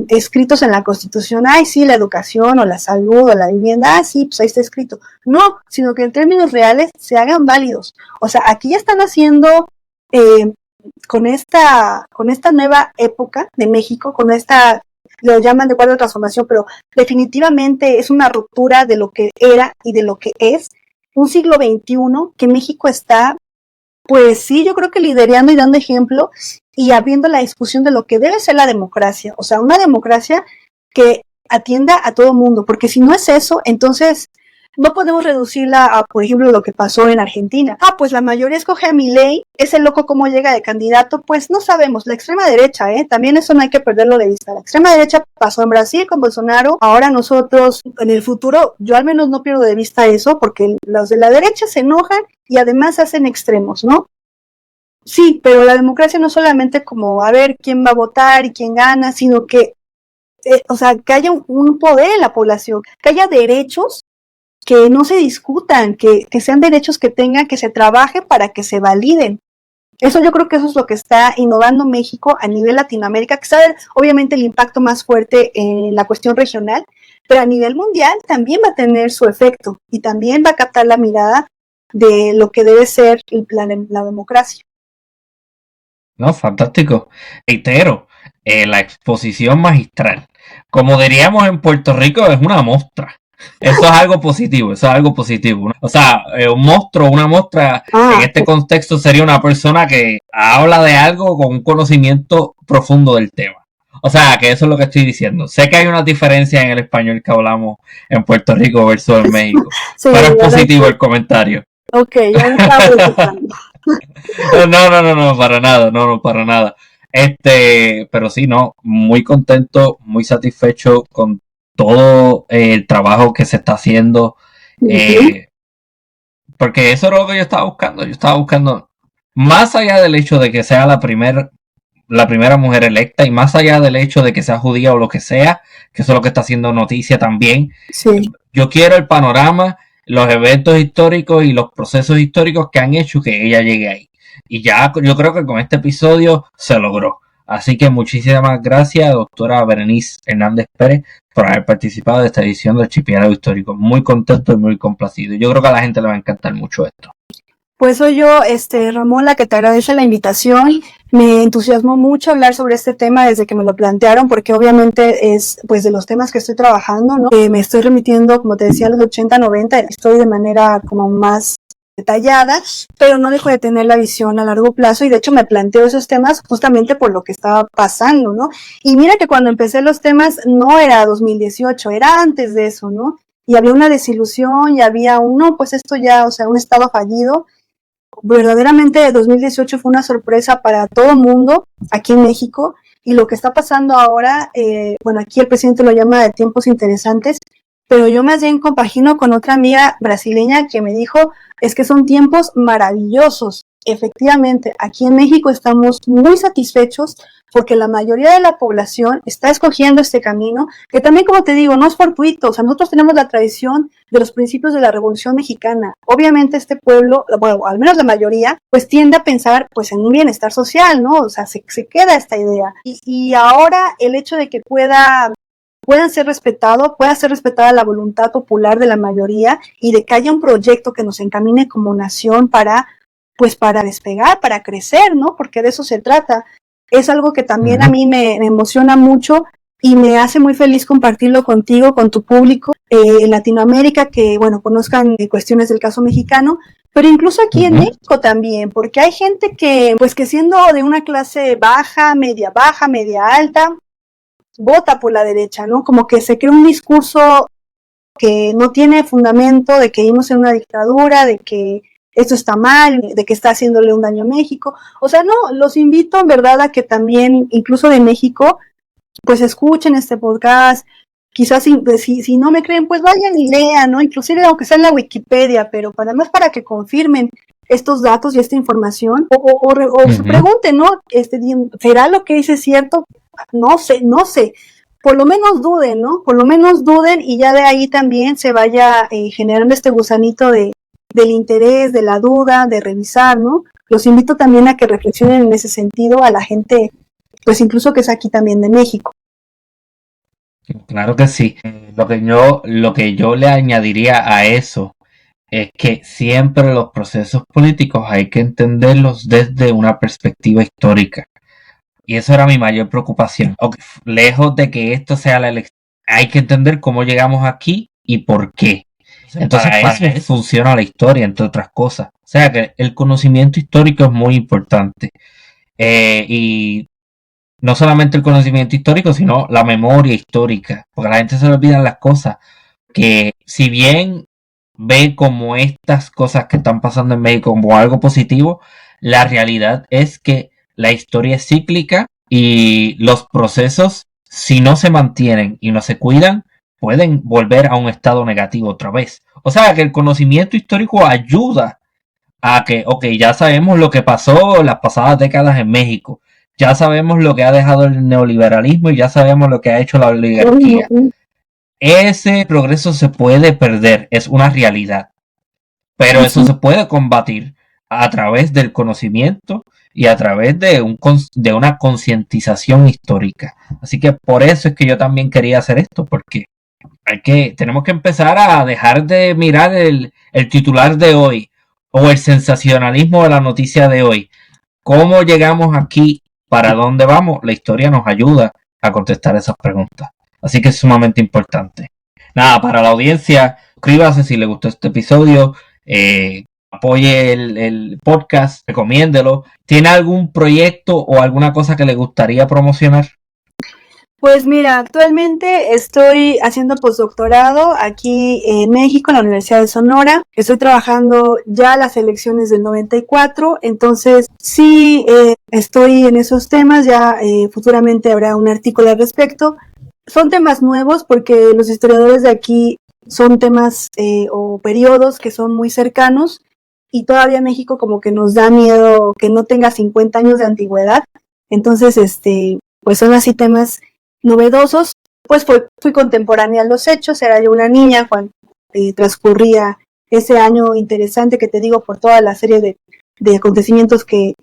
[SPEAKER 2] escritos en la Constitución, ay, sí, la educación o la salud o la vivienda, ah, sí, pues ahí está escrito. No, sino que en términos reales se hagan válidos. O sea, aquí ya están haciendo, con esta nueva época de México, con esta, lo llaman de cuarta transformación, pero definitivamente es una ruptura de lo que era y de lo que es un siglo XXI que México está, pues sí, yo creo que liderando y dando ejemplo y abriendo la discusión de lo que debe ser la democracia. O sea, una democracia que atienda a todo mundo, porque si no es eso, entonces no podemos reducirla a, por ejemplo, lo que pasó en Argentina. Ah, pues la mayoría escoge a Milei, ese loco cómo llega de candidato, pues no sabemos. La extrema derecha, también eso no hay que perderlo de vista. La extrema derecha pasó en Brasil con Bolsonaro, ahora nosotros, en el futuro, yo al menos no pierdo de vista eso, porque los de la derecha se enojan y además hacen extremos, ¿no? Sí, pero la democracia no solamente como a ver quién va a votar y quién gana, sino que, o sea, que haya un poder en la población, que haya derechos que no se discutan, que sean derechos que tengan, que se trabaje para que se validen. Eso yo creo que eso es lo que está innovando México a nivel Latinoamérica, que sabe obviamente el impacto más fuerte en la cuestión regional, pero a nivel mundial también va a tener su efecto y también va a captar la mirada de lo que debe ser la democracia.
[SPEAKER 3] No, fantástico. Reitero, la exposición magistral. Como diríamos en Puerto Rico, es una muestra. Eso es algo positivo, eso es algo positivo. O sea, un monstruo, una muestra, en este contexto sería una persona que habla de algo con un conocimiento profundo del tema. O sea, que eso es lo que estoy diciendo. Sé que hay una diferencia en el español que hablamos en Puerto Rico versus en México, sí, pero es positivo el comentario.
[SPEAKER 2] Ok, ya me estaba preocupando.
[SPEAKER 3] No, para nada, no, para nada. Pero sí, no, muy contento, muy satisfecho con todo el trabajo que se está haciendo, porque eso era lo que yo estaba buscando, más allá del hecho de que sea la primera mujer electa y más allá del hecho de que sea judía o lo que sea, que eso es lo que está haciendo noticia también.
[SPEAKER 2] Sí.
[SPEAKER 3] Yo quiero el panorama, los eventos históricos y los procesos históricos que han hecho que ella llegue ahí. Y ya yo creo que con este episodio se logró. Así que muchísimas gracias, doctora Berenice Hernández Pérez, por haber participado de esta edición del Archipiélago Histórico. Muy contento y muy complacido. Yo creo que a la gente le va a encantar mucho esto.
[SPEAKER 2] Pues soy yo, Ramón, la que te agradece la invitación. Me entusiasmó mucho hablar sobre este tema desde que me lo plantearon, porque obviamente es pues de los temas que estoy trabajando, ¿no? Me estoy remitiendo, como te decía, a los 80, 90, estoy de manera como más detallada, pero no dejo de tener la visión a largo plazo y de hecho me planteo esos temas justamente por lo que estaba pasando, ¿no? Y mira que cuando empecé los temas no era 2018, era antes de eso, ¿no? Y había una desilusión y había pues esto ya, o sea, un estado fallido. Verdaderamente 2018 fue una sorpresa para todo el mundo aquí en México y lo que está pasando ahora, bueno, aquí el presidente lo llama de tiempos interesantes, pero yo más bien compagino con otra amiga brasileña que me dijo, es que son tiempos maravillosos. Efectivamente, aquí en México estamos muy satisfechos porque la mayoría de la población está escogiendo este camino, que también, como te digo, no es fortuito. O sea, nosotros tenemos la tradición de los principios de la Revolución Mexicana. Obviamente este pueblo, bueno, al menos la mayoría, pues tiende a pensar pues en un bienestar social, ¿no? O sea, se queda esta idea. Y ahora el hecho de que pueda ser respetada la voluntad popular de la mayoría y de que haya un proyecto que nos encamine como nación para despegar, para crecer, ¿no? Porque de eso se trata. Es algo que también a mí me emociona mucho y me hace muy feliz compartirlo contigo, con tu público en Latinoamérica, que, bueno, conozcan cuestiones del caso mexicano, pero incluso aquí en México también, porque hay gente que, pues que siendo de una clase baja, media alta, vota por la derecha, ¿no? Como que se crea un discurso que no tiene fundamento, de que vivimos en una dictadura, de que esto está mal, de que está haciéndole un daño a México. O sea, no, los invito en verdad a que también, incluso de México, pues escuchen este podcast. Quizás si no me creen, pues vayan y lean, ¿no? Inclusive aunque sea en la Wikipedia, pero para más para que confirmen estos datos y esta información, o se pregunten, ¿no? ¿Será lo que dice cierto? No sé. Por lo menos duden, ¿no? Por lo menos duden y ya de ahí también se vaya generando este gusanito del interés, de la duda, de revisar, ¿no? Los invito también a que reflexionen en ese sentido a la gente, pues incluso que es aquí también de México.
[SPEAKER 3] Claro que sí. Lo que yo le añadiría a eso es que siempre los procesos políticos hay que entenderlos desde una perspectiva histórica. Y eso era mi mayor preocupación. Lejos de que esto sea la elección, hay que entender cómo llegamos aquí y por qué. Entonces, para eso funciona la historia, entre otras cosas. O sea que el conocimiento histórico es muy importante. Y no solamente el conocimiento histórico, sino la memoria histórica. Porque a la gente se le olvidan las cosas. Que si bien ve como estas cosas que están pasando en México como algo positivo, la realidad es que la historia es cíclica y los procesos, si no se mantienen y no se cuidan, pueden volver a un estado negativo otra vez. O sea que el conocimiento histórico ayuda a que, ya sabemos lo que pasó en las pasadas décadas en México, ya sabemos lo que ha dejado el neoliberalismo y ya sabemos lo que ha hecho la oligarquía. Ese progreso se puede perder, es una realidad, pero eso se puede combatir a través del conocimiento y a través de una concientización histórica. Así que por eso es que yo también quería hacer esto, porque tenemos que empezar a dejar de mirar el titular de hoy o el sensacionalismo de la noticia de hoy. ¿Cómo llegamos aquí? ¿Para dónde vamos? La historia nos ayuda a contestar esas preguntas. Así que es sumamente importante. Nada, para la audiencia, suscríbase si le gustó este episodio, apoye el podcast, recomiéndelo. ¿Tiene algún proyecto o alguna cosa que le gustaría promocionar?
[SPEAKER 2] Pues mira, actualmente estoy haciendo postdoctorado aquí en México, en la Universidad de Sonora. Estoy trabajando ya las elecciones del 94, entonces sí estoy en esos temas, ya futuramente habrá un artículo al respecto. Son temas nuevos porque los historiadores de aquí son temas o periodos que son muy cercanos y todavía México como que nos da miedo que no tenga 50 años de antigüedad. Entonces, pues son así temas novedosos. Pues fui contemporánea a los hechos, era yo una niña cuando transcurría ese año interesante que te digo por toda la serie de acontecimientos que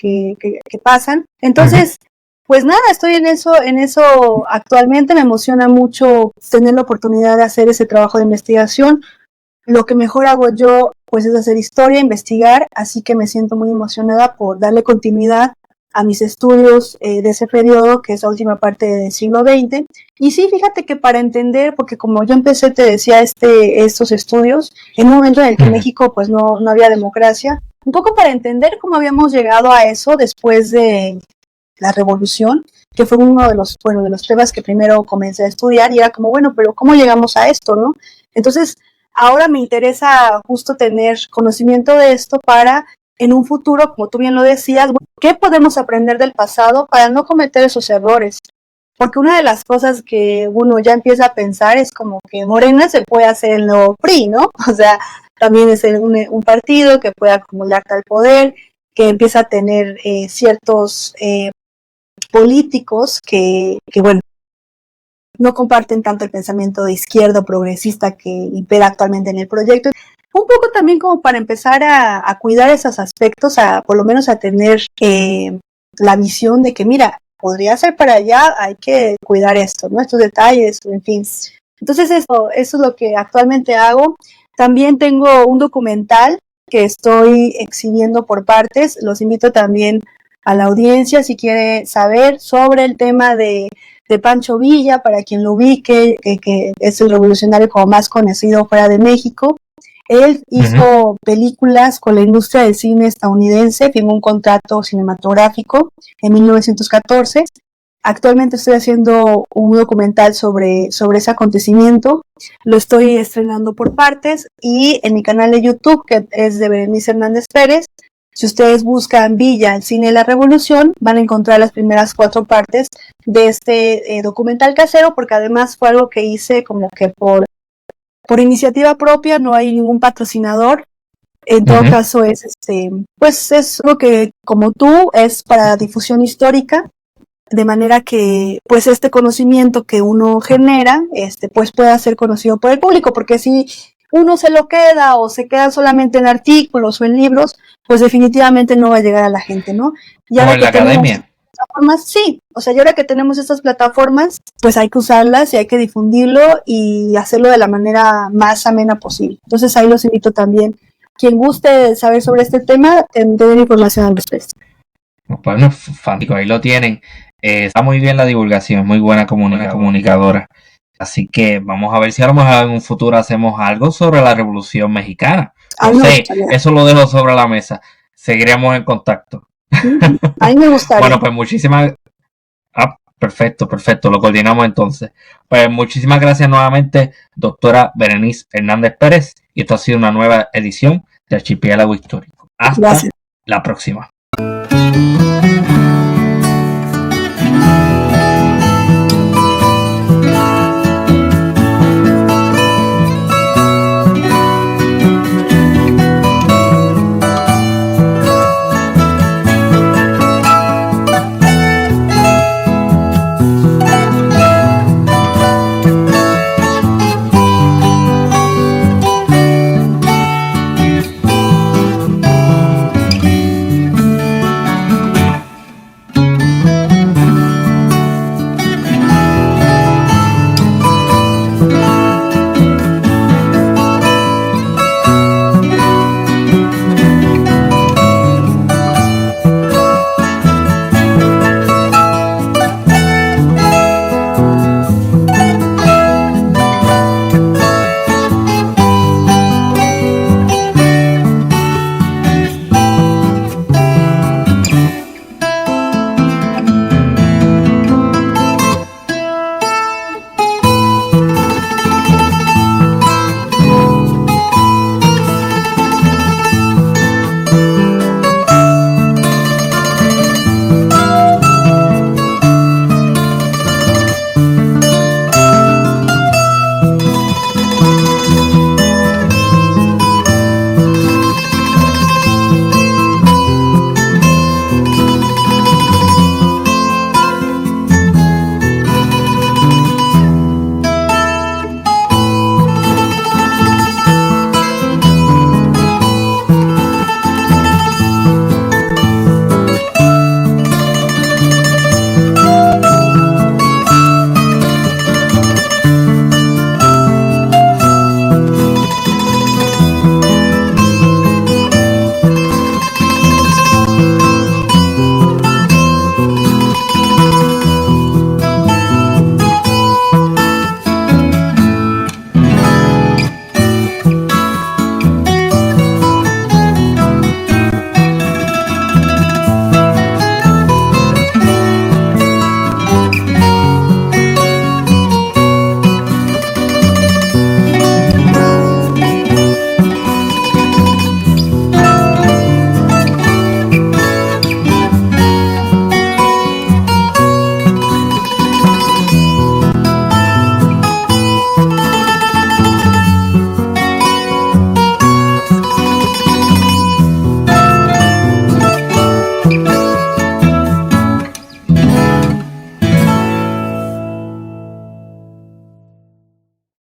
[SPEAKER 2] pasan. Entonces, pues nada, estoy en eso actualmente. Me emociona mucho tener la oportunidad de hacer ese trabajo de investigación. Lo que mejor hago yo, pues es hacer historia, investigar, así que me siento muy emocionada por darle continuidad a mis estudios de ese periodo, que es la última parte del siglo XX. Y sí, fíjate que para entender, porque como yo empecé, te decía, estos estudios, en un momento en el que en México pues no había democracia, un poco para entender cómo habíamos llegado a eso después de la revolución, que fue uno de los temas que primero comencé a estudiar, y era como, bueno, pero ¿cómo llegamos a esto, no? Entonces, ahora me interesa justo tener conocimiento de esto para, en un futuro, como tú bien lo decías, ¿qué podemos aprender del pasado para no cometer esos errores? Porque una de las cosas que uno ya empieza a pensar es como que Morena se puede hacer en lo PRI, ¿no? O sea, también es un partido que puede acumular tal poder, que empieza a tener ciertos políticos que, bueno, no comparten tanto el pensamiento de izquierda progresista que impera actualmente en el proyecto. Un poco también como para empezar a cuidar esos aspectos, por lo menos a tener la visión de que, mira, podría ser para allá, hay que cuidar esto, ¿no? Estos detalles, en fin. Entonces eso es lo que actualmente hago. También tengo un documental que estoy exhibiendo por partes. Los invito también a la audiencia si quiere saber sobre el tema de Pancho Villa, para quien lo ubique, que es el revolucionario como más conocido fuera de México. Él hizo películas con la industria del cine estadounidense, firmó un contrato cinematográfico en 1914 Actualmente estoy haciendo un documental sobre ese acontecimiento. Lo estoy estrenando por partes y en mi canal de YouTube, que es de Berenice Hernández Pérez, si ustedes buscan Villa, el cine de la revolución, van a encontrar las primeras 4 partes de este documental casero, porque además fue algo que hice como que por iniciativa propia, no hay ningún patrocinador. En todo caso es pues es lo que, como tú, es para difusión histórica, de manera que pues este conocimiento que uno genera pues pueda ser conocido por el público, porque si uno se lo queda o se queda solamente en artículos o en libros, pues definitivamente no va a llegar a la gente, ¿no? Y
[SPEAKER 3] como en la academia.
[SPEAKER 2] Sí, o sea, y ahora que tenemos estas plataformas, pues hay que usarlas y hay que difundirlo y hacerlo de la manera más amena posible. Entonces ahí los invito también. Quien guste saber sobre este tema, tener información al respecto.
[SPEAKER 3] Bueno, fantástico, ahí lo tienen. Está muy bien la divulgación, muy buena comunicadora. Así que vamos a ver si a lo mejor en un futuro hacemos algo sobre la Revolución Mexicana. No sé, eso lo dejo sobre la mesa. Seguiremos en contacto.
[SPEAKER 2] A mí me gustaría.
[SPEAKER 3] Bueno, pues muchísimas... perfecto, lo coordinamos entonces. Pues muchísimas gracias nuevamente, doctora Berenice Hernández Pérez. Y esto ha sido una nueva edición de Archipiélago Histórico. Hasta la próxima.